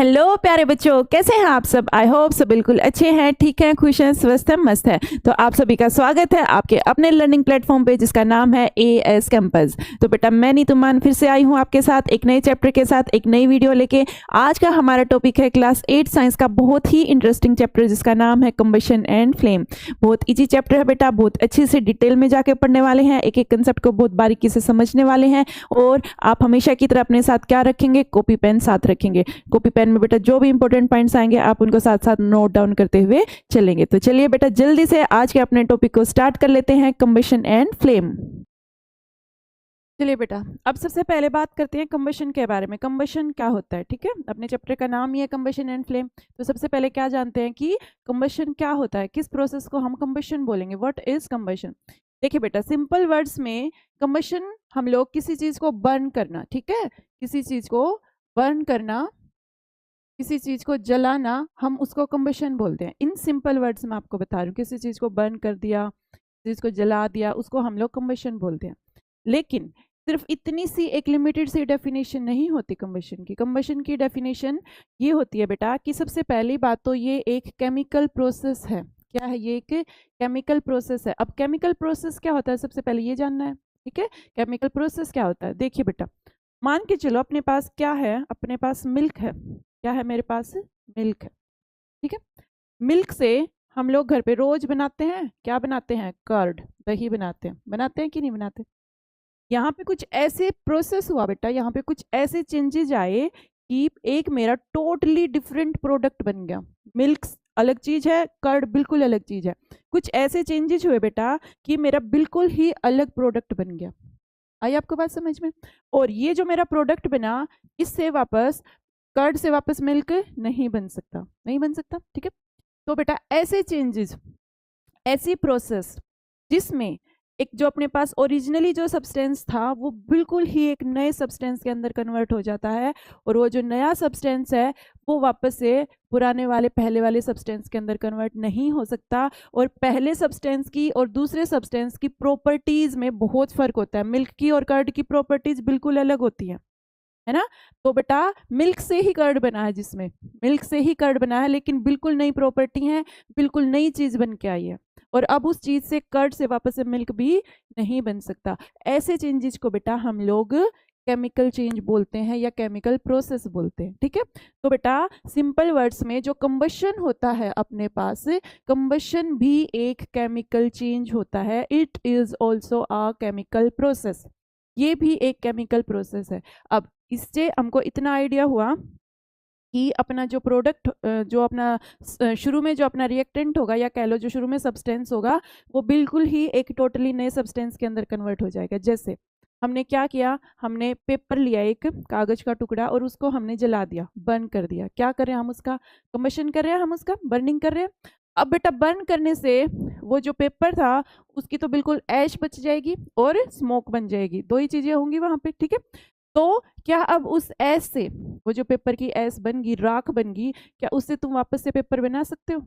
Hello प्यारे बच्चों, कैसे हैं आप सब। आई होप सब बिल्कुल अच्छे हैं, ठीक हैं, खुश हैं, स्वस्थ हैं, मस्त हैं। तो आप सभी का स्वागत है आपके अपने लर्निंग प्लेटफॉर्म पे जिसका नाम है एएस कैंपस। तो बेटा मैं नीतू मान फिर से आई हूँ आपके साथ एक नए चैप्टर के साथ एक नई वीडियो लेके। आज का हमारा टॉपिक है क्लास 8 साइंस का बहुत ही इंटरेस्टिंग चैप्टर जिसका नाम है कंबशन एंड फ्लेम। बहुत ईजी चैप्टर है बेटा, बहुत अच्छे से डिटेल में जाके पढ़ने वाले हैं, एक एक कंसेप्ट को बहुत बारीकी से समझने वाले हैं। और आप हमेशा की तरह अपने साथ क्या रखेंगे, कॉपी पेन साथ रखेंगे। कॉपी पेन में बेटा जो भी इंपॉर्टेंट पॉइंट्स आएंगे आप उनको साथ साथ नोट डाउन करते हुए चलेंगे। तो चलिए बेटा जल्दी से आज के अपने टॉपिक को स्टार्ट कर लेते हैं, कंबशन एंड फ्लेम। चलिए बेटा अब सबसे पहले बात करते हैं कंबशन के बारे में। कंबशन क्या होता है, ठीक है, अपने चैप्टर का नाम ही है कंबशन एंड फ्लेम। तो सबसे पहले क्या जानते हैं कि कंबशन क्या होता है, किस प्रोसेस को हम कंबशन बोलेंगे, व्हाट इज कंबशन। देखिए बेटा सिंपल वर्ड्स में कंबशन हम लोग किसी चीज को बर्न करना, ठीक है, किसी चीज को बर्न करना, किसी चीज को जलाना, हम उसको कंबशन बोलते हैं। इन सिंपल वर्ड्स में आपको बता रही हूँ, किसी चीज को बर्न कर दिया, चीज को जला दिया, उसको हम लोग कंबशन बोलते हैं। लेकिन सिर्फ इतनी सी एक लिमिटेड सी डेफिनेशन नहीं होती कंबशन की। कंबशन की डेफिनेशन ये होती है बेटा कि सबसे पहली बात तो ये एक केमिकल प्रोसेस है। क्या है ये, एक केमिकल प्रोसेस है। अब केमिकल प्रोसेस क्या होता है सबसे पहले ये जानना है, ठीक है। केमिकल प्रोसेस क्या होता है, देखिए बेटा मान के चलो अपने पास क्या है, अपने पास मिल्क है। क्या है मेरे पास, मिल्क है, ठीक है। मिल्क से हम लोग घर पे रोज बनाते हैं, क्या बनाते हैं, कर्ड, दही बनाते हैं कि नहीं बनाते। यहाँ पे कुछ ऐसे प्रोसेस हुआ बेटा, यहाँ पे कुछ ऐसे चेंजेस आए कि एक मेरा टोटली डिफरेंट प्रोडक्ट बन गया। मिल्क अलग चीज है, कर्ड बिल्कुल अलग चीज है। कुछ ऐसे चेंजेस हुए बेटा कि मेरा बिल्कुल ही अलग प्रोडक्ट बन गया। आई आपको बात समझ में। और ये जो मेरा प्रोडक्ट बना, इससे वापस कर्ड से वापस मिल्क नहीं बन सकता, नहीं बन सकता, ठीक है। तो बेटा ऐसे चेंजेस, ऐसी प्रोसेस जिसमें एक जो अपने पास ओरिजिनली जो सब्सटेंस था वो बिल्कुल ही एक नए सब्सटेंस के अंदर कन्वर्ट हो जाता है। और वो जो नया सब्सटेंस है वो वापस से पुराने वाले पहले वाले सब्सटेंस के अंदर कन्वर्ट नहीं हो सकता। और पहले सब्सटेंस की और दूसरे सब्सटेंस की प्रॉपर्टीज में बहुत फर्क होता है। मिल्क की और कर्ड की प्रॉपर्टीज बिल्कुल अलग होती है ना। तो बेटा मिल्क से ही कर्ड बना है, जिसमें मिल्क से ही कर्ड बना है, लेकिन बिल्कुल नई प्रॉपर्टी है, बिल्कुल नई चीज बन के आई है। और अब उस चीज से कर्ड से वापस से मिल्क भी नहीं बन सकता। ऐसे चेंजेस को बेटा हम लोग केमिकल चेंज बोलते हैं या केमिकल प्रोसेस बोलते हैं, ठीक है। तो बेटा सिंपल वर्ड्स में जो कंबशन होता है अपने पास, कंबशन भी एक केमिकल चेंज होता है। It is also a chemical process, ये भी एक केमिकल प्रोसेस है। अब इससे हमको इतना आइडिया हुआ कि अपना जो प्रोडक्ट, जो अपना शुरू में जो अपना रिएक्टेंट होगा या कह लो जो शुरू में सब्सटेंस होगा, वो बिल्कुल ही एक टोटली नए सब्सटेंस के अंदर कन्वर्ट हो जाएगा। जैसे हमने क्या किया, हमने पेपर लिया, एक कागज का टुकड़ा, और उसको हमने जला दिया, बर्न कर दिया। क्या कर रहे हैं हम, उसका कंबशन कर रहे हैं, हम उसका बर्निंग कर रहे हैं। अब बेटा बर्न करने से वो जो पेपर था उसकी तो बिल्कुल ऐश बच जाएगी और स्मोक बन जाएगी, दो ही चीजें होंगी वहां पे, ठीक है। तो क्या अब उस ऐश से, वो जो पेपर की ऐश बन गई, राख बन गई, क्या उससे तुम वापस से पेपर बना सकते हो,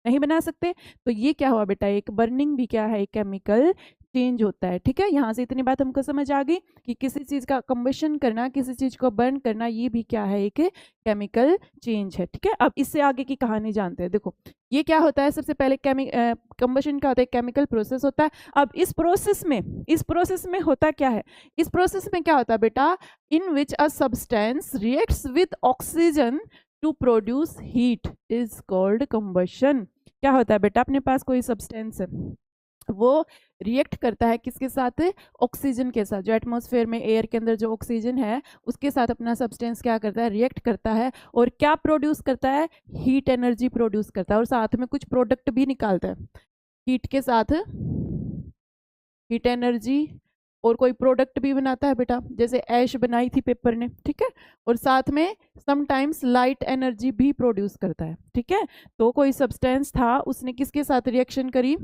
नहीं बना सकते। तो ये क्या हुआ बेटा, एक बर्निंग भी क्या है, एक केमिकल चेंज होता है, ठीक है। यहाँ से इतनी बात हमको समझ आ गई कि किसी चीज का कंबशन करना, किसी चीज को बर्न करना, ये भी क्या है, एक केमिकल चेंज है, ठीक है। अब इससे आगे की कहानी जानते हैं। देखो ये क्या होता है, सबसे पहले कंबशन क्या होता है, केमिकल प्रोसेस होता है। अब इस प्रोसेस में होता क्या है, इस प्रोसेस में क्या होता है बेटा, in which a substance reacts with oxygen to produce heat is called combustion. क्या होता है बेटा, अपने पास कोई सब्सटेंस है, वो रिएक्ट करता है किसके साथ, ऑक्सीजन के साथ। जो एटमॉस्फेयर में एयर के अंदर जो ऑक्सीजन है उसके साथ अपना सब्सटेंस क्या करता है, रिएक्ट करता है। और क्या प्रोड्यूस करता है, हीट एनर्जी प्रोड्यूस करता है, और साथ में कुछ प्रोडक्ट भी निकालता है। हीट के साथ हीट एनर्जी और कोई प्रोडक्ट भी बनाता है बेटा, जैसे ऐश बनाई थी पेपर ने, ठीक है। और साथ में समटाइम्स लाइट एनर्जी भी प्रोड्यूस करता है, ठीक है। तो कोई सब्सटेंस था, उसने किसके साथ रिएक्शन करी,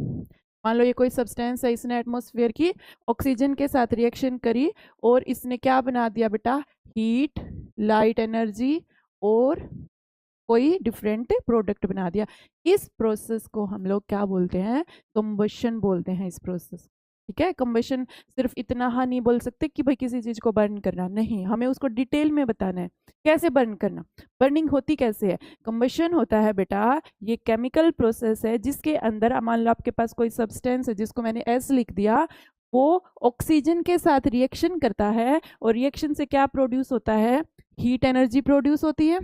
मान लो ये कोई सब्सटेंस है, इसने एटमॉस्फेयर की ऑक्सीजन के साथ रिएक्शन करी और इसने क्या बना दिया बेटा, हीट, लाइट एनर्जी और कोई डिफरेंट प्रोडक्ट बना दिया। इस प्रोसेस को हम लोग क्या बोलते हैं, कंबशन बोलते हैं इस प्रोसेस। ठीक है। कंबशन सिर्फ इतना हाँ नहीं बोल सकते कि भाई किसी चीज को बर्न करना, नहीं, हमें उसको डिटेल में बताना है कैसे बर्न करना। बर्निंग होती कैसे है? कंबशन होता है बेटा, ये केमिकल प्रोसेस है जिसके अंदर मान लो आपके पास कोई सब्सटेंस है जिसको मैंने एस लिख दिया, वो ऑक्सीजन के साथ रिएक्शन करता है और रिएक्शन से क्या प्रोड्यूस होता है? हीट एनर्जी प्रोड्यूस होती है,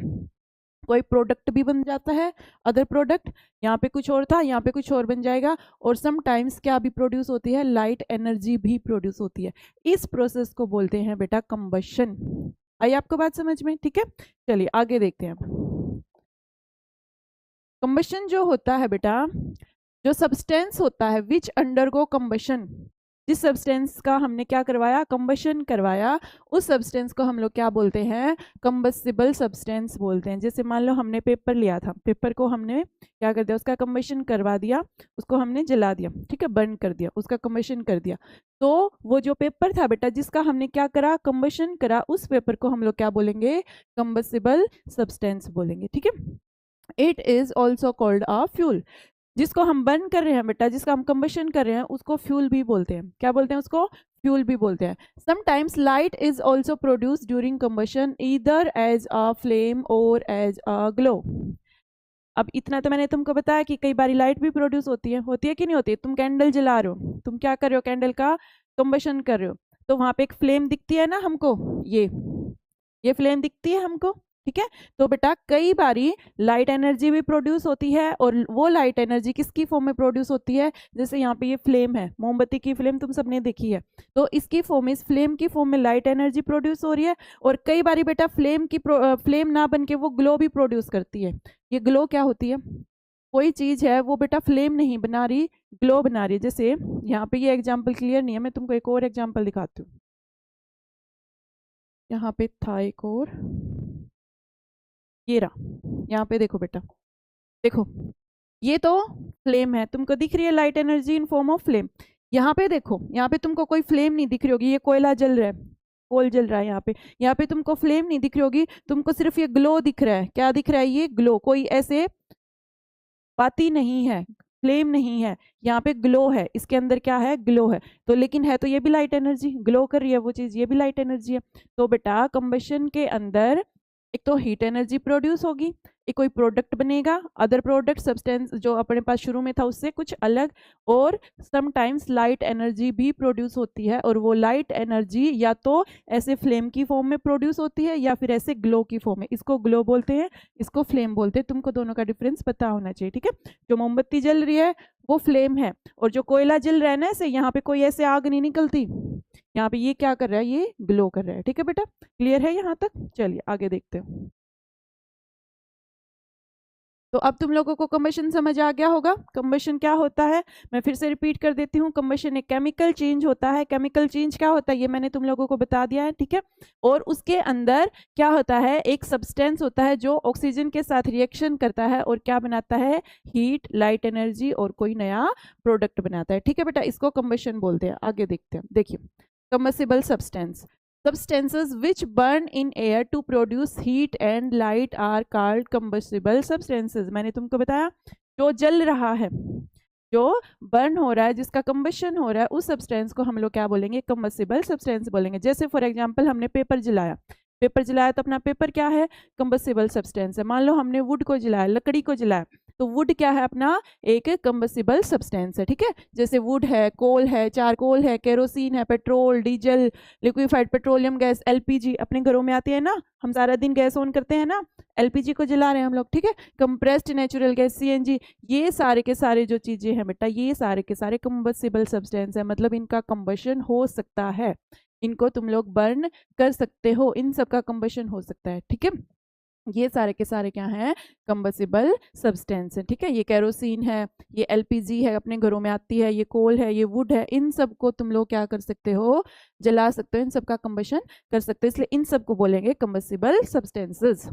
कोई प्रोडक्ट भी बन जाता है, अदर प्रोडक्ट, यहाँ पे कुछ और था यहाँ पे कुछ और बन जाएगा, और समटाइम्स क्या भी प्रोड्यूस होती है? लाइट एनर्जी भी प्रोड्यूस होती है। इस प्रोसेस को बोलते हैं बेटा कंबशन। आई आपको बात समझ में? ठीक है, चलिए आगे देखते हैं। कंबशन जो होता है बेटा, जो सब्सटेंस होता है विच अंडरगो कंबशन, जिस सब्सटेंस का हमने क्या करवाया? कंबशन करवाया, उस सब्सटेंस को हम लोग क्या बोलते हैं? कंबस्टिबल सब्सटेंस बोलते हैं। जैसे मान लो हमने पेपर लिया था, पेपर को हमने क्या कर दिया? उसका कंबशन करवा दिया, उसको हमने जला दिया, ठीक है, बर्न कर दिया, उसका कंबशन कर दिया। तो वो जो पेपर था बेटा जिसका हमने क्या करा? कंबशन करा, उस पेपर को हम लोग क्या बोलेंगे? कंबस्टिबल सब्सटेंस बोलेंगे। ठीक है, it is also called a fuel. जिसको हम बर्न कर रहे हैं बेटा, जिसका हम कंबशन कर रहे हैं, उसको फ्यूल भी बोलते हैं। क्या बोलते हैं उसको? फ्यूल भी बोलते हैं। Sometimes light is also produce during combustion either as a flame or as a glow. अब इतना तो मैंने तुमको बताया कि कई बार लाइट भी प्रोड्यूस होती है कि नहीं होती है? तुम कैंडल जला रहे हो, तुम क्या कर रहे हो? कैंडल का कंबशन कर रहे हो, तो वहां पे एक फ्लेम दिखती है ना हमको, ये फ्लेम दिखती है हमको, ठीक है। तो बेटा कई बारी लाइट एनर्जी भी प्रोड्यूस होती है, और वो लाइट एनर्जी किसकी फॉर्म में प्रोड्यूस होती है? जैसे यहाँ पे ये फ्लेम है, मोमबत्ती की फ्लेम तुम सबने देखी है, तो इसकी फॉर्म में, इस फ्लेम की फॉर्म में लाइट एनर्जी प्रोड्यूस हो रही है। और कई बारी बेटा फ्लेम ना बन के वो ग्लो भी प्रोड्यूस करती है। ये ग्लो क्या होती है? कोई चीज है वो बेटा फ्लेम नहीं बना रही, ग्लो बना रही है। जैसे यहाँ पे ये एग्जाम्पल क्लियर नहीं है, मैं तुमको एक और एग्जाम्पल दिखाती हूँ। यहाँ पे था एक और, ये रहा, यहाँ पे देखो बेटा, देखो ये तो फ्लेम है, तुमको दिख रही है light energy in form of flame. यहाँ पे देखो, यहाँ पे तुमको कोई फ्लेम नहीं दिख रही होगी, ये कोयला जल रहा है, कोल जल रहा है यहाँ पे तुमको फ्लेम नहीं दिख रही होगी, तुमको सिर्फ ये ग्लो दिख रहा है। क्या दिख रहा है? ये ग्लो, कोई ऐसे बाती नहीं है, फ्लेम नहीं है, यहाँ पे ग्लो है, इसके अंदर क्या है? ग्लो है। तो लेकिन है तो ये भी लाइट एनर्जी, ग्लो कर रही है वो चीज, ये भी लाइट एनर्जी है। तो बेटा कंबशन के अंदर एक तो हीट एनर्जी प्रोड्यूस होगी, एक कोई प्रोडक्ट बनेगा, अदर प्रोडक्ट सब्सटेंस जो अपने पास शुरू में था उससे कुछ अलग, और समटाइम्स लाइट एनर्जी भी प्रोड्यूस होती है। और वो लाइट एनर्जी या तो ऐसे फ्लेम की फॉर्म में प्रोड्यूस होती है या फिर ऐसे ग्लो की फॉर्म में। इसको ग्लो बोलते हैं, इसको फ्लेम बोलते हैं। तुमको दोनों का डिफरेंस पता होना चाहिए, ठीक है। जो मोमबत्ती जल रही है वो फ्लेम है, और जो कोयला जल रहा है ना, ऐसे यहाँ पे कोई ऐसे आग नहीं निकलती, यहाँ पे ये क्या कर रहा है? ये ग्लो कर रहा है। ठीक है बेटा, क्लियर है यहाँ तक? चलिए आगे देखते हैं। तो अब तुम लोगों को कंबशन समझ आ गया होगा। कंबशन क्या होता है मैं फिर से रिपीट कर देती हूँ। कंबशन एक केमिकल चेंज होता है। केमिकल चेंज क्या होता है ये मैंने तुम लोगों को बता दिया है, ठीक है। और उसके अंदर क्या होता है? एक सब्सटेंस होता है जो ऑक्सीजन के साथ रिएक्शन करता है और क्या बनाता है? हीट, लाइट एनर्जी और कोई नया प्रोडक्ट बनाता है, ठीक है बेटा। इसको कंबशन बोलते हैं। आगे देखते हैं, देखिए combustible substance, substances which burn in air to produce heat and light are called combustible substances। मैंने तुमको बताया जो जल रहा है, जो बर्न हो रहा है, जिसका कंबशन हो रहा है, उस सब्सटेंस को हम लोग क्या बोलेंगे? कंबस्टिबल सब्सटेंस बोलेंगे। जैसे फॉर एग्जांपल हमने पेपर जलाया, पेपर जलाया तो अपना पेपर क्या है? कंबस्टिबल सब्सटेंस है। मान लो हमने वुड को जलाया, लकड़ी को जलाया, तो वुड क्या है? अपना एक कंबस्टिबल सब्सटेंस है, ठीक है। जैसे वुड है, कोल है, चारकोल है, केरोसिन है, petrol, diesel, liquefied petroleum gas, LPG अपने घरों में आती है ना, हम सारा दिन गैस ऑन करते हैं ना, एलपीजी को जला रहे हैं हम लोग, ठीक है। कंप्रेस्ड नेचुरल गैस, सीएनजी, ये सारे के सारे जो चीजें हैं बेटा, ये सारे के सारे कंबस्टिबल सब्सटेंस है, मतलब इनका कंबशन हो सकता है, इनको तुम लोग बर्न कर सकते हो, इन सब का कंबशन हो सकता है, ठीक है। ये सारे के सारे क्या हैं? कंबस्टिबल सब्सटेंस है, ठीक है। ये केरोसिन है, ये एलपीजी है, अपने घरों में आती है, ये कोल है, ये वुड है, इन सब को तुम लोग क्या कर सकते हो? जला सकते हो, इन सब का कंबशन कर सकते हो, इसलिए इन सब को बोलेंगे कंबस्टिबल सब्सटेंसेस।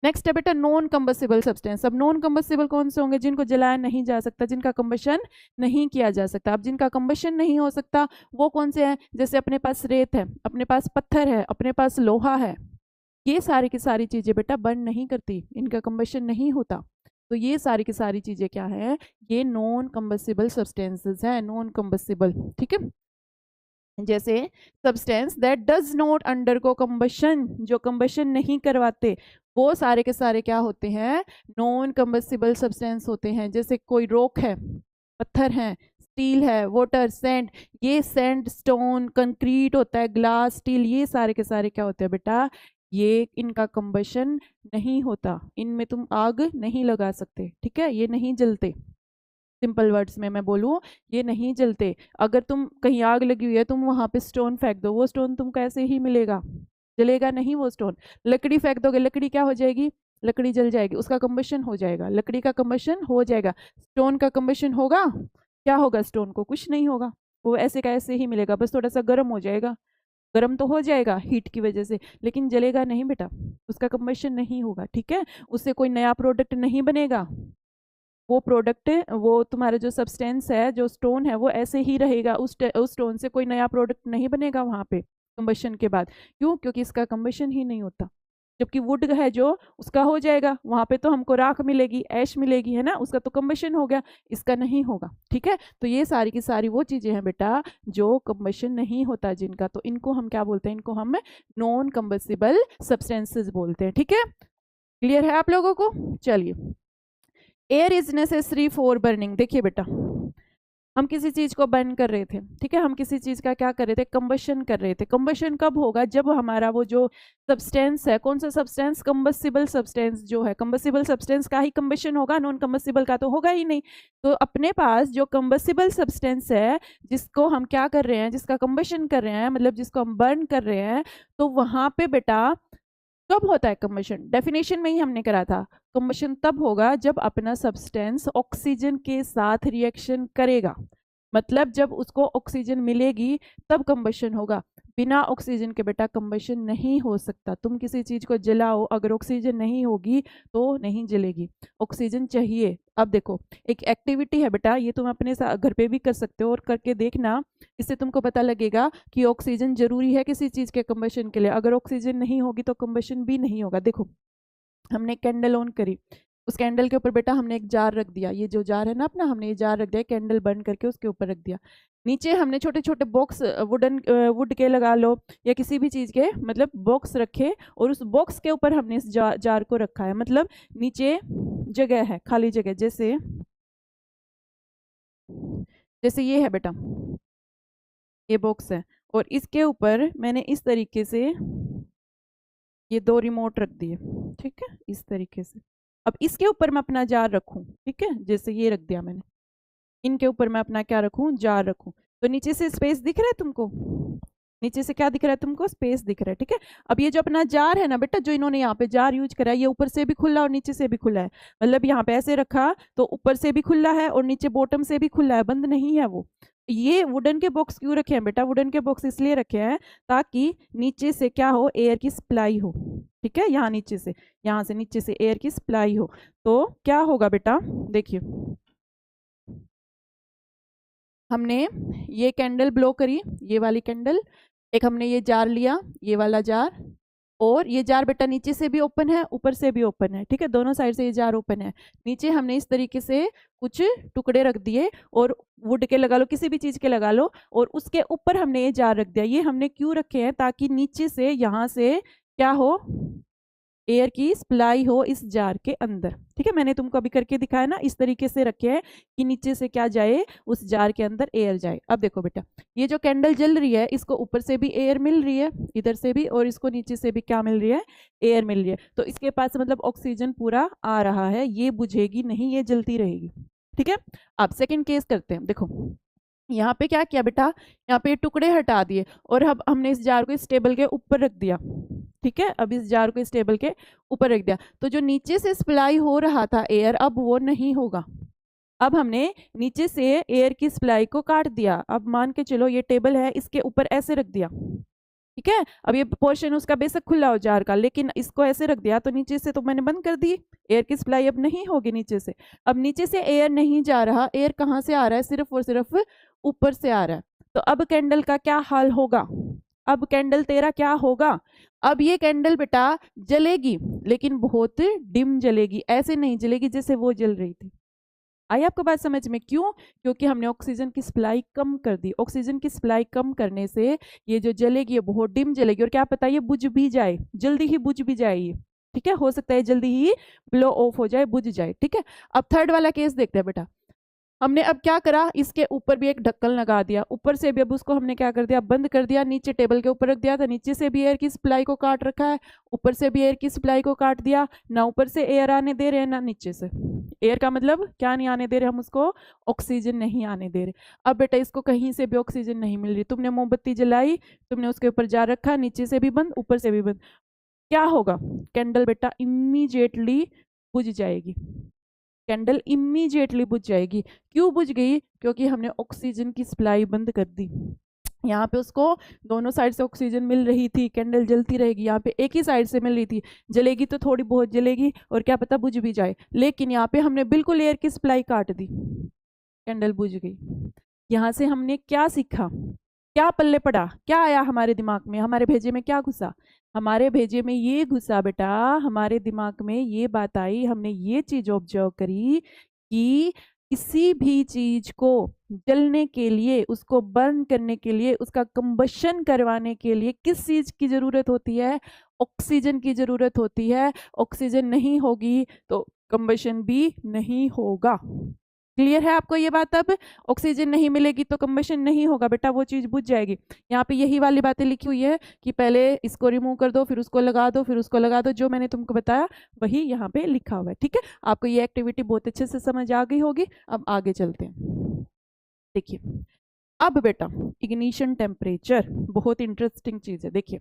नेक्स्ट है बेटा नॉन कंबस्टिबल सब्सटेंस। अब नॉन कंबस्टिबल कौन से होंगे? जिनको जलाया नहीं जा सकता, जिनका कंबशन नहीं किया जा सकता। अब जिनका कंबशन नहीं हो सकता वो कौन से हैं? जैसे अपने पास रेत है, अपने पास पत्थर है, अपने पास लोहा है, ये सारी की सारी चीजें बेटा बर्न नहीं करती, इनका कंबशन नहीं होता। तो ये सारी की सारी चीजें क्या है, ये नॉन कंबस्टिबल सब्सटेंसेस हैं, नॉन कंबस्टिबल, ठीक है। जैसे substance that does not undergo combustion, जो कंबशन नहीं करवाते, वो सारे के सारे क्या होते हैं, नॉन कंबस्टिबल सब्सटेंस होते हैं। जैसे कोई रॉक है, पत्थर है, स्टील है, वाटर, सैंड, ये सैंड, स्टोन, कंक्रीट होता है, ग्लास, स्टील, ये सारे के सारे क्या होते हैं बेटा, ये इनका कंबशन नहीं होता, इनमें तुम आग नहीं लगा सकते, ठीक है, ये नहीं जलते। सिंपल वर्ड्स में मैं बोलूँ, ये नहीं जलते। अगर तुम कहीं आग लगी हुई है, तुम वहां पे स्टोन फेंक दो, वो स्टोन तुमको ऐसे ही मिलेगा, जलेगा नहीं वो स्टोन। लकड़ी फेंक दोगे, लकड़ी क्या हो जाएगी, लकड़ी जल जाएगी, उसका कंबशन हो जाएगा, लकड़ी का कंबशन हो जाएगा। स्टोन का कंबशन होगा, क्या होगा, स्टोन को कुछ नहीं होगा, वो ऐसे का ऐसे ही मिलेगा, बस थोड़ा सा गर्म हो जाएगा, गर्म तो हो जाएगा हीट की वजह से, लेकिन जलेगा नहीं बेटा, उसका कंबशन नहीं होगा, ठीक है। उससे कोई नया प्रोडक्ट नहीं बनेगा, वो प्रोडक्ट, वो तुम्हारा जो सब्सटेंस है, जो स्टोन है, वो ऐसे ही रहेगा, उस स्टोन से कोई नया प्रोडक्ट नहीं बनेगा वहां पे कंबशन के बाद। क्यों, क्योंकि इसका कंबशन ही नहीं होता। जबकि वुड है जो, उसका हो जाएगा, वहां पे तो हमको राख मिलेगी, ऐश मिलेगी, है ना, उसका तो कंबशन हो गया, इसका नहीं होगा, ठीक है। तो ये सारी की सारी वो चीजें हैं बेटा जो कंबशन नहीं होता जिनका, तो इनको हम क्या बोलते हैं, इनको हम नॉन कंबस्टिबल सब्सटेंसेस बोलते हैं, ठीक है। क्लियर है आप लोगों को, चलिए। Air is necessary for burning, देखिए बेटा, हम किसी चीज को बर्न कर रहे थे, ठीक है, हम किसी चीज का क्या कर रहे थे, कंबशन कर रहे थे। कंबशन कब होगा, जब हमारा वो जो सब्सटेंस है, कौन सा सब्सटेंस, कंबस्टिबल सब्सटेंस जो है, कंबस्टिबल सब्सटेंस का ही कंबशन होगा, नॉन कंबस्टिबल का तो होगा ही नहीं। तो अपने पास जो कंबस्टिबल सब्सटेंस है, जिसको हम क्या कर रहे हैं, जिसका कंबशन कर रहे हैं, मतलब जिसको हम बर्न कर रहे हैं, तो वहां पे बेटा कब होता है कंबशन, डेफिनेशन में ही हमने करा था, कंबशन तब होगा जब अपना सब्सटेंस ऑक्सीजन के साथ रिएक्शन करेगा, मतलब जब उसको ऑक्सीजन मिलेगी तब कंबशन होगा। बिना ऑक्सीजन के बेटा कंबशन नहीं हो सकता। तुम किसी चीज को जलाओ, अगर ऑक्सीजन नहीं होगी तो नहीं जलेगी, ऑक्सीजन चाहिए। अब देखो, एक एक्टिविटी है बेटा, ये तुम अपने घर पे भी कर सकते हो और करके देखना, इससे तुमको पता लगेगा कि ऑक्सीजन जरूरी है किसी चीज के कंबशन के लिए। अगर ऑक्सीजन नहीं होगी तो कंबशन भी नहीं होगा। देखो, हमने कैंडल ऑन करी, उस कैंडल के ऊपर बेटा हमने एक जार रख दिया, ये जो जार है ना अपना, हमने ये जार रख दिया, कैंडल बर्न करके उसके ऊपर रख दिया। नीचे हमने छोटे छोटे बॉक्स, वुड के लगा लो या किसी भी चीज के, मतलब बॉक्स रखे, और उस बॉक्स के ऊपर हमने इस जार को रखा है, मतलब नीचे जगह है, खाली जगह। जैसे जैसे ये है बेटा, ये बॉक्स है, और इसके ऊपर मैंने इस तरीके से ये दो रिमोट रख दिए, ठीक है, इस तरीके से। अब इसके ऊपर मैं अपना जार रखूं, ठीक है, जैसे ये रख दिया मैंने, इनके ऊपर मैं अपना क्या रखूं, जार रखूं, तो नीचे से स्पेस दिख रहा है तुमको, नीचे से क्या दिख रहा है तुमको, स्पेस दिख रहा है, ठीक है। अब ये जो अपना जार है ना बेटा, जो इन्होंने यहाँ पे जार यूज करा है, ये ऊपर से भी खुला और नीचे से भी खुला है, मतलब यहाँ पे ऐसे रखा तो ऊपर से भी खुला है और नीचे बॉटम से भी खुला है, बंद नहीं है वो। ये वुडन के बॉक्स क्यों रखे हैं बेटा, वुडन के बॉक्स इसलिए रखे हैं ताकि नीचे से क्या हो, एयर की सप्लाई हो, ठीक है, यहाँ नीचे से, यहाँ से नीचे से एयर की सप्लाई हो। तो क्या होगा बेटा, देखिए, हमने ये कैंडल ब्लो करी, ये वाली कैंडल, एक हमने ये जार लिया, ये वाला जार, और ये जार बेटा नीचे से भी ओपन है, ऊपर से भी ओपन है, ठीक है, दोनों साइड से ये जार ओपन है। नीचे हमने इस तरीके से कुछ टुकड़े रख दिए, और वुड के लगा लो, किसी भी चीज के लगा लो, और उसके ऊपर हमने ये जार रख दिया। ये हमने क्यों रखे हैं, ताकि नीचे से, यहाँ से क्या हो, एयर की सप्लाई हो इस जार के अंदर, ठीक है। मैंने तुमको अभी करके दिखाया ना, इस तरीके से रखे हैं कि नीचे से क्या जाए, उस जार के अंदर एयर जाए। अब देखो बेटा, ये जो कैंडल जल रही है, इसको ऊपर से भी एयर मिल रही है, इधर से भी, और इसको नीचे से भी क्या मिल रही है, एयर मिल रही है। तो इसके पास मतलब ऑक्सीजन पूरा आ रहा है, ये बुझेगी नहीं, ये जलती रहेगी, ठीक है। अब सेकेंड केस करते हैं। देखो, यहाँ पे क्या किया बेटा, यहाँ पे टुकड़े हटा दिए, और अब हमने इस जार को इस टेबल के ऊपर रख दिया, ठीक है। अब इस जार को इस टेबल के ऊपर रख दिया, तो जो नीचे से सप्लाई हो रहा था एयर, अब वो नहीं होगा। अब हमने नीचे से एयर की सप्लाई को काट दिया। अब मान के चलो ये टेबल है, इसके ऊपर ऐसे रख दिया, ठीक है। अब ये पोर्शन उसका बेशक खुला हो जार का, लेकिन इसको ऐसे रख दिया तो नीचे से तो मैंने बंद कर दी, एयर की सप्लाई अब नहीं होगी नीचे से। अब नीचे से एयर नहीं जा रहा, एयर कहाँ से आ रहा है, सिर्फ और सिर्फ ऊपर से आ रहा है। तो अब कैंडल का क्या हाल होगा, अब कैंडल तेरा क्या होगा, अब ये कैंडल बेटा जलेगी, लेकिन बहुत डिम जलेगी, ऐसे नहीं जलेगी जैसे वो जल रही थी। आई आपको बात समझ में? क्यों? क्योंकि हमने ऑक्सीजन की सप्लाई कम कर दी। ऑक्सीजन की सप्लाई कम करने से ये जो जलेगी ये बहुत डिम जलेगी, और क्या पता ये बुझ भी जाए, जल्दी ही बुझ भी जाए ये, ठीक है, हो सकता है जल्दी ही ब्लो ऑफ हो जाए, बुझ जाए, ठीक है। अब थर्ड वाला केस देखते हैं बेटा। हमने अब क्या करा, इसके ऊपर भी एक ढक्कन लगा दिया, ऊपर से भी अब उसको हमने क्या कर दिया, बंद कर दिया, नीचे टेबल के ऊपर रख दिया था, नीचे से भी एयर की सप्लाई को काट रखा है, ऊपर से भी एयर की सप्लाई को काट दिया, ना ऊपर से एयर आने दे रहे हैं ना नीचे से। एयर का मतलब क्या नहीं आने दे रहे हम उसको, ऑक्सीजन नहीं आने दे रहे। अब बेटा इसको कहीं से भी ऑक्सीजन नहीं मिल रही, तुमने मोमबत्ती जलाई, तुमने उसके ऊपर जा रखा, नीचे से भी बंद ऊपर से भी बंद, क्या होगा, कैंडल बेटा इमीडिएटली बुझ जाएगी, कैंडल इमीडिएटली बुझ जाएगी। क्यों बुझ गई? क्योंकि हमने ऑक्सीजन की सप्लाई बंद कर दी। यहाँ पे उसको दोनों साइड से ऑक्सीजन मिल रही थी, कैंडल जलती रहेगी, यहाँ पे एक ही साइड से मिल रही थी, जलेगी तो थोड़ी बहुत जलेगी और क्या पता बुझ भी जाए, लेकिन यहाँ पे हमने बिल्कुल एयर की सप्लाई काट दी, कैंडल बुझ गई। यहाँ से हमने क्या सीखा, क्या पल्ले पड़ा, क्या आया हमारे दिमाग में, हमारे भेजे में क्या घुसा, हमारे भेजे में ये घुसा बेटा, हमारे दिमाग में ये बात आई, हमने ये चीज ऑब्जर्व करी कि किसी भी चीज को जलने के लिए, उसको बर्न करने के लिए, उसका कंबशन करवाने के लिए किस चीज की जरूरत होती है, ऑक्सीजन की जरूरत होती है। ऑक्सीजन नहीं होगी तो कंबशन भी नहीं होगा। क्लियर है आपको ये बात? अब ऑक्सीजन नहीं मिलेगी तो कंबशन नहीं होगा बेटा, वो चीज बुझ जाएगी। यहाँ पे यही वाली बातें लिखी हुई है कि पहले इसको रिमूव कर दो, फिर उसको लगा दो, फिर उसको लगा दो, जो मैंने तुमको बताया वही यहाँ पे लिखा हुआ है, ठीक है। आपको ये एक्टिविटी बहुत अच्छे से समझ आ गई होगी। अब आगे चलते हैं, देखिए अब बेटा इग्निशन टेम्परेचर बहुत इंटरेस्टिंग चीज है। देखिए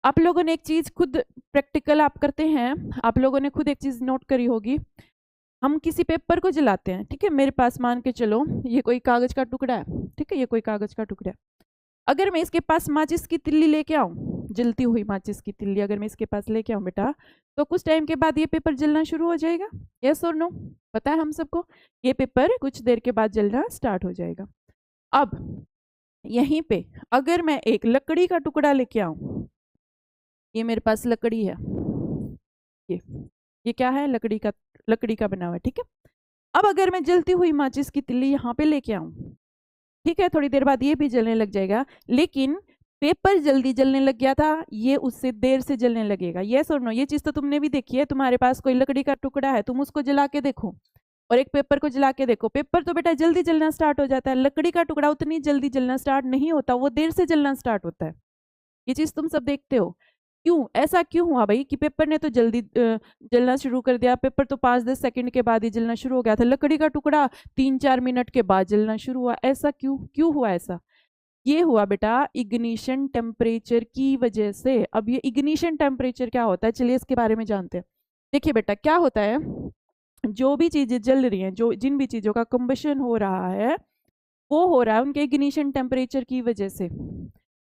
आप लोगों ने एक चीज खुद प्रैक्टिकल आप करते हैं, आप लोगों ने खुद एक चीज नोट करी होगी, हम किसी पेपर को जलाते हैं, ठीक है, मेरे पास मान के चलो ये कोई कागज का टुकड़ा है, ठीक है, ये कोई कागज का टुकड़ा है। अगर मैं इसके पास माचिस की तिल्ली लेके आऊं, जलती हुई माचिस की तिल्ली अगर मैं इसके पास लेके आऊं बेटा, तो कुछ टाइम के बाद ये पेपर जलना शुरू हो जाएगा, यस और नो? पता है हम सबको ये पेपर कुछ देर के बाद जलना स्टार्ट हो जाएगा। अब यहीं पे अगर मैं एक लकड़ी का टुकड़ा लेके आऊं, ये मेरे पास लकड़ी है, ये क्या है, लकड़ी का बना हुआ है, ठीक है। अब अगर मैं जलती हुई माचिस की तिल्ली यहाँ पे लेके आऊं, ठीक है, थोड़ी देर बाद ये भी जलने लग जाएगा, लेकिन पेपर जल्दी जलने लग गया था, ये उससे देर से जलने लगेगा, यस और नो? ये चीज तो तुमने भी देखी है, तुम्हारे पास कोई लकड़ी का टुकड़ा है, तुम उसको जला के देखो और एक पेपर को जला के देखो, पेपर तो बेटा जल्दी जलना स्टार्ट हो जाता है, लकड़ी का टुकड़ा उतनी जल्दी जलना स्टार्ट नहीं होता, वो देर से जलना स्टार्ट होता है। ये चीज तुम सब देखते हो। क्यों ऐसा क्यों हुआ भाई कि पेपर ने तो जल्दी जलना शुरू कर दिया, पेपर तो 5-10 सेकंड के बाद ही जलना शुरू हो गया था, लकड़ी का टुकड़ा 3-4 मिनट के बाद जलना शुरू हुआ, ऐसा क्यों क्यों हुआ ऐसा? ये हुआ बेटा इग्निशन टेम्परेचर की वजह से। अब ये इग्निशन टेम्परेचर क्या होता है, चलिए इसके बारे में जानते हैं। देखिए बेटा क्या होता है, जो भी चीजें जल रही हैं, जो जिन भी चीजों का कंबशन हो रहा है, वो हो रहा है उनके इग्निशन टेम्परेचर की वजह से।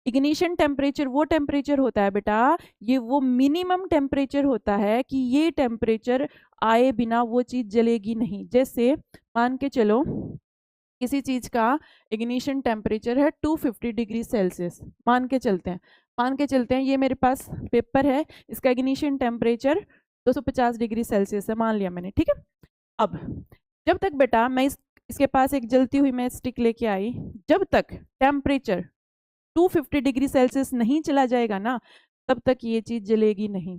इग्निशन टेम्परेचर वो टेम्परेचर होता है बेटा, ये वो मिनिमम टेम्परेचर होता है कि ये टेम्परेचर आए बिना वो चीज जलेगी नहीं। जैसे मान के चलो किसी चीज का इग्निशन टेम्परेचर है 250 डिग्री सेल्सियस, मान के चलते हैं ये मेरे पास पेपर है, इसका इग्निशन टेम्परेचर 250 डिग्री सेल्सियस है, मान लिया मैंने, ठीक है। अब जब तक बेटा मैं इसके पास एक जलती हुई मैं स्टिक लेके आई, जब तक टेम्परेचर 250 डिग्री सेल्सियस नहीं चला जाएगा ना, तब तक ये चीज जलेगी नहीं,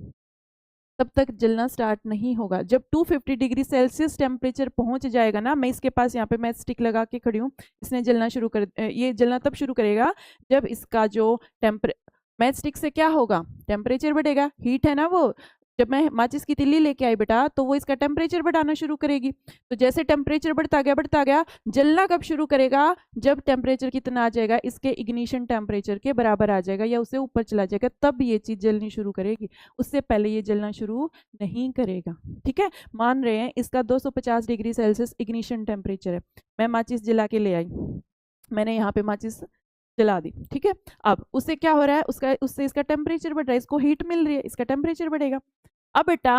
तब तक जलना स्टार्ट नहीं होगा। जब 250 डिग्री सेल्सियस टेम्परेचर पहुंच जाएगा ना, मैं इसके पास यहाँ पे मैं स्टिक लगा के खड़ी हूँ, इसने जलना शुरू कर, ये जलना तब शुरू करेगा जब इसका जो मैच स्टिक से क्या होगा, टेम्परेचर बढ़ेगा, हीट है ना वो, जब मैं माचिस की तिल्ली लेके आई बेटा तो वो इसका टेम्परेचर बढ़ाना शुरू करेगी, तो जैसे टेम्परेचर बढ़ता गया जलना कब शुरू करेगा, जब टेम्परेचर कितना आ जाएगा, इसके इग्निशन टेम्परेचर के बराबर आ जाएगा या उससे ऊपर चला जाएगा, तब ये चीज जलनी शुरू करेगी, उससे पहले ये जलना शुरू नहीं करेगा, ठीक है। मान रहे हैं इसका 250 डिग्री सेल्सियस इग्निशन टेम्परेचर है, मैं माचिस जला के ले आई, मैंने यहाँ पे माचिस जला दी, ठीक है। अब उससे क्या हो रहा है, उससे इसका टेम्परेचर बढ़ रहा है, इसको हीट मिल रही है, इसका टेम्परेचर बढ़ेगा। अब बेटा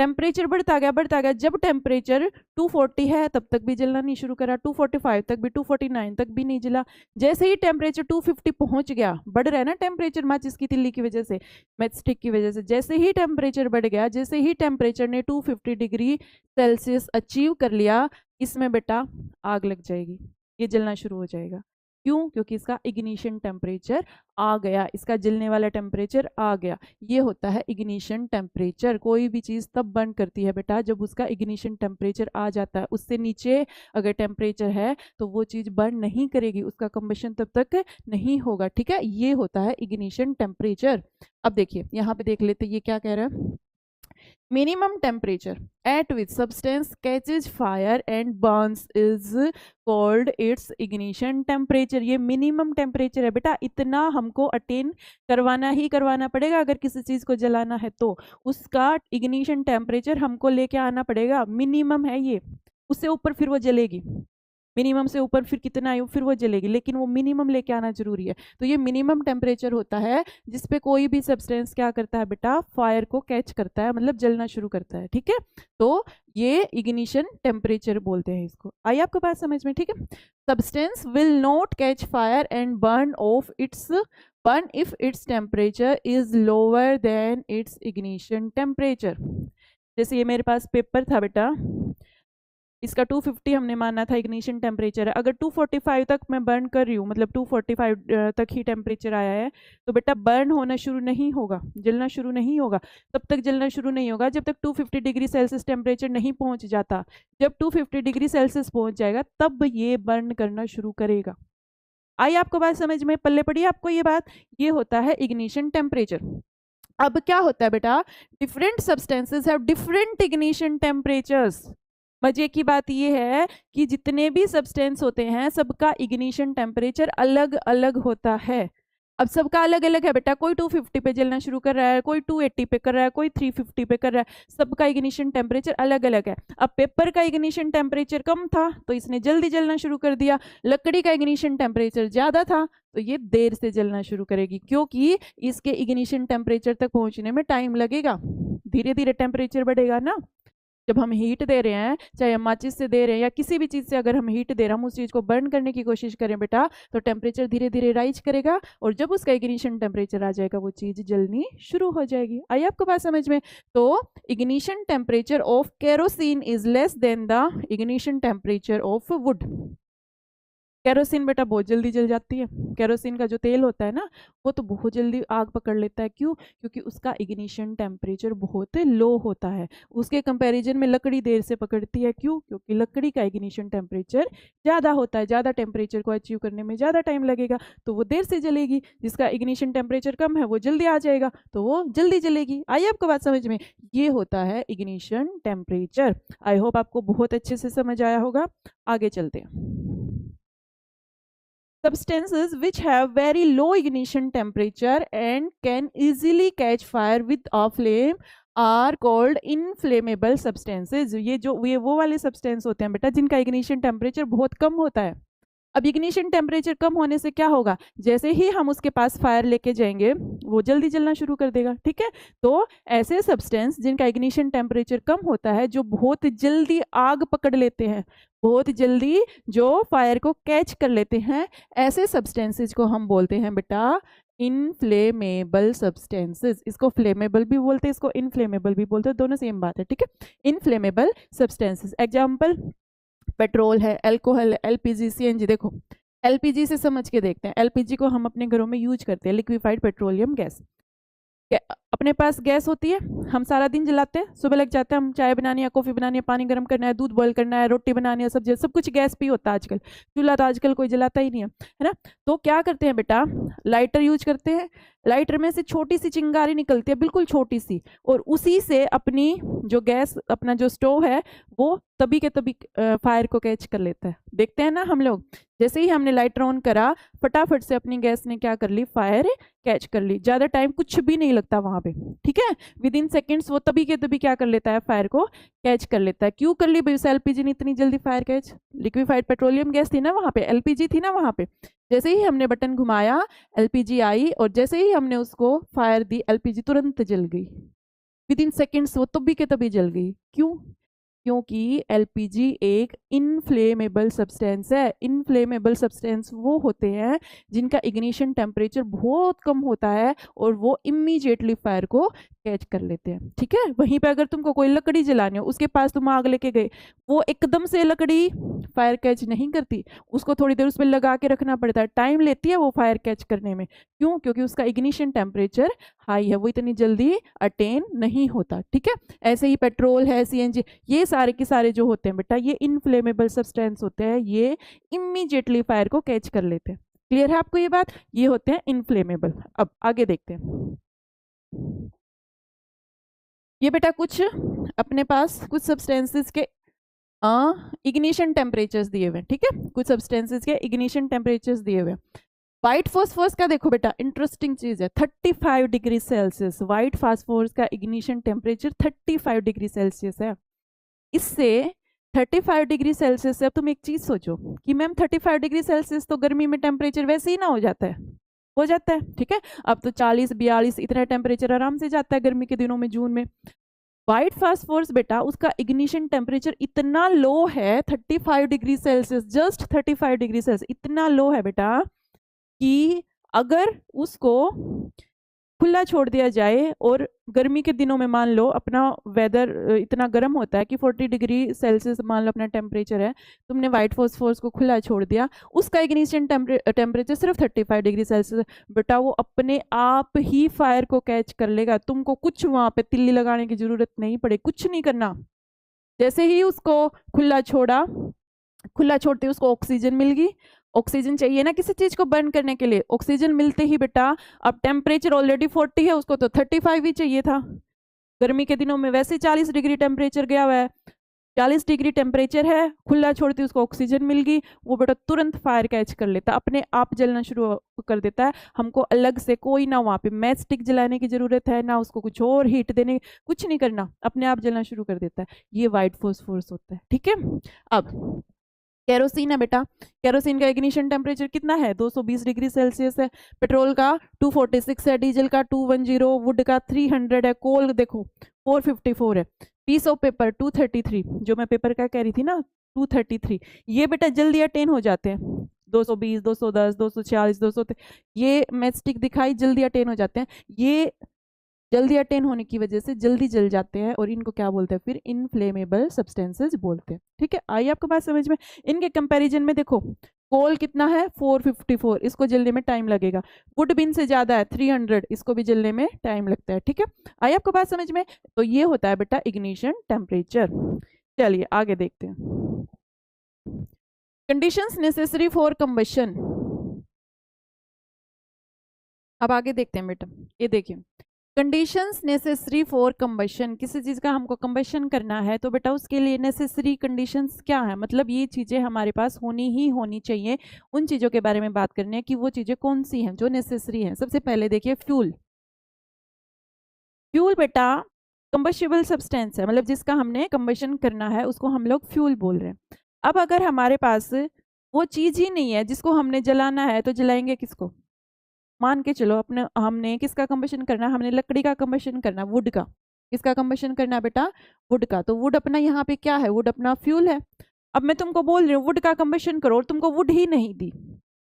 टेम्परेचर बढ़ता गया। जब टेम्परेचर 240 है तब तक भी जलना नहीं शुरू करा, 245 तक भी, 249 तक भी नहीं जला। जैसे ही टेम्परेचर 250 पहुंच गया, बढ़ रहा है ना टेम्परेचर माचिस की तिल्ली की वजह से, मैचस्टिक की वजह से, जैसे ही टेम्परेचर बढ़ गया, जैसे ही टेम्परेचर ने 250 डिग्री सेल्सियस अचीव कर लिया, इसमें बेटा आग लग जाएगी, ये जलना शुरू हो जाएगा। क्यों? क्योंकि इसका इग्निशन टेम्परेचर आ गया, इसका जलने वाला टेम्परेचर आ गया। ये होता है इग्निशन टेम्परेचर। कोई भी चीज़ तब बर्न करती है बेटा जब उसका इग्निशन टेम्परेचर आ जाता है। उससे नीचे अगर टेम्परेचर है तो वो चीज़ बर्न नहीं करेगी, उसका कंबशन तब तक नहीं होगा। ठीक है, ये होता है इग्निशन टेम्परेचर। अब देखिए यहाँ पे देख लेते ये क्या कह रहा है। minimum temperature at which substance catches fire and burns is called its ignition temperature। ये मिनिमम टेम्परेचर है बेटा, इतना हमको अटेन करवाना ही करवाना पड़ेगा। अगर किसी चीज को जलाना है तो उसका इग्निशन टेम्परेचर हमको लेके आना पड़ेगा, मिनिमम है ये, उससे ऊपर फिर वो जलेगी। मिनिमम से ऊपर फिर कितना है फिर वो जलेगी, लेकिन वो मिनिमम लेके आना जरूरी है। तो ये मिनिमम टेम्परेचर होता है जिसपे कोई भी सब्सटेंस क्या करता है बेटा, फायर को कैच करता है, मतलब जलना शुरू करता है। ठीक है, तो ये इग्निशन टेम्परेचर बोलते हैं इसको। आई आपको बात समझ में? ठीक है, substance will not catch fire and burn if its temperature is lower than it's ignition temperature. जैसे ये मेरे पास पेपर था बेटा, इसका 250 हमने माना था इग्निशन टेम्परेचर है। अगर 245 तक मैं बर्न कर रही हूँ, मतलब 245 तक ही टेम्परेचर आया है, तो बेटा बर्न होना शुरू नहीं होगा, जलना शुरू नहीं होगा। तब तक जलना शुरू नहीं होगा जब तक 250 डिग्री सेल्सियस टेम्परेचर नहीं पहुंच जाता। जब 250 डिग्री सेल्सियस पहुंच जाएगा तब ये बर्न करना शुरू करेगा। आई आपको बात समझ में? पल्ले पड़ी आपको ये बात? ये होता है इग्निशन टेम्परेचर। अब क्या होता है बेटा, different substances have different ignition temperatures. मजे की बात यह है कि जितने भी सब्सटेंस होते हैं सबका इग्निशन टेम्परेचर अलग अलग होता है। अब सबका अलग अलग है बेटा, कोई 250 पे जलना शुरू कर रहा है, कोई 280 पे कर रहा है, कोई 350 पे कर रहा है, सबका इग्निशन टेम्परेचर अलग अलग है। अब पेपर का इग्निशन टेम्परेचर कम था तो इसने जल्दी जलना शुरू कर दिया, लकड़ी का इग्निशन टेम्परेचर ज्यादा था तो ये देर से जलना शुरू करेगी, क्योंकि इसके इग्निशन टेम्परेचर तक पहुंचने में टाइम लगेगा। धीरे धीरे टेम्परेचर बढ़ेगा ना। जब हम हीट दे रहे हैं, चाहे हम माचिस से दे रहे हैं या किसी भी चीज से अगर हम हीट दे रहे हैं, हम उस चीज को बर्न करने की कोशिश करें बेटा, तो टेम्परेचर धीरे धीरे राइज करेगा और जब उसका इग्निशन टेम्परेचर आ जाएगा वो चीज जलनी शुरू हो जाएगी। आई आपको बात समझ में? तो ignition temperature of kerosene is less than the ignition temperature of would. Kerosene बेटा बहुत जल्दी जल जाती है। केरोसिन का जो तेल होता है ना, वो तो बहुत जल्दी आग पकड़ लेता है। क्यों? क्योंकि उसका इग्निशन टेम्परेचर बहुत लो होता है। उसके कंपैरिजन में लकड़ी देर से पकड़ती है। क्यों? क्योंकि लकड़ी का इग्निशन टेम्परेचर ज़्यादा होता है, ज़्यादा टेम्परेचर को अचीव करने में ज़्यादा टाइम लगेगा, तो वो देर से जलेगी। जिसका इग्निशन टेम्परेचर कम है वो जल्दी आ जाएगा तो वो जल्दी जलेगी। आइए आपको बात समझ में? ये होता है इग्निशन टेम्परेचर। आई होप आपको बहुत अच्छे से समझ आया होगा। आगे चलते हैं। Substances which have very low ignition temperature and can easily catch fire with a flame are called inflammable substances। ये वो वाले सब्सटेंस होते हैं बेटा जिनका इग्निशन टेम्परेचर बहुत कम होता है। अब इग्निशन टेम्परेचर कम होने से क्या होगा, जैसे ही हम उसके पास फायर लेके जाएंगे वो जल्दी जलना शुरू कर देगा। ठीक है, तो ऐसे सब्सटेंस जिनका इग्निशन टेम्परेचर कम होता है, जो बहुत जल्दी आग पकड़ लेते हैं, बहुत जल्दी जो फायर को कैच कर लेते हैं, ऐसे सब्सटेंसेज को हम बोलते हैं बेटा इनफ्लेमेबल सब्सटेंसेस। इसको फ्लेमेबल भी बोलते हैं, इसको इनफ्लेमेबल भी बोलते हैं, दोनों सेम बात है। ठीक है, इनफ्लेमेबल सब्सटेंसेस। एग्जाम्पल पेट्रोल है, अल्कोहल है, एलपीजी, सीएनजी। देखो एलपीजी से समझ के देखते हैं। एलपीजी को हम अपने घरों में यूज करते हैं, लिक्विफाइड पेट्रोलियम गैस। अपने पास गैस होती है, हम सारा दिन जलाते हैं। सुबह लग जाते हैं, हम चाय बनानी है, कॉफी बनानी है, पानी गर्म करना है, दूध बॉईल करना है, रोटी बनानी है, सब्जी, सब कुछ गैस पे ही होता है आजकल। चूल्हा तो आजकल कोई जलाता ही नहीं है ना। तो क्या करते हैं बेटा, लाइटर यूज करते हैं। लाइटर में से छोटी सी चिंगारी निकलती है, बिल्कुल छोटी सी, और उसी से अपनी जो गैस, अपना जो स्टोव है वो तभी के तभी फायर को कैच कर लेता है। देखते हैं ना हम लोग, जैसे ही हमने लाइटर ऑन करा, फटाफट से अपनी गैस ने क्या कर ली, फायर कैच कर ली। ज़्यादा टाइम कुछ भी नहीं लगता वहाँ पे। ठीक है, विद इन सेकेंड्स वो तभी के तभी क्या कर लेता है, फायर को कैच कर लेता है। क्यों कर ली भाई, एलपीजी ने इतनी जल्दी fire catch? Liquefied petroleum gas थी ना वहाँ पे, एलपीजी थी ना वहाँ पे। जैसे ही हमने बटन घुमाया, एलपीजी आई और जैसे ही हमने उसको फायर दी, एलपीजी तुरंत जल गई। विद इन सेकेंड्स वो तभी के तभी जल गई। क्यों? क्योंकि एलपीजी एक इनफ्लेमेबल सब्सटेंस है। इनफ्लेमेबल सब्सटेंस वो होते हैं जिनका इग्निशन टेम्परेचर बहुत कम होता है और वो इमीडिएटली फायर को कैच कर लेते हैं। ठीक है, वहीं पे अगर तुमको कोई लकड़ी जलानी हो, उसके पास तुम आग लेके गए, वो एकदम से लकड़ी फायर कैच नहीं करती, उसको थोड़ी देर उस पर लगा के रखना पड़ता है, टाइम लेती है वो फायर कैच करने में। क्यों? क्योंकि उसका इग्निशन टेम्परेचर हाई है, वो इतनी जल्दी अटेन नहीं होता। ठीक है, ऐसे ही पेट्रोल है, सीएनजी, ये सारे के सारे जो होते हैं बेटा, ये इनफ्लेमेबल सब्सटेंस होते हैं, ये इमीडिएटली फायर को कैच कर लेते हैं। क्लियर है आपको ये बात? ये होते हैं इनफ्लेमेबल। अब आगे देखते हैं। ये बेटा कुछ अपने पास कुछ सब्सटेंसेस के इग्निशन टेम्परेचर्स दिए हुए हैं। ठीक है, कुछ सब्सटेंसेस के इग्निशन टेम्परेचर्स दिए हुए हैं। व्हाइट फास्फोरस का देखो बेटा, इंटरेस्टिंग चीज है, 35 डिग्री सेल्सियस। व्हाइट फास्फोरस का इग्निशन टेम्परेचर 35 डिग्री सेल्सियस है। इससे 35 डिग्री सेल्सियस से अब तुम एक चीज सोचो कि मैम 35 डिग्री सेल्सियस तो गर्मी में टेम्परेचर वैसे ही ना हो जाता है, हो जाता है। ठीक है, अब तो 40-42 इतना टेम्परेचर आराम से जाता है गर्मी के दिनों में, जून में। व्हाइट फास्फोरस बेटा, उसका इग्निशन टेम्परेचर इतना लो है, 35 degree Celsius, just 35 degree Celsius, इतना लो है बेटा कि अगर उसको खुला छोड़ दिया जाए और गर्मी के दिनों में मान लो अपना वेदर इतना गर्म होता है कि 40 डिग्री सेल्सियस मान लो अपना टेम्परेचर है, तुमने व्हाइट फास्फोरस को खुला छोड़ दिया, उसका इग्निशन टेम्परेचर सिर्फ 35 डिग्री सेल्सियस, बेटा वो अपने आप ही फायर को कैच कर लेगा। तुमको कुछ वहां पे तिल्ली लगाने की जरूरत नहीं पड़े, कुछ नहीं करना। जैसे ही उसको खुला छोड़ा, खुला छोड़ते उसको ऑक्सीजन मिल गई। ऑक्सीजन चाहिए ना किसी चीज को बर्न करने के लिए, ऑक्सीजन मिलते ही बेटा, अब टेम्परेचर ऑलरेडी 40 है, उसको तो 35 ही चाहिए था। गर्मी के दिनों में वैसे 40 डिग्री टेम्परेचर गया हुआ है, 40 डिग्री टेम्परेचर है, खुला छोड़ती उसको ऑक्सीजन मिल गई, वो बेटा तुरंत फायर कैच कर लेता, अपने आप जलना शुरू कर देता है। हमको अलग से कोई ना वहां पे मैच स्टिक जलाने की जरूरत है, ना उसको कुछ और हीट देने, कुछ नहीं करना, अपने आप जलना शुरू कर देता है। ये व्हाइट फास्फोरस होता है। ठीक है, अब केरोसिन है बेटा, केरोसिन का इग्निशन टेम्परेचर कितना है? 220 डिग्री सेल्सियस है। पेट्रोल का 246 है, डीजल का 210, वुड का 300 है, कोल देखो 454 है, पीस ऑफ पेपर 233, जो मैं पेपर का कह रही थी ना 233, ये बेटा जल्दी अटेन हो जाते हैं। 220, 210, 246, 200, ये मैचस्टिक दिखाई, जल्दी अटेन हो जाते हैं। ये जल्दी अटेन होने की वजह से जल्दी जल जाते हैं और इनको क्या बोलते हैं फिर? इनफ्लेमेबल सब्सटेंसेस बोलते हैं। ठीक है, आई आपको बात समझ में? इनके कंपैरिजन में देखो, कोल कितना है? 454, इसको जलने में टाइम लगेगा। वुड बिन से ज्यादा है 300, इसको भी जलने में टाइम लगता है। ठीक है, आई आपको बात समझ में? तो ये होता है बेटा इग्निशन टेम्परेचर। चलिए आगे देखते हैं। Conditions necessary for combustion. अब आगे देखते हैं बेटा, ये देखिए, कंडीशंस नेसेसरी फॉर कंबशन, किसी चीज का हमको कंबशन करना है तो बेटा उसके लिए नेसेसरी कंडीशंस क्या है, मतलब ये चीजें हमारे पास होनी ही होनी चाहिए। उन चीजों के बारे में बात करनी है कि वो चीजें कौन सी हैं जो नेसेसरी हैं। सबसे पहले देखिए फ्यूल। फ्यूल बेटा कंबस्टिबल सब्सटेंस है, मतलब जिसका हमने कंबशन करना है उसको हम लोग फ्यूल बोल रहे हैं। अब अगर हमारे पास वो चीज ही नहीं है जिसको हमने जलाना है तो जलाएंगे किसको? मान के चलो अपने हमने किसका कंबशन करना, हमने लकड़ी का कंबशन करना, वुड का। किसका कंबशन करना बेटा? वुड का। तो वुड अपना यहाँ पे क्या है? वुड अपना फ्यूल है। अब मैं तुमको बोल रही हूँ वुड का कंबशन करो और तुमको वुड ही नहीं दी,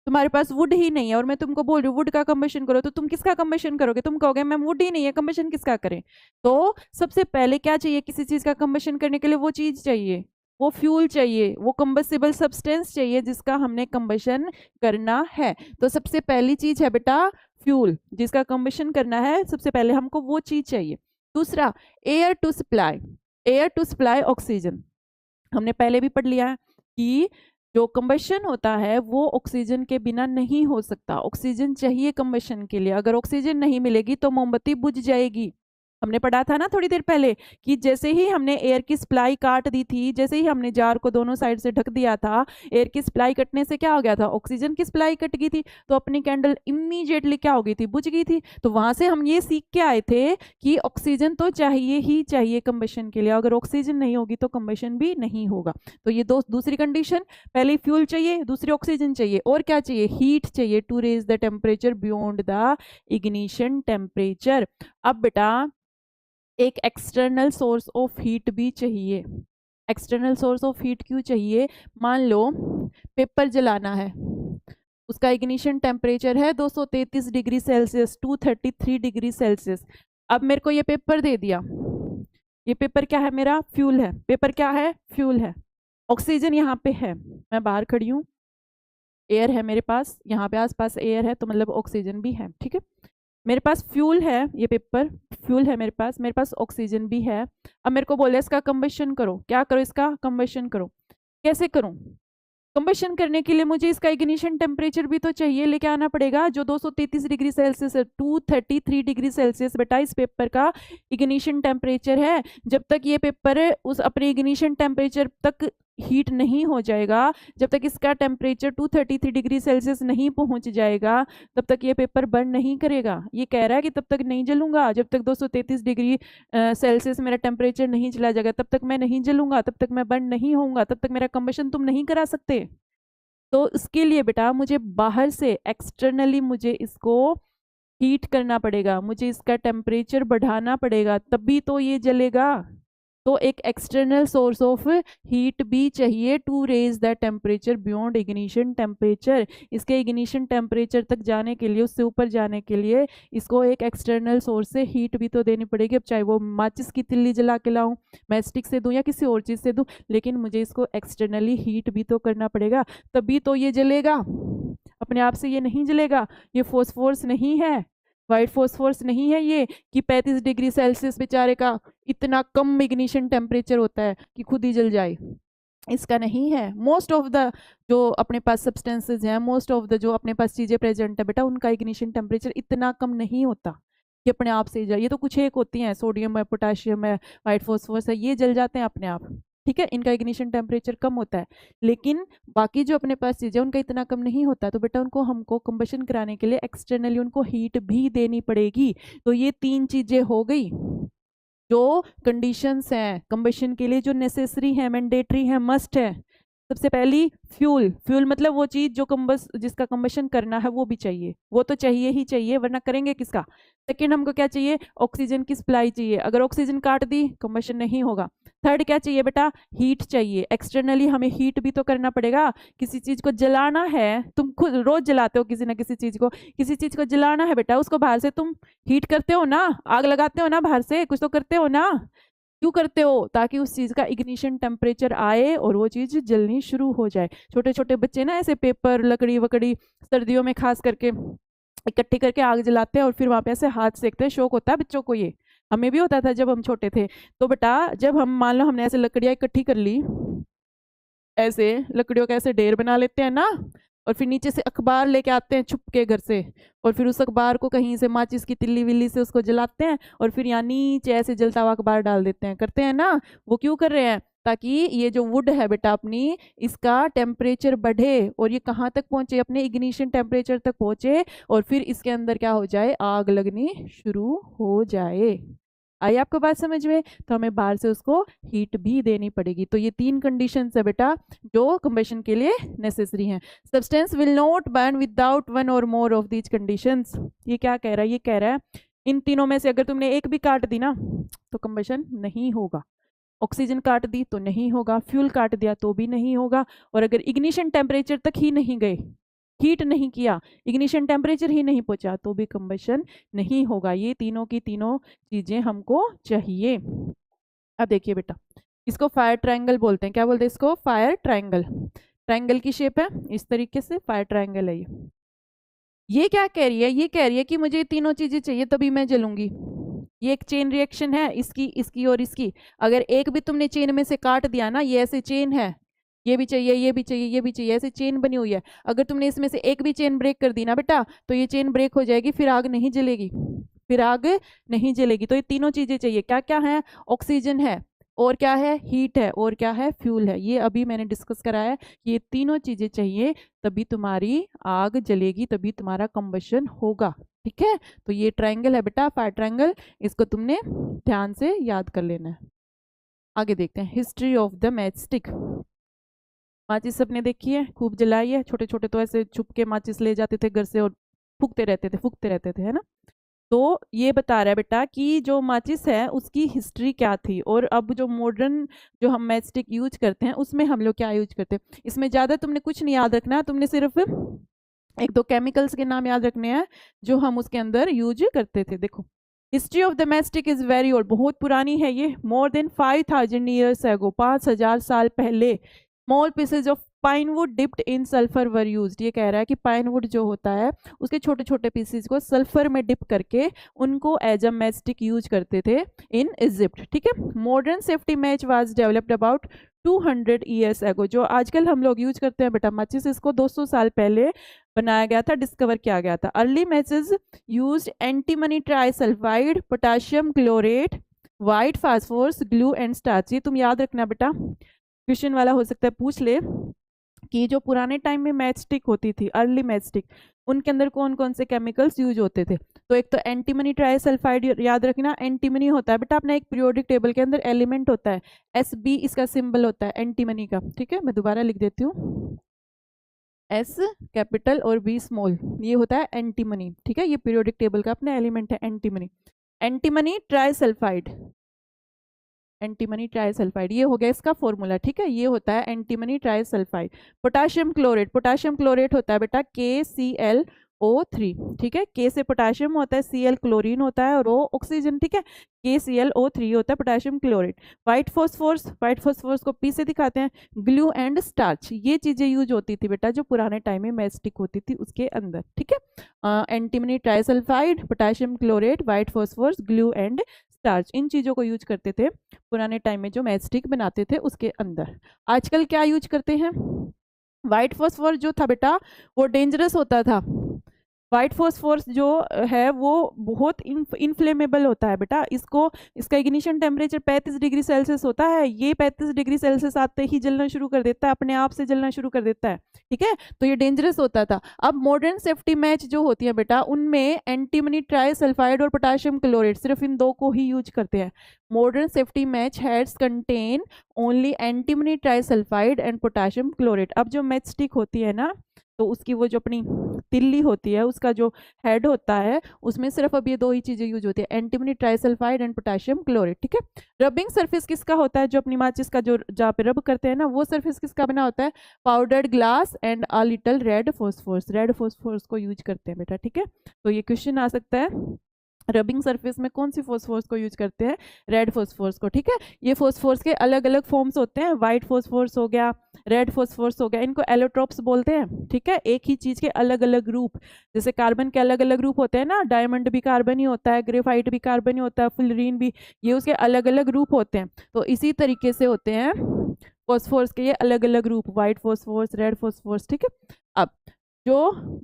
तुम्हारे पास वुड ही नहीं है और मैं तुमको बोल रही हूँ वुड का कंबशन करो, तो तुम किसका कंबशन करोगे? तुम कहोगे मैम वुड ही नहीं है, कंबशन किसका करें? तो सबसे पहले क्या चाहिए किसी चीज का कंबशन करने के लिए? वो चीज चाहिए, वो फ्यूल चाहिए, वो कंबस्टिबल सब्सटेंस चाहिए जिसका हमने कंबशन करना है। तो सबसे पहली चीज है बेटा फ्यूल, जिसका कंबशन करना है सबसे पहले हमको वो चीज चाहिए। दूसरा air to supply, air to supply oxygen. हमने पहले भी पढ़ लिया है कि जो कंबशन होता है वो ऑक्सीजन के बिना नहीं हो सकता, ऑक्सीजन चाहिए कंबशन के लिए। अगर ऑक्सीजन नहीं मिलेगी तो मोमबत्ती बुझ जाएगी। हमने पढ़ा था ना थोड़ी देर पहले कि जैसे ही हमने एयर की सप्लाई काट दी थी, जैसे ही हमने जार को दोनों साइड से ढक दिया था, एयर की सप्लाई कटने से क्या हो गया था? ऑक्सीजन की सप्लाई कट गई थी, तो अपनी कैंडल इमीडिएटली क्या हो गई थी? बुझ गई थी। तो वहां से हम ये सीख के आए थे कि ऑक्सीजन तो चाहिए ही चाहिए कंबशन के लिए, अगर ऑक्सीजन नहीं होगी तो कंबशन भी नहीं होगा। तो ये दूसरी कंडीशन, पहले फ्यूल चाहिए, दूसरी ऑक्सीजन चाहिए, और क्या चाहिए? हीट चाहिए to raise the temperature beyond the ignition temperature. अब बेटा एक एक्सटर्नल सोर्स ऑफ हीट भी चाहिए। एक्सटर्नल सोर्स ऑफ हीट क्यों चाहिए? मान लो पेपर जलाना है, उसका इग्निशन टेम्परेचर है 233 डिग्री सेल्सियस, 233 डिग्री सेल्सियस। अब मेरे को ये पेपर दे दिया, ये पेपर क्या है? मेरा फ्यूल है। पेपर क्या है? फ्यूल है। ऑक्सीजन यहाँ पे है, मैं बाहर खड़ी हूँ, एयर है मेरे पास, यहाँ पे आसपास एयर है, तो मतलब ऑक्सीजन भी है। ठीक है, मेरे पास फ्यूल है, ये पेपर फ्यूल है मेरे पास ऑक्सीजन भी है। अब मेरे को बोले इसका कंबशन करो। क्या करो? इसका कंबशन करो। कैसे करूं? कंबशन करने के लिए मुझे इसका इग्निशन टेम्परेचर भी तो चाहिए, लेके आना पड़ेगा, जो 233 डिग्री सेल्सियस है, 233 डिग्री सेल्सियस बेटा इस पेपर का इग्निशन टेम्परेचर है। जब तक ये पेपर उस अपने इग्निशन टेम्परेचर तक हीट नहीं हो जाएगा, जब तक इसका टेम्परेचर 233 डिग्री सेल्सियस नहीं पहुंच जाएगा, तब तक ये पेपर बर्न नहीं करेगा। ये कह रहा है कि तब तक नहीं जलूंगा, जब तक 233 डिग्री सेल्सियस मेरा टेम्परेचर नहीं चला जाएगा, तब तक मैं नहीं जलूंगा, तब तक मैं बर्न नहीं होऊंगा, तब तक मेरा कंबशन तुम नहीं करा सकते। तो इसके लिए बेटा मुझे बाहर से एक्सटर्नली मुझे इसको हीट करना पड़ेगा, मुझे इसका टेम्परेचर बढ़ाना पड़ेगा, तभी तो ये जलेगा। तो एक एक्सटर्नल सोर्स ऑफ हीट भी चाहिए to raise the temperature beyond ignition temperature. इसके इग्निशन टेम्परेचर तक जाने के लिए, उससे ऊपर जाने के लिए इसको एक एक्सटर्नल सोर्स से हीट भी तो देनी पड़ेगी। अब चाहे वो माचिस की तिल्ली जला के लाऊं, मैस्टिक से दूं या किसी और चीज़ से दूं, लेकिन मुझे इसको एक्सटर्नली हीट भी तो करना पड़ेगा, तभी तो ये जलेगा। अपने आप से ये नहीं जलेगा। ये फॉस्फोरस नहीं है, वाइट फॉस्फोरस नहीं है ये, कि 35 डिग्री सेल्सियस बेचारे का इतना कम इग्निशन टेम्परेचर होता है कि खुद ही जल जाए। इसका नहीं है। मोस्ट ऑफ द जो अपने पास सब्सटेंसेज हैं, मोस्ट ऑफ द जो अपने पास चीज़ें प्रेजेंट है बेटा, उनका इग्निशन टेम्परेचर इतना कम नहीं होता कि अपने आप से ही जाए। ये तो कुछ एक होती हैं, सोडियम है, पोटाशियम है, वाइट फॉस्फोरस है, ये जल जाते हैं अपने आप। ठीक है, इनका इग्निशन टेम्परेचर कम होता है, लेकिन बाकी जो अपने पास चीज़ें उनका इतना कम नहीं होता। तो बेटा उनको हमको कंबशन कराने के लिए एक्सटर्नली उनको हीट भी देनी पड़ेगी। तो ये तीन चीज़ें हो गई जो कंडीशंस हैं कंबशन के लिए, जो नेसेसरी है, मैंडेटरी है, मस्ट है। सबसे पहली फ्यूल। फ्यूल मतलब वो चीज जो जिसका कंबशन करना है वो भी चाहिए, वो तो चाहिए ही चाहिए, वरना करेंगे किसका। सेकंड हमको क्या चाहिए? ऑक्सीजन की सप्लाई चाहिए। अगर ऑक्सीजन काट दी कंबशन नहीं होगा। थर्ड क्या चाहिए बेटा? हीट चाहिए। एक्सटर्नली हमें हीट भी तो करना पड़ेगा। किसी चीज को जलाना है, तुम खुद रोज जलाते हो किसी ना किसी चीज को, किसी चीज को जलाना है बेटा, उसको बाहर से तुम हीट करते हो ना, आग लगाते हो ना, बाहर से कुछ तो करते हो ना। क्यों करते हो? ताकि उस चीज का इग्निशन टेम्परेचर आए और वो चीज जलनी शुरू हो जाए। छोटे छोटे बच्चे ना ऐसे पेपर, लकड़ी वकड़ी सर्दियों में खास करके इकट्ठी करके आग जलाते हैं और फिर वहां पे ऐसे हाथ सेकते हैं। शौक होता है बच्चों को, ये हमें भी होता था जब हम छोटे थे। तो बेटा जब हम मान लो हमने ऐसे लकड़ियां इकट्ठी कर ली, ऐसे लकड़ियों का ऐसे ढेर बना लेते हैं ना, और फिर नीचे से अखबार लेके आते हैं छुप के घर से, और फिर उस अखबार को कहीं से माचिस की तिल्ली विल्ली से उसको जलाते हैं, और फिर यहाँ नीचे ऐसे जलता हुआ अखबार डाल देते हैं, करते हैं ना। वो क्यों कर रहे हैं? ताकि ये जो वुड है बेटा अपनी, इसका टेम्परेचर बढ़े और ये कहाँ तक पहुंचे? अपने इग्निशन टेम्परेचर तक पहुंचे, और फिर इसके अंदर क्या हो जाए? आग लगनी शुरू हो जाए। आई आपको बात समझ में? तो हमें बाहर से उसको हीट भी देनी पड़ेगी। तो ये तीन कंडीशंस है बेटा जो कंबशन के लिए नेसेसरी हैं। Substance will not burn without one और मोर ऑफ दीज कंडीशंस। ये क्या कह रहा है? ये कह रहा है इन तीनों में से अगर तुमने एक भी काट दी ना तो कंबशन नहीं होगा। ऑक्सीजन काट दी तो नहीं होगा, फ्यूल काट दिया तो भी नहीं होगा, और अगर इग्निशन टेम्परेचर तक ही नहीं गए, हीट नहीं किया, इग्निशन टेम्परेचर ही नहीं पहुंचा, तो भी कंबशन नहीं होगा। ये तीनों की तीनों चीजें हमको चाहिए। अब देखिए बेटा, इसको फायर ट्रायंगल बोलते हैं। क्या बोलते हैं इसको? Fire triangle. ट्रायंगल की शेप है इस तरीके से, फायर ट्रायंगल है ये क्या कह रही है? ये कह रही है कि मुझे तीनों चीजें चाहिए तभी मैं जलूंगी। ये एक चेन रिएक्शन है, इसकी, इसकी और इसकी। अगर एक भी तुमने चेन में से काट दिया ना, ये ऐसे चेन है, ये भी चाहिए, ये भी चाहिए, ये भी चाहिए, ऐसे चेन बनी हुई है। अगर तुमने इसमें से एक भी चेन ब्रेक कर दी ना बेटा, तो ये चेन ब्रेक हो जाएगी, फिर आग नहीं जलेगी, फिर आग नहीं जलेगी। तो ये तीनों चीजें चाहिए। क्या क्या है? ऑक्सीजन है, और क्या है? हीट है, और क्या है? फ्यूल है। ये अभी मैंने डिस्कस कराया है। ये तीनों चीजें चाहिए तभी तुम्हारी आग जलेगी, तभी तुम्हारा कंबशन होगा। ठीक है, तो ये ट्रायंगल है बेटा, फायर ट्रायंगल, इसको तुमने ध्यान से याद कर लेना है। आगे देखते हैं history of the match stick. माचिस सबने देखी है, खूब जलाई है। छोटे छोटे तो ऐसे छुप के माचिस ले जाते थे घर से और फूकते रहते थे, है ना। तो ये बता रहा है बेटा कि जो माचिस है उसकी हिस्ट्री क्या थी, और अब जो मॉडर्न जो हम मैचस्टिक यूज करते हैं उसमें हम लोग क्या यूज करते हैं। इसमें ज़्यादा तुमने कुछ नहीं याद रखना, तुमने सिर्फ एक दो केमिकल्स के नाम याद रखने हैं जो हम उसके अंदर यूज करते थे। देखो, history of the matchstick is very old, बहुत पुरानी है ये। मोर देन 5000 ईयर्स एगो, 5000 साल पहले small pieces of Pinewood dipped in sulphur were used. ये कह रहा है कि पाइनवुड जो होता है उसके छोटे छोटे पीसेज को सल्फर में डिप करके उनको एज अ मैचस्टिक यूज करते थे इन इजिप्ट। ठीक है, modern safety match was developed about 200 years ago. जो आजकल हम लोग यूज करते हैं बेटा माचिस, इसको 200 साल पहले बनाया गया था, डिस्कवर किया गया था। Early matches used antimony trisulphide, potassium chlorate, white phosphorus, glue and starch. ये तुम याद रखना बेटा, क्वेश्चन वाला हो सकता है पूछ ले कि जो पुराने टाइम में मैच स्टिक होती थी, अर्ली मैच स्टिक, उनके अंदर कौन कौन से केमिकल्स यूज होते थे। तो एक तो एंटीमनी ट्राइसल्फाइड याद रखना। एंटीमनी होता है बेटा अपना एक पीरियोडिक टेबल के अंदर एलिमेंट होता है, SB इसका सिंबल होता है एंटीमनी का। ठीक है, मैं दोबारा लिख देती हूँ, S कैपिटल और B स्मॉल, ये होता है एंटीमनी। ठीक है, ये पीरियोडिक टेबल का अपना एलिमेंट है antimony. Antimony trisulphide, antimony trisulphide, ये हो गया इसका फॉर्मूला। ठीक है, ये होता है antimony trisulphide. Potassium chlorate, potassium chlorate होता है बेटा KClO3। ठीक है, K से पोटेशियम होता है, Cl क्लोरीन होता है और O ऑक्सीजन। ठीक है, KClO3 होता है potassium chlorate. White phosphorus, white phosphorus को P से दिखाते हैं। ग्लू एंड स्टार्च, ये चीजें यूज होती थी बेटा जो पुराने टाइम में मैचस्टिक होती थी उसके अंदर। ठीक है, antimony trisulphide, potassium chlorate, white phosphorus, glue and starch, इन चीजों को यूज करते थे पुराने टाइम में जो मैचस्टिक बनाते थे उसके अंदर। आजकल क्या यूज करते हैं, व्हाइट फॉस्फोरस जो था बेटा वो डेंजरस होता था। व्हाइट फॉस्फोरस जो है वो बहुत इनफ्लेमेबल होता है बेटा, इसका इग्निशन टेम्परेचर 35 डिग्री सेल्सियस होता है। ये 35 डिग्री सेल्सियस आते ही जलना शुरू कर देता है, अपने आप से जलना शुरू कर देता है। ठीक है, तो ये डेंजरस होता था। अब मॉडर्न सेफ्टी मैच जो होती है बेटा उनमें एंटीमनी ट्राइसल्फाइड और पोटेशियम क्लोरेट, सिर्फ इन दो को ही यूज करते हैं। Modern safety match heads contain only antimony trisulphide and potassium chlorate. अब जो मैच स्टिक होती है ना, तो उसकी वो जो अपनी तिल्ली होती है, उसका जो हेड होता है उसमें सिर्फ अब ये दो ही चीजें यूज होती है, antimony trisulphide and potassium chlorate. ठीक है, रबिंग सरफेस किसका होता है, जो अपनी माचिस का जो जहाँ पे रब करते हैं ना, वो सरफेस किसका बना होता है, powdered glass and a little red phosphorus, red phosphorus को यूज करते हैं बेटा। ठीक है, तो ये क्वेश्चन आ सकता है, रबिंग सरफेस में कौन सी फॉस्फोरस को यूज करते हैं, रेड फॉस्फोरस को। ठीक है, ये फॉस्फोरस के अलग अलग फॉर्म्स होते हैं, व्हाइट फॉस्फोरस हो गया, रेड फॉस्फोरस हो गया, इनको एलोट्रोप्स बोलते हैं। ठीक है, एक ही चीज के अलग अलग रूप, जैसे कार्बन के अलग अलग रूप होते हैं ना, डायमंड भी कार्बन ही होता है, ग्रेफाइट भी कार्बन ही होता है, फुलरीन भी, ये उसके अलग अलग रूप होते हैं। तो इसी तरीके से होते हैं फॉस्फोरस के ये अलग अलग रूप, व्हाइट फॉस्फोरस, रेड फॉस्फोरस। ठीक है, अब जो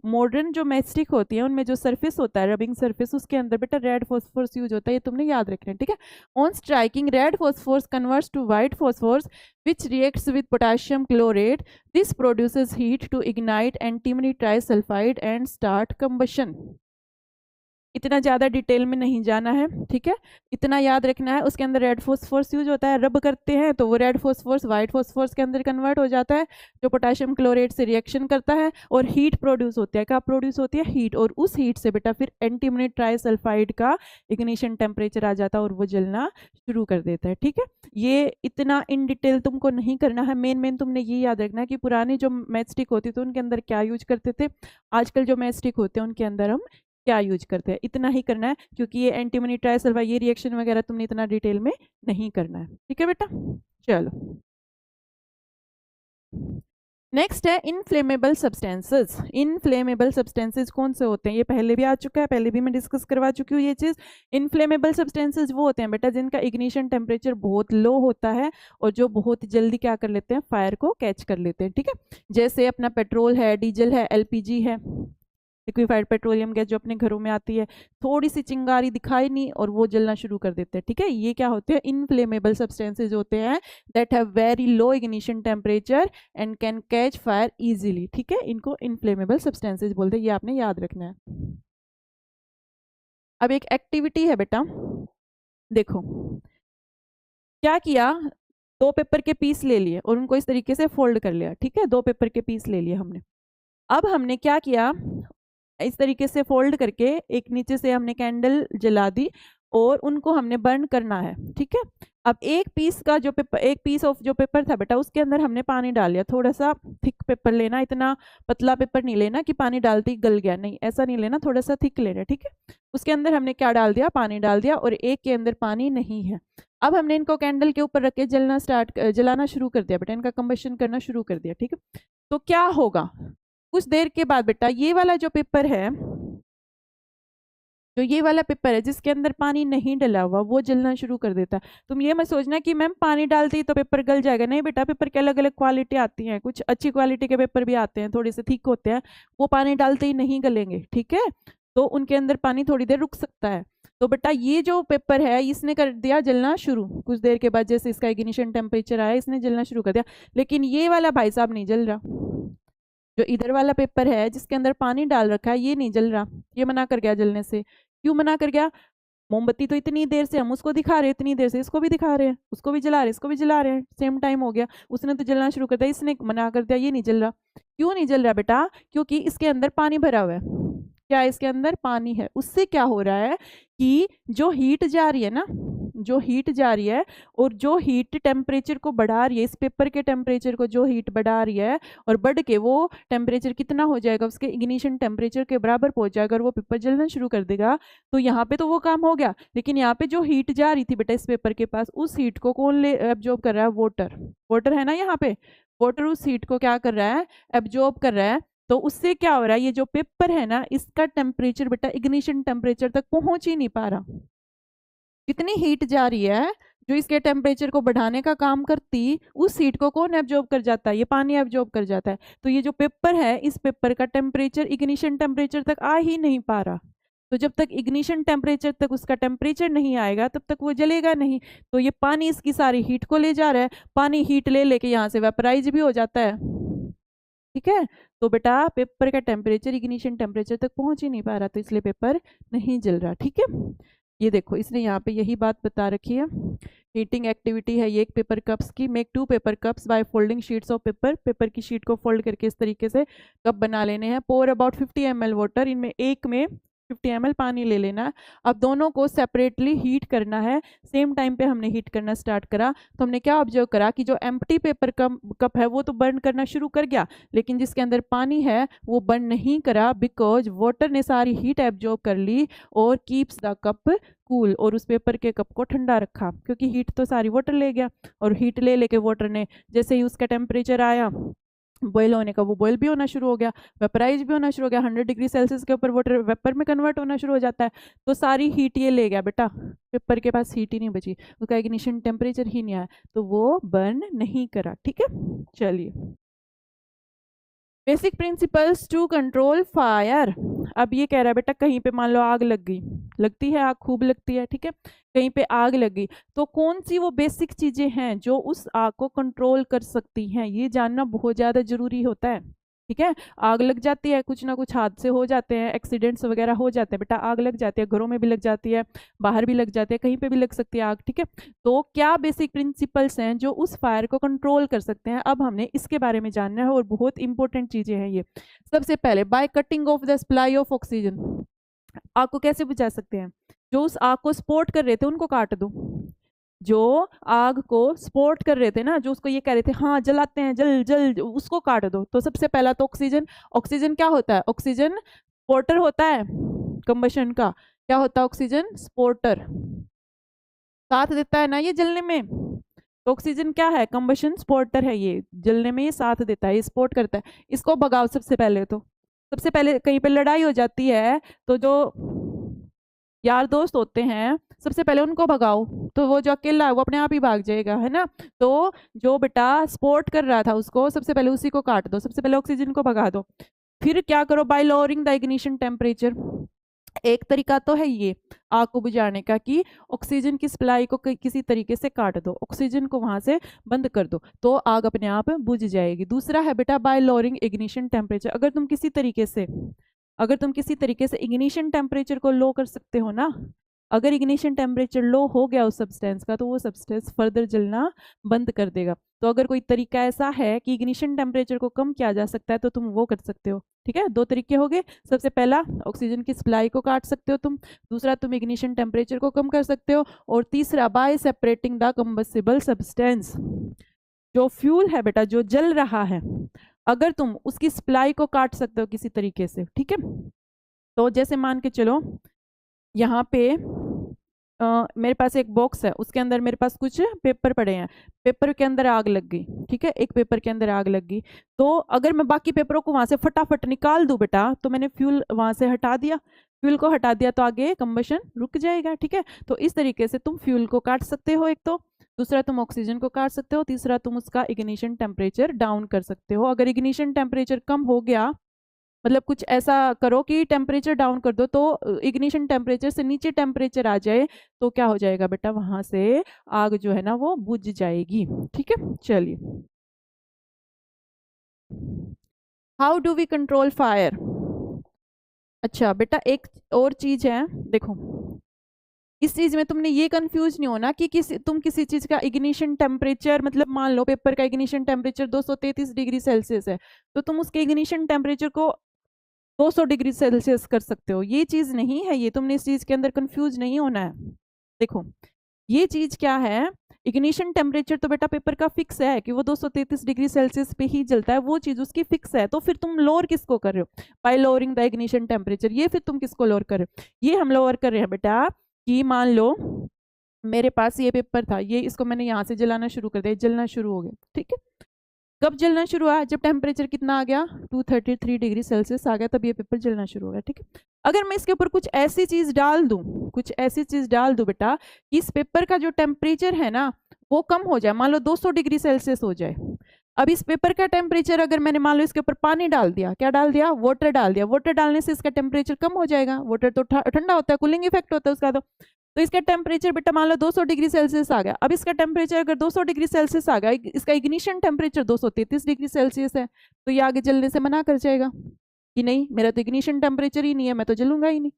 मॉडर्न जो मैचस्टिक होती है उनमें जो सरफेस होता है रबिंग सरफेस, उसके अंदर बेटा रेड फॉस्फोरस यूज होता है, ये तुमने याद रखना है। ठीक है, on striking red phosphorus converts to white phosphorus which reacts with potassium chlorate. This produces heat to ignite antimony trisulfide and start combustion. इतना ज़्यादा डिटेल में नहीं जाना है। ठीक है, इतना याद रखना है, उसके अंदर रेड फॉस्फोरस यूज होता है, रब करते हैं तो वो रेड फॉस्फोरस व्हाइट फॉस्फोरस के अंदर कन्वर्ट हो जाता है, जो पोटेशियम क्लोरेट से रिएक्शन करता है और हीट प्रोड्यूस होती है। क्या प्रोड्यूस होती है, हीट, और उस हीट से बेटा फिर एंटीमनी ट्राइसल्फाइड का इग्निशन टेम्परेचर आ जाता है और वो जलना शुरू कर देता है। ठीक है, ये इतना इन डिटेल तुमको नहीं करना है, मेन तुमने ये याद रखना है कि पुरानी जो मैचस्टिक होती थी उनके अंदर क्या यूज करते थे, आजकल जो मैचस्टिक होते हैं उनके अंदर हम क्या यूज करते हैं, इतना ही करना है, क्योंकि ये एंटीमनी ट्राइसल्फाइड ये रिएक्शन वगैरह तुमने इतना डिटेल में नहीं करना है। ठीक है बेटा, चलो नेक्स्ट है इनफ्लेमेबल सब्सटेंसेस। इनफ्लेमेबल सब्सटेंसेस कौन से होते हैं, ये पहले भी आ चुका है, पहले भी मैं डिस्कस करवा चुकी हूँ ये चीज़। इनफ्लेमेबल सब्सटेंसेस वो होते हैं बेटा जिनका इग्निशन टेम्परेचर बहुत लो होता है और जो बहुत जल्दी क्या कर लेते हैं, फायर को कैच कर लेते हैं। ठीक है, जैसे अपना पेट्रोल है, डीजल है, LPG है, लिक्विफाइड पेट्रोलियम गैस जो अपने घरों में आती है, थोड़ी सी चिंगारी दिखाई नहीं और वो जलना शुरू कर देते हैं। ठीक है, ये क्या होते हैं, इनफ्लेमेबल सब्सटेंसेज होते हैं that have very low ignition temperature and can catch fire easily. ठीक है, इनको इनफ्लेमेबल सब्सटेंसेज बोलते हैं, ये आपने याद रखना है। अब एक एक्टिविटी है बेटा, देखो क्या किया, दो पेपर के पीस ले लिए और उनको इस तरीके से फोल्ड कर लिया। ठीक है, दो पेपर के पीस ले लिए हमने। अब हमने क्या किया, इस तरीके से फोल्ड करके एक नीचे से हमने कैंडल जला दी और उनको हमने बर्न करना है, ठीक है। अब एक पीस का जो पेपर, एक पीस ऑफ जो पेपर था बेटा, उसके अंदर हमने पानी डाल लिया। थोड़ा सा थिक पेपर लेना, इतना पतला पेपर नहीं लेना कि पानी डालते ही गल गया, नहीं ऐसा नहीं लेना, थोड़ा सा थिक लेना, ठीक है। उसके अंदर हमने क्या डाल दिया, पानी डाल दिया, और एक के अंदर पानी नहीं है। अब हमने इनको कैंडल के ऊपर रख के जलाना शुरू कर दिया बेटा, इनका कंबशन करना शुरू कर दिया, ठीक है। तो क्या होगा, कुछ देर के बाद बेटा ये वाला जो पेपर है, जो ये वाला पेपर है जिसके अंदर पानी नहीं डला हुआ, वो जलना शुरू कर देता है। तुम ये मत सोचना कि मैम पानी डालती तो पेपर गल जाएगा, नहीं बेटा, पेपर की अलग अलग क्वालिटी आती है, कुछ अच्छी क्वालिटी के पेपर भी आते हैं, थोड़े से थिक होते हैं, वो पानी डालते ही नहीं गलेंगे, ठीक है। तो उनके अंदर पानी थोड़ी देर रुक सकता है। तो बेटा ये जो पेपर है इसने कर दिया जलना शुरू, कुछ देर के बाद जैसे इसका इग्निशन टेम्परेचर आया, इसने जलना शुरू कर दिया। लेकिन ये वाला भाई साहब नहीं जल रहा, जो इधर वाला पेपर है जिसके अंदर पानी डाल रखा है, ये नहीं जल रहा, ये मना कर गया जलने से। क्यों मना कर गया, मोमबत्ती तो इतनी देर से हम उसको दिखा रहे हैं, इतनी देर से इसको भी दिखा रहे हैं, उसको भी जला रहे हैं, इसको भी जला रहे हैं, सेम टाइम हो गया, उसने तो जलना शुरू कर दिया, इसने मना कर दिया, ये नहीं जल रहा। क्यों नहीं जल रहा बेटा, क्योंकि इसके अंदर पानी भरा हुआ है। क्या इसके अंदर पानी है, उससे क्या हो रहा है कि जो हीट जा रही है ना, जो हीट जा रही है, और जो हीट टेम्परेचर को बढ़ा रही है, इस पेपर के टेम्परेचर को जो हीट बढ़ा रही है, और बढ़ के वो टेम्परेचर कितना हो जाएगा, उसके इग्निशन टेम्परेचर के बराबर पहुंच जाएगा, और वो पेपर जलना शुरू कर देगा। तो यहाँ पे तो वो काम हो गया, लेकिन यहाँ पे जो हीट जा रही थी बेटा इस पेपर के पास, उस हीट को कौन ले एब्जॉर्ब कर रहा है, वाटर, वाटर है ना यहाँ पे, वाटर उस हीट को क्या कर रहा है, एब्जॉर्ब कर रहा है। तो उससे क्या हो रहा है, ये जो पेपर है ना, इसका टेम्परेचर बेटा इग्निशन टेम्परेचर तक पहुंच ही नहीं पा रहा। कितनी हीट जा रही है जो इसके टेम्परेचर को बढ़ाने का काम करती, उस हीट को कौन एब्जॉर्ब कर जाता है, ये पानी एब्जॉर्ब कर जाता है। तो ये जो पेपर है, इस पेपर का टेम्परेचर इग्निशन टेम्परेचर तक आ ही नहीं पा रहा। तो जब तक इग्निशन टेम्परेचर तक उसका टेम्परेचर नहीं आएगा, तब तक वो जलेगा नहीं। तो ये पानी इसकी सारी हीट को ले जा रहा है, पानी हीट ले लेके यहाँ से वेपराइज भी हो जाता है, ठीक है। तो बेटा पेपर का टेम्परेचर इग्निशन टेम्परेचर तक पहुंच ही नहीं पा रहा, तो इसलिए पेपर नहीं जल रहा, ठीक है। ये देखो इसने यहाँ पे यही बात बता रखी है। हीटिंग एक्टिविटी है ये एक पेपर कप्स की। Make 2 paper cups by folding sheets of paper. Paper की शीट को फोल्ड करके इस तरीके से कप बना लेने हैं। पोर अबाउट 50 ml वाटर, इनमें एक में 50 ml पानी ले लेना। अब दोनों को सेपरेटली हीट करना है। सेम टाइम पे हमने हीट करना स्टार्ट करा, तो हमने क्या ऑब्जर्व करा कि जो एम्प्टी पेपर कप है वो तो बर्न करना शुरू कर गया, लेकिन जिसके अंदर पानी है वो बर्न नहीं करा, बिकॉज वाटर ने सारी हीट एब्जॉर्ब कर ली और कीप्स द कप कूल, और उस पेपर के कप को ठंडा रखा, क्योंकि हीट तो सारी वाटर ले गया, और हीट ले लेके वाटर ने जैसे ही उसका टेम्परेचर आया बॉयल होने का, वो बॉयल भी होना शुरू हो गया, वेपराइज भी होना शुरू हो गया। 100 डिग्री सेल्सियस के ऊपर वाटर वेपर में कन्वर्ट होना शुरू हो जाता है। तो सारी हीट ये ले गया बेटा, पेपर के पास हीट ही नहीं बची, उसका इग्निशन टेम्परेचर ही नहीं आया, तो वो बर्न नहीं करा, ठीक है। चलिए, basic principles to control fire. अब ये कह रहा है बेटा कहीं पे मान लो आग लग गई, लगती है आग, खूब लगती है, ठीक है, कहीं पे आग लग गई, तो कौन सी वो बेसिक चीजें हैं जो उस आग को कंट्रोल कर सकती हैं, ये जानना बहुत ज्यादा जरूरी होता है, ठीक है। आग लग जाती है, कुछ ना कुछ हादसे हो जाते हैं, एक्सीडेंट्स वगैरह हो जाते हैं बेटा, आग लग जाती है, घरों में भी लग जाती है, बाहर भी लग जाती है, कहीं पे भी लग सकती है आग, ठीक है। तो क्या बेसिक प्रिंसिपल्स हैं जो उस फायर को कंट्रोल कर सकते हैं, अब हमने इसके बारे में जानना है, और बहुत इंपॉर्टेंट चीजें हैं ये। सबसे पहले, by cutting of the supply of oxygen. आग को कैसे बुझा सकते हैं, जो उस आग को सपोर्ट कर रहे थे उनको काट दो, जो आग को सपोर्ट कर रहे थे ना, जो उसको ये कह रहे थे हाँ जलाते हैं, जल जल, उसको काट दो। तो सबसे पहला तो ऑक्सीजन, ऑक्सीजन क्या होता है, ऑक्सीजन सपोर्टर होता है कंबशन का। क्या होता है ऑक्सीजन, सपोर्टर, साथ देता है ना ये जलने में। तो ऑक्सीजन क्या है, कंबशन सपोर्टर है, ये जलने में ये साथ देता है, ये सपोर्ट करता है। इसको भगाओ सबसे पहले, तो सबसे पहले कहीं पे लड़ाई हो जाती है, तो जो यार दोस्त होते हैं सबसे पहले उनको भगाओ, तो वो जो अकेला है वो अपने आप ही भाग जाएगा, है ना। तो जो बेटा सपोर्ट कर रहा था उसको, सबसे पहले उसी को काट दो, सबसे पहले ऑक्सीजन को भगा दो। फिर क्या करो, bye lowering the ignition temperature. एक तरीका तो है ये आग को बुझाने का कि ऑक्सीजन की सप्लाई को किसी तरीके से काट दो, ऑक्सीजन को वहां से बंद कर दो, तो आग अपने आप बुझ जाएगी। दूसरा है बेटा बाय लोअरिंग इग्निशन टेम्परेचर। अगर तुम किसी तरीके से इग्निशन टेम्परेचर को लो कर सकते हो ना, अगर इग्निशन टेम्परेचर लो हो गया उस सब्सटेंस का तो वो सब्सटेंस फर्दर जलना बंद कर देगा। तो अगर कोई तरीका ऐसा है कि इग्निशन टेम्परेचर को कम किया जा सकता है तो तुम वो कर सकते हो। ठीक है, दो तरीके हो गए। सबसे पहला, ऑक्सीजन की सप्लाई को काट सकते हो तुम। दूसरा, तुम इग्निशन टेम्परेचर को कम कर सकते हो। और तीसरा, bye separating the combustible substance. जो फ्यूल है बेटा, जो जल रहा है, अगर तुम उसकी सप्लाई को काट सकते हो किसी तरीके से, ठीक है। तो जैसे मान के चलो, यहाँ पे मेरे पास एक बॉक्स है, उसके अंदर मेरे पास कुछ पेपर पड़े हैं। पेपर के अंदर आग लग गई, ठीक है, एक पेपर के अंदर आग लग गई। तो अगर मैं बाकी पेपरों को वहां से फटाफट निकाल दूं बेटा, तो मैंने फ्यूल वहां से हटा दिया। फ्यूल को हटा दिया तो आगे कंबशन रुक जाएगा, ठीक है। तो इस तरीके से तुम फ्यूल को काट सकते हो एक तो, दूसरा तुम ऑक्सीजन को काट सकते हो, तीसरा तुम उसका इग्निशन टेम्परेचर डाउन कर सकते हो। अगर इग्निशन टेम्परेचर कम हो गया, मतलब कुछ ऐसा करो कि टेम्परेचर डाउन कर दो, तो इग्निशन टेम्परेचर से नीचे टेम्परेचर आ जाए, तो क्या हो जाएगा बेटा, वहां से आग जो है ना वो बुझ जाएगी। ठीक है, चलिए। How do we control fire? अच्छा बेटा, एक और चीज है, देखो, इस चीज में तुमने ये कंफ्यूज नहीं होना कि तुम किसी चीज का इग्निशन टेम्परेचर, मतलब मान लो पेपर का इग्निशन टेम्परेचर 233 डिग्री सेल्सियस है, तो तुम उसके इग्निशन टेम्परेचर को 200 डिग्री सेल्सियस कर सकते हो। ये चीज नहीं है, ये तुमने इस चीज के अंदर कंफ्यूज नहीं होना है। देखो, ये चीज क्या है, इग्निशन टेम्परेचर तो बेटा पेपर का फिक्स है कि वो 233 डिग्री सेल्सियस पे ही जलता है, वो चीज उसकी फिक्स है। तो फिर तुम लोअर किसको कर रहे हो? Bye lowering the ignition temperature. ये फिर तुम किसको लोअर कर रहे हो? ये हम लोअर कर रहे हैं बेटा कि मान लो मेरे पास ये पेपर था, ये इसको मैंने यहाँ से जलाना शुरू कर दिया, जलना शुरू हो गया, ठीक है। कब जलना शुरू हुआ? जब टेम्परेचर कितना आ गया, 233 डिग्री सेल्सियस आ गया, तब ये पेपर जलना शुरू हो गया, ठीक है। अगर मैं इसके ऊपर कुछ ऐसी चीज डाल दूं, कुछ ऐसी चीज डाल दूं बेटा कि इस पेपर का जो टेम्परेचर है ना वो कम हो जाए, मान लो 200 डिग्री सेल्सियस हो जाए। अब इस पेपर का टेम्परेचर, अगर मैंने मान लो इसके ऊपर पानी डाल दिया, क्या डाल दिया, वाटर डाल दिया, वाटर डालने से इसका टेम्परेचर कम हो जाएगा। वाटर तो ठंडा होता है, कूलिंग इफेक्ट होता है उसका। तो इसका टेम्परेचर बेटा मान लो 200 डिग्री सेल्सियस आ गया। अब इसका टेम्परेचर अगर 200 डिग्री सेल्सियस आ गया, इसका इग्निशन टेम्परेचर 233 डिग्री सेल्सियस है, तो ये आगे जलने से मना कर जाएगा कि नहीं, मेरा तो इग्निशन टेम्परेचर ही नहीं है, मैं तो जलूंगा ही नहीं।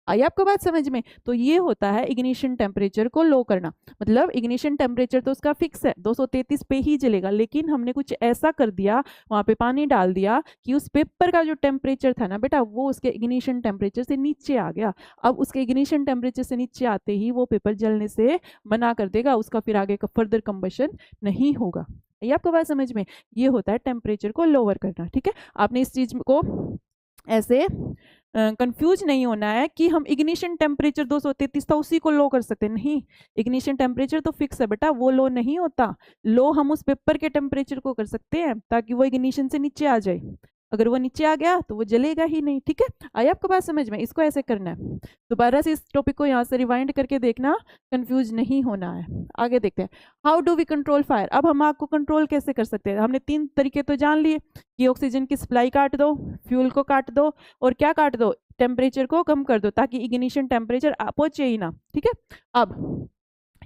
आई आपको बात समझ में? तो ये होता है इग्निशन टेम्परेचर को लो करना। मतलब इग्निशन टेम्परेचर तो उसका फिक्स है, 233 पे ही जलेगा, लेकिन हमने कुछ ऐसा कर दिया, वहां पे पानी डाल दिया कि उस पेपर का जो टेम्परेचर था ना बेटा, वो उसके इग्निशन टेम्परेचर से नीचे आ गया। अब उसके इग्निशन टेम्परेचर से नीचे आते ही वो पेपर जलने से मना कर देगा, उसका फिर आगे का फर्दर कंबशन नहीं होगा। ये आपको बात समझ में? ये होता है टेम्परेचर को लोअर करना, ठीक है। आपने इस चीज को ऐसे कंफ्यूज नहीं होना है कि हम इग्निशन टेम्परेचर 233 था उसी को लो कर सकते, नहीं। इग्निशन टेम्परेचर तो फिक्स है बेटा, वो लो नहीं होता। लो हम उस पेपर के टेम्परेचर को कर सकते हैं ताकि वो इग्निशन से नीचे आ जाए। अगर वो नीचे आ गया तो वो जलेगा ही नहीं, ठीक है। आई आपको बात समझ में? इसको ऐसे करना है। दोबारा से इस टॉपिक को यहाँ से रिवाइंड करके देखना, कंफ्यूज नहीं होना है। आगे देखते हैं, how do we control fire. अब हम आग को कंट्रोल कैसे कर सकते हैं? हमने 3 तरीके तो जान लिए कि ऑक्सीजन की सप्लाई काट दो, फ्यूल को काट दो, और क्या काट दो, टेम्परेचर को कम कर दो, ताकि इग्निशन टेम्परेचर पहुंचे ही ना, ठीक है। अब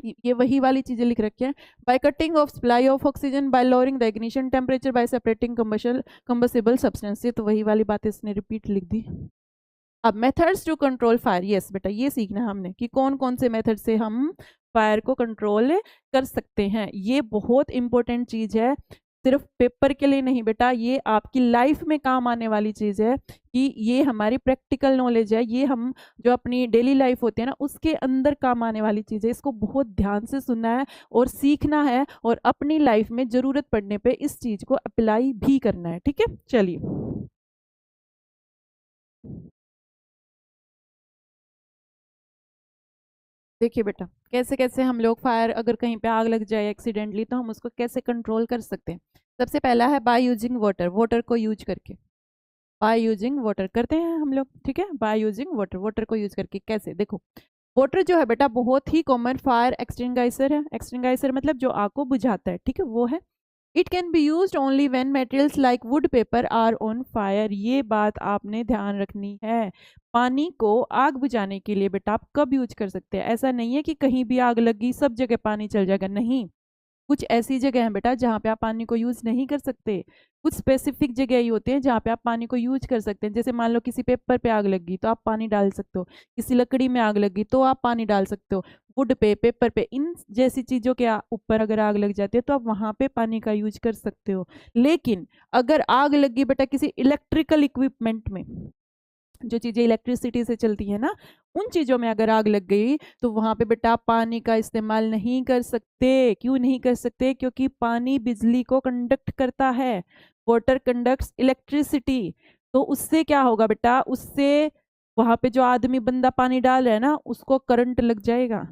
ये वही वाली चीजें लिख रखी है, by cutting of supply of oxygen, bye lowering the ignition temperature, bye separating combustible substance. ये तो वही वाली बात इसने रिपीट लिख दी। अब methods to control fire, yes बेटा, ये सीखना हमने कि कौन कौन से मेथड से हम फायर को कंट्रोल कर सकते हैं। ये बहुत इंपॉर्टेंट चीज है, सिर्फ पेपर के लिए नहीं बेटा, ये आपकी लाइफ में काम आने वाली चीज है कि ये हमारी प्रैक्टिकल नॉलेज है, ये हम जो अपनी डेली लाइफ होती है ना उसके अंदर काम आने वाली चीज है। इसको बहुत ध्यान से सुनना है और सीखना है, और अपनी लाइफ में जरूरत पड़ने पे इस चीज को अप्लाई भी करना है, ठीक है। चलिए, देखिए बेटा, कैसे कैसे हम लोग फायर, अगर कहीं पे आग लग जाए एक्सीडेंटली, तो हम उसको कैसे कंट्रोल कर सकते हैं। सबसे पहला है बाय यूजिंग वाटर, वाटर को यूज करके। बाय यूजिंग वाटर करते हैं हम लोग, ठीक है। बाय यूजिंग वाटर, वाटर को यूज करके कैसे, देखो, वाटर जो है बेटा बहुत ही कॉमन फायर एक्सटिंग्विशर है। एक्सटिंग्विशर मतलब जो आग को बुझाता है, ठीक है, वो है। It can be use only when materials like wood paper are on fire. ये बात आपने ध्यान रखनी है। पानी को आग बुझाने के लिए बेटा आप कब यूज कर सकते हैं? ऐसा नहीं है कि कहीं भी आग लगी सब जगह पानी चल जाएगा, नहीं। कुछ ऐसी जगह है बेटा जहाँ पे आप पानी को यूज नहीं कर सकते, कुछ स्पेसिफिक जगह ही होते हैं जहाँ पे आप पानी को यूज कर सकते हैं। जैसे मान लो किसी पेपर पे आग लगी तो आप पानी डाल सकते हो, किसी लकड़ी में आग लगी तो आप पानी डाल सकते हो, वुड पे, पेपर पे, इन जैसी चीजों के ऊपर अगर आग लग जाती है तो आप वहां पे पानी का यूज कर सकते हो। लेकिन अगर आग लगी बेटा किसी इलेक्ट्रिकल इक्विपमेंट में, जो चीजें इलेक्ट्रिसिटी से चलती है ना, उन चीजों में अगर आग लग गई तो वहां पे बेटा आप पानी का इस्तेमाल नहीं कर सकते। क्यों नहीं कर सकते? क्योंकि पानी बिजली को कंडक्ट करता है, वाटर कंडक्ट्स इलेक्ट्रिसिटी। तो उससे क्या होगा बेटा, उससे वहां पे जो आदमी बंदा पानी डाल रहा है ना, उसको करंट लग जाएगा,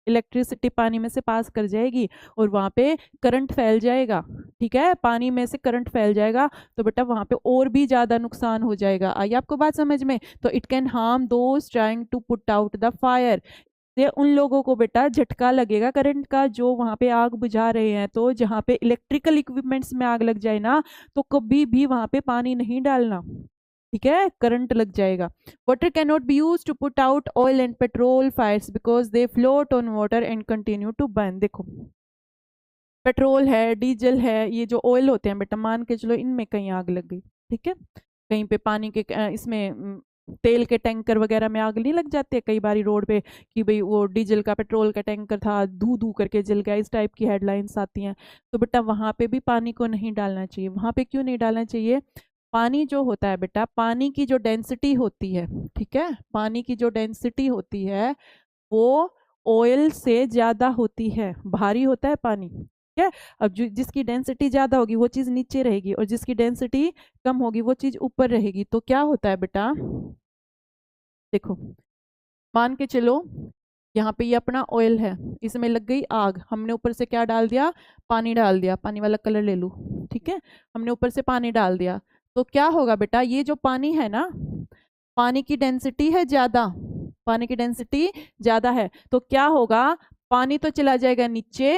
इलेक्ट्रिसिटी पानी में से पास कर जाएगी और वहां पे करंट फैल जाएगा। ठीक है, पानी में से करंट फैल जाएगा तो बेटा वहां पे और भी ज्यादा नुकसान हो जाएगा। आई आपको बात समझ में? तो it can harm those trying to put out the fire. ये उन लोगों को बेटा झटका लगेगा करंट का जो वहां पे आग बुझा रहे हैं। तो जहां पे इलेक्ट्रिकल इक्विपमेंट्स में आग लग जाए ना, तो कभी भी वहां पे पानी नहीं डालना, ठीक है, करंट लग जाएगा। Water can not be use to put out oil and petrol fires because they float on water and continue to burn. देखो, पेट्रोल है, डीजल है, ये जो ऑयल होते हैं बेटा, मान के चलो इनमें कहीं आग लग गई, ठीक है, कहीं पे पानी के इसमें तेल के टैंकर वगैरह में आग नहीं लग जाती है कई बारी रोड पे कि भाई वो डीजल का, पेट्रोल का टैंकर था, धू धू करके जल गया, इस टाइप की हेडलाइंस आती हैं। तो बेटा वहां पे भी पानी को नहीं डालना चाहिए। वहां पे क्यों नहीं डालना चाहिए? पानी जो होता है बेटा, पानी की जो डेंसिटी होती है, ठीक है, पानी की जो डेंसिटी होती है वो ऑयल से ज्यादा होती है, भारी होता है पानी, ठीक है। अब जो जिसकी डेंसिटी ज्यादा होगी वो चीज नीचे रहेगी और जिसकी डेंसिटी कम होगी वो चीज ऊपर रहेगी। तो क्या होता है बेटा, देखो, मान के चलो यहाँ पे ये अपना ऑयल है, इसमें लग गई आग, हमने ऊपर से क्या डाल दिया? पानी डाल दिया। पानी वाला कलर ले लूं, ठीक है, हमने ऊपर से पानी डाल दिया। तो क्या होगा बेटा, ये जो पानी है ना, पानी की डेंसिटी है ज्यादा, पानी की डेंसिटी ज्यादा है, तो क्या होगा, पानी तो चला जाएगा नीचे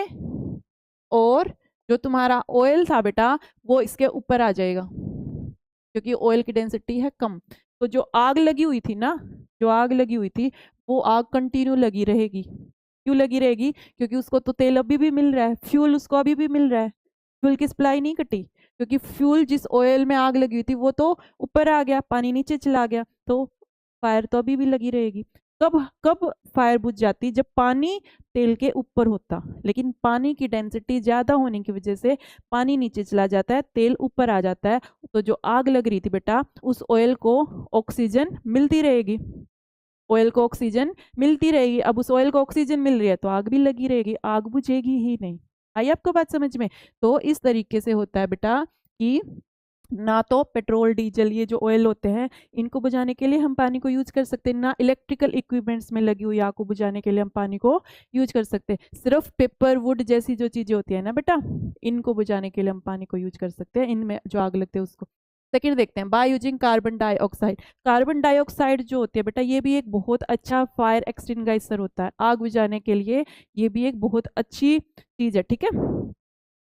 और जो तुम्हारा ऑयल था बेटा वो इसके ऊपर आ जाएगा क्योंकि ऑयल की डेंसिटी है कम। तो जो आग लगी हुई थी ना, जो आग लगी हुई थी वो आग कंटिन्यू लगी रहेगी। क्यों लगी रहेगी? क्योंकि उसको तो तेल अभी भी मिल रहा है, फ्यूल उसको अभी भी मिल रहा है, फ्यूल की सप्लाई नहीं कटी, क्योंकि फ्यूल जिस ऑयल में आग लगी हुई थी वो तो ऊपर आ गया, पानी नीचे चला गया, तो फायर तो अभी भी लगी रहेगी। कब कब फायर बुझ जाती? जब पानी तेल के ऊपर होता, लेकिन पानी की डेंसिटी ज्यादा होने की वजह से पानी नीचे चला जाता है, तेल ऊपर आ जाता है। तो जो आग लग रही थी बेटा, उस ऑयल को ऑक्सीजन मिलती रहेगी, ऑयल को ऑक्सीजन मिलती रहेगी। अब उस ऑयल को ऑक्सीजन मिल रही है तो आग भी लगी रहेगी, आग बुझेगी ही नहीं। आई आपको बात समझ में? तो इस तरीके से होता है बेटा कि ना तो पेट्रोल डीजल ये जो ऑयल होते हैं इनको बुझाने के लिए हम पानी को यूज कर सकते हैं, ना इलेक्ट्रिकल इक्विपमेंट्स में लगी हुई आग को बुझाने के लिए हम पानी को यूज कर सकते हैं। सिर्फ पेपर वुड जैसी जो चीजें होती है ना बेटा, इनको बुझाने के लिए हम पानी को यूज कर सकते हैं, इनमें जो आग लगती है उसको। सेकंड देखते हैं, by using carbon dioxide. Carbon dioxide जो होती है बेटा, ये भी एक बहुत अच्छा फायर एक्सटिंग्विशर होता है, आग बुझाने के लिए ये भी एक बहुत अच्छी चीज है, ठीक है।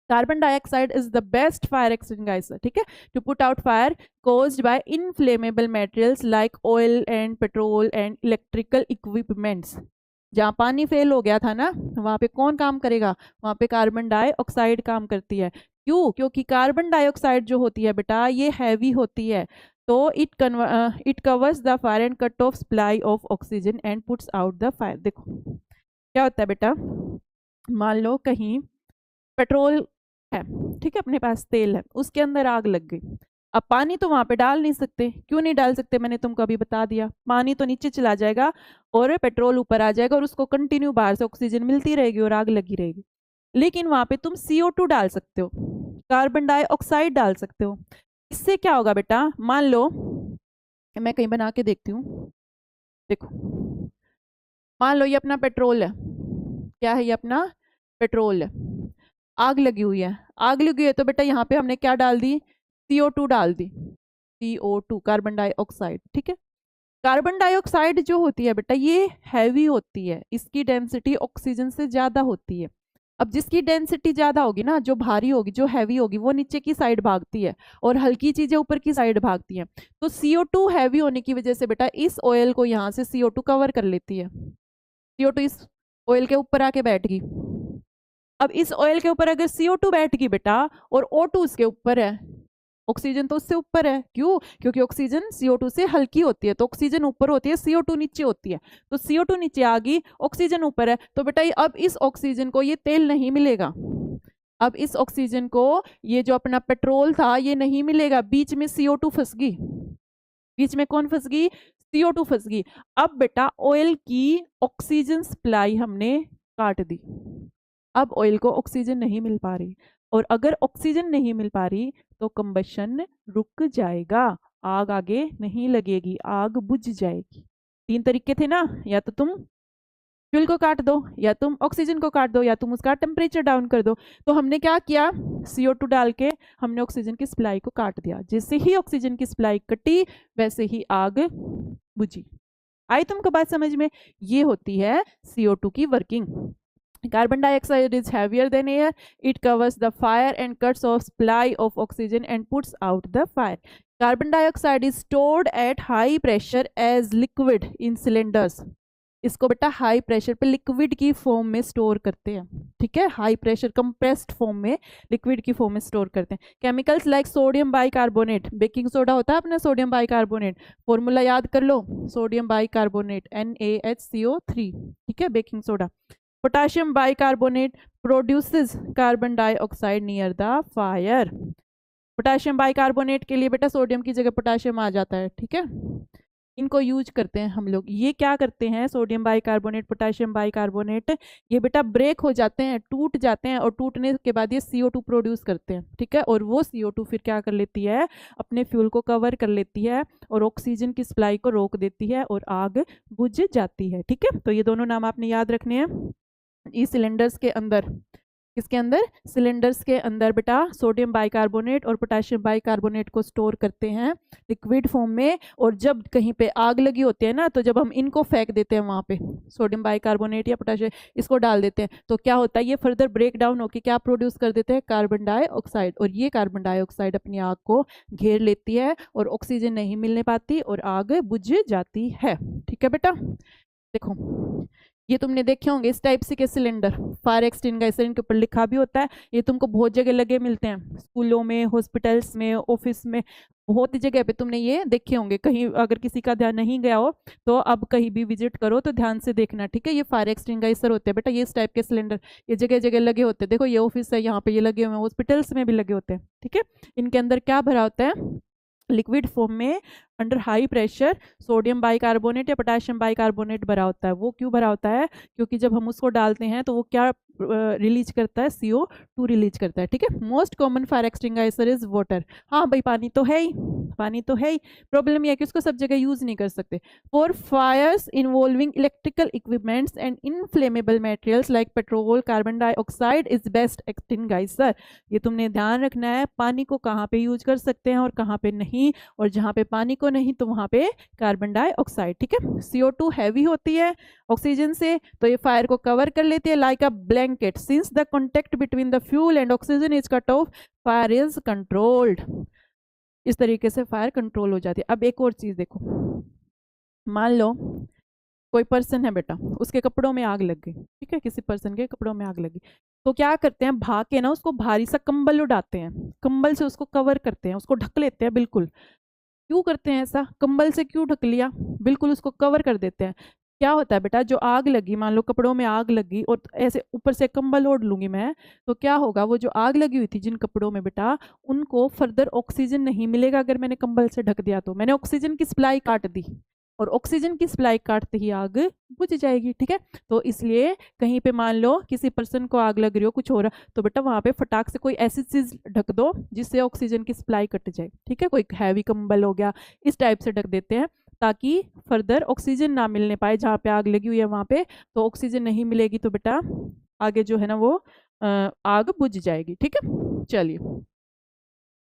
Carbon dioxide is the best fire extinguisher, ठीक है, to put out fire caused by inflammable materials like oil and petrol and electrical equipments। जहाँ पानी फेल हो गया था ना, वहां पे कौन काम करेगा? वहां पे कार्बन डाइऑक्साइड काम करती है। क्यों? क्योंकि कार्बन डाइऑक्साइड जो होती है बेटा ये हैवी होती है, तो it covers the fire and cut off supply of oxygen and puts out the fire. देखो क्या होता है बेटा, मान लो कहीं पेट्रोल है, ठीक है, अपने पास तेल है, उसके अंदर आग लग गई। अब पानी तो वहां पे डाल नहीं सकते। क्यों नहीं डाल सकते? मैंने तुमको अभी बता दिया, पानी तो नीचे चला जाएगा और पेट्रोल ऊपर आ जाएगा और उसको कंटिन्यू बाहर से ऑक्सीजन मिलती रहेगी और आग लगी रहेगी। लेकिन वहां पे तुम CO2 डाल सकते हो, कार्बन डाइऑक्साइड डाल सकते हो। इससे क्या होगा बेटा, मान लो मैं कहीं बना के देखती हूँ, देखो, मान लो ये अपना पेट्रोल है, क्या है ये अपना पेट्रोल है, आग लगी हुई है, आग लगी है तो बेटा यहाँ पे हमने क्या डाल दी? CO2 डाल दी, CO2 कार्बन डाइऑक्साइड, ठीक है। कार्बन डाइऑक्साइड जो होती है बेटा ये हैवी होती है, इसकी डेंसिटी ऑक्सीजन से ज्यादा होती है। अब जिसकी डेंसिटी ज्यादा होगी ना, जो भारी होगी, जो हैवी होगी, वो नीचे की साइड भागती है और हल्की चीजें ऊपर की साइड भागती हैं। तो CO2 हैवी होने की वजह से बेटा इस ऑयल को यहाँ से CO2 कवर कर लेती है, CO2 इस ऑयल के ऊपर आके बैठ गई, अब इस ऑयल के ऊपर अगर CO2 बैठ गई बेटा और O2 उसके ऊपर है, ऑक्सीजन तो उससे ऊपर है, क्यों? क्योंकि ऑक्सीजन CO2 से हल्की होती है, तो ऑक्सीजन ऊपर होती है, CO2 नीचे होती है, तो CO2 नीचे आ गई, ऑक्सीजन ऊपर है, तो बेटा अब इस ऑक्सीजन को ये तेल नहीं मिलेगा, अब इस ऑक्सीजन को ये जो अपना पेट्रोल था ये नहीं मिलेगा, बीच में CO2 फंस गई, बीच में कौन फंस गई? CO2 फंस गई। अब बेटा ऑयल की ऑक्सीजन सप्लाई हमने काट दी, अब ऑयल को ऑक्सीजन नहीं मिल पा रही, और अगर ऑक्सीजन नहीं मिल पा रही तो कंबशन रुक जाएगा, आग आगे नहीं लगेगी, आग बुझ जाएगी। 3 तरीके थे ना, या तो तुम फ्यूल को काट दो, या तुम ऑक्सीजन को काट दो, या तुम उसका टेम्परेचर डाउन कर दो। तो हमने क्या किया, CO2 डाल के हमने ऑक्सीजन की सप्लाई को काट दिया, जैसे ही ऑक्सीजन की सप्लाई कटी वैसे ही आग बुझी। आई तुमको बात समझ में? ये होती है CO2 की working. Carbon dioxide is heavier than air. It covers the fire and cuts off supply of oxygen and puts out the fire. Carbon dioxide is stored at high pressure as liquid in cylinders. इसको बेटा high pressure पे liquid की form में store करते हैं, ठीक है, high pressure compressed form में लिक्विड की फॉर्म में स्टोर करते हैं। Chemicals like sodium bicarbonate, baking soda होता है अपना सोडियम बाइकार्बोनेट, फॉर्मूला याद कर लो, सोडियम बाइकार्बोनेट NaHCO3, ठीक है, baking soda. Potassium bicarbonate produces carbon dioxide near the fire. Potassium bicarbonate के लिए बेटा सोडियम की जगह पोटाशियम आ जाता है, ठीक है, इनको यूज करते हैं हम लोग। ये क्या करते हैं, सोडियम बाइकार्बोनेट, पोटाशियम बाइकार्बोनेट, ये बेटा ब्रेक हो जाते हैं, टूट जाते हैं, और टूटने के बाद ये CO2 प्रोड्यूस करते हैं, ठीक है, और वो CO2 फिर क्या कर लेती है, अपने फ्यूल को कवर कर लेती है और ऑक्सीजन की सप्लाई को रोक देती है और आग बुझ जाती है, ठीक है। तो ये दोनों नाम आपने याद रखने हैं। इस सिलेंडर्स के अंदर, किसके अंदर, सिलेंडर्स के अंदर बेटा सोडियम बाइकार्बोनेट और पोटाशियम बाइकार्बोनेट को स्टोर करते हैं लिक्विड फॉर्म में, और जब कहीं पे आग लगी होती है ना, तो जब हम इनको फेंक देते हैं वहां पे, सोडियम बाइकार्बोनेट या पोटाशियम इसको डाल देते हैं, तो क्या होता है, ये फर्दर ब्रेक डाउन होकर क्या प्रोड्यूस कर देते हैं, कार्बन डाइऑक्साइड, और ये कार्बन डाइऑक्साइड अपनी आग को घेर लेती है और ऑक्सीजन नहीं मिलने पाती और आग बुझ जाती है, ठीक है बेटा। देखो ये तुमने देखे होंगे इस टाइप से के सिलेंडर, फायर एक्सटिंग्विशर, इनके ऊपर लिखा भी होता है, ये तुमको बहुत जगह लगे मिलते हैं, स्कूलों में, हॉस्पिटल्स में, ऑफिस में, बहुत ही जगह पे तुमने ये देखे होंगे। कहीं अगर किसी का ध्यान नहीं गया हो तो अब कहीं भी विजिट करो तो ध्यान से देखना, ठीक है। ये फायर एक्सटिंग्विशर होते हैं बेटा, ये इस टाइप के सिलेंडर ये जगह जगह लगे होते हैं। देखो ये ऑफिस है, यहाँ पे ये लगे हुए हैं, हॉस्पिटल्स में भी लगे होते हैं, ठीक है। इनके अंदर क्या भरा होता है, लिक्विड फॉर्म में under high pressure sodium bicarbonate या पोटाशियम बाइकार्बोनेट भरा होता है। वो क्यों भरा होता है, क्योंकि जब हम उसको डालते हैं तो वो क्या रिलीज करता है, CO2 रिलीज करता है, ठीक है। Most common fire extinguisher is water. हाँ भाई पानी तो है ही, पानी तो है ही, प्रॉब्लम यह है कि उसको सब जगह यूज नहीं कर सकते। For fires involving electrical equipments and inflammable materials like petrol, carbon dioxide is best extinguisher. ये तुमने ध्यान रखना है, पानी को कहाँ पे यूज कर सकते हैं और कहाँ पे नहीं, और जहाँ पे पानी को नहीं तो वहाँ पे कार्बन डाइऑक्साइड, ठीक है। CO2 हैवी होती है ऑक्सीजन से, तो ये फायर को कवर कर लेती है like a blanket. Since the contact between the fuel and oxygen is cut off, fire is controlled. इस तरीके से फायर कंट्रोल हो जाती है। अब एक और चीज देखो, मान लो कोई पर्सन है बेटा, उसके कपड़ों में आग लग गई, ठीक है, किसी पर्सन के कपड़ों में आग लगी, तो क्या करते हैं, भाग के ना उसको भारी सा कंबल उड़ाते हैं, कंबल से उसको कवर करते हैं, उसको ढक लेते हैं बिल्कुल। क्यों करते हैं ऐसा, कंबल से क्यों ढक लिया, बिल्कुल उसको कवर कर देते हैं। क्या होता है बेटा, जो आग लगी, मान लो कपड़ों में आग लगी और ऐसे ऊपर से कंबल ओढ़ लूंगी मैं, तो क्या होगा, वो जो आग लगी हुई थी जिन कपड़ों में बेटा, उनको फर्दर ऑक्सीजन नहीं मिलेगा। अगर मैंने कंबल से ढक दिया तो मैंने ऑक्सीजन की सप्लाई काट दी, और ऑक्सीजन की सप्लाई काटते ही आग बुझ जाएगी, ठीक है। तो इसलिए कहीं पे मान लो किसी पर्सन को आग लग रही हो, कुछ हो रहा, तो बेटा वहां पे फटाक से कोई ऐसी चीज ढक दो जिससे ऑक्सीजन की सप्लाई कट जाए, ठीक है। कोई हैवी कंबल हो गया, इस टाइप से ढक देते हैं ताकि फर्दर ऑक्सीजन ना मिलने पाए। जहाँ पे आग लगी हुई है वहां पे तो ऑक्सीजन नहीं मिलेगी, तो बेटा आगे जो है ना वो आग बुझ जाएगी, ठीक है। चलिए,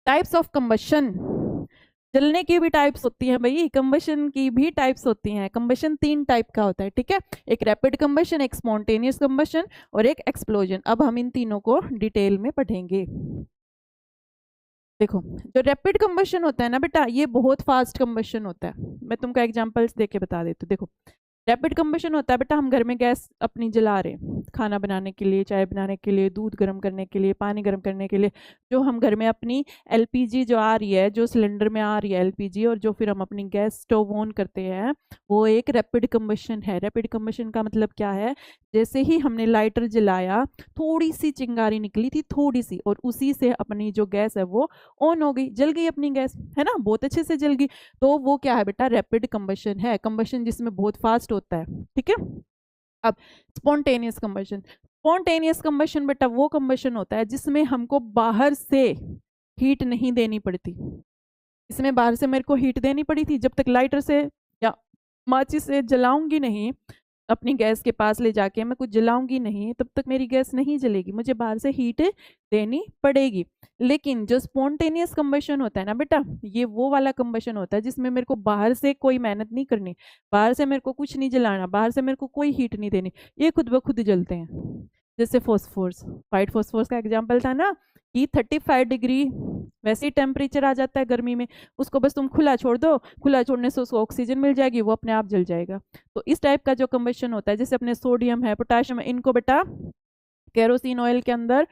टाइप्स ऑफ कंबशन, जलने की भी टाइप्स होती हैं भाई, कंबशन की भी टाइप्स होती हैं। कंबशन 3 टाइप का होता है, ठीक है, एक रैपिड कंबशन, एक स्पॉन्टेनियस कंबशन और एक एक्सप्लोजन। अब हम इन तीनों को डिटेल में पढ़ेंगे। देखो जो रैपिड कंबशन होता है ना बेटा, ये बहुत फास्ट कंबशन होता है। मैं तुमको एग्जांपल्स देके बता देती हूँ। देखो रैपिड कंबशन होता है बेटा, हम घर में गैस अपनी जला रहे हैं खाना बनाने के लिए, चाय बनाने के लिए, दूध गर्म करने के लिए, पानी गर्म करने के लिए, जो हम घर में अपनी एलपीजी जो आ रही है, जो सिलेंडर में आ रही है एलपीजी, और जो फिर हम अपनी गैस स्टोव ऑन करते हैं, वो एक रैपिड कंबशन है। रैपिड कंबशन का मतलब क्या है, जैसे ही हमने लाइटर जलाया, थोड़ी सी चिंगारी निकली थी, थोड़ी सी, और उसी से अपनी जो गैस है वो ऑन हो गई, जल गई अपनी गैस, है ना, बहुत अच्छे से जल गई। तो वो क्या है बेटा, रैपिड कंबशन है, कंबशन जिसमें बहुत फास्ट होता है, ठीक है। अब स्पॉन्टेनियस कंबशन, स्पॉन्टेनियस कंबशन बेटा वो कंबशन होता है जिसमें हमको बाहर से हीट नहीं देनी पड़ती। इसमें बाहर से मेरे को हीट देनी पड़ी थी, जब तक लाइटर से या माचिस से जलाऊंगी नहीं, अपनी गैस के पास ले जाके मैं कुछ जलाऊंगी नहीं, तब तक मेरी गैस नहीं जलेगी, मुझे बाहर से हीट देनी पड़ेगी। लेकिन जो स्पॉन्टेनियस कंबशन होता है ना बेटा, ये वो वाला कंबशन होता है जिसमें मेरे को बाहर से कोई मेहनत नहीं करनी, बाहर से मेरे को कुछ नहीं जलाना, बाहर से मेरे को कोई हीट नहीं देनी, ये खुद ब खुद जलते हैं। जैसे फॉस्फोरस, वाइट फॉस्फोरस का एग्जाम्पल था ना कि 35 डिग्री वैसे ही टेम्परेचर आ जाता है गर्मी में, उसको बस तुम खुला छोड़ दो, खुला छोड़ने से उसको ऑक्सीजन मिल जाएगी, वो अपने आप जल जाएगा। तो इस टाइप का जो कंबशन होता है, जैसे अपने सोडियम है, पोटाशियम है, इनको बेटा केरोसिन ऑयल के अंदर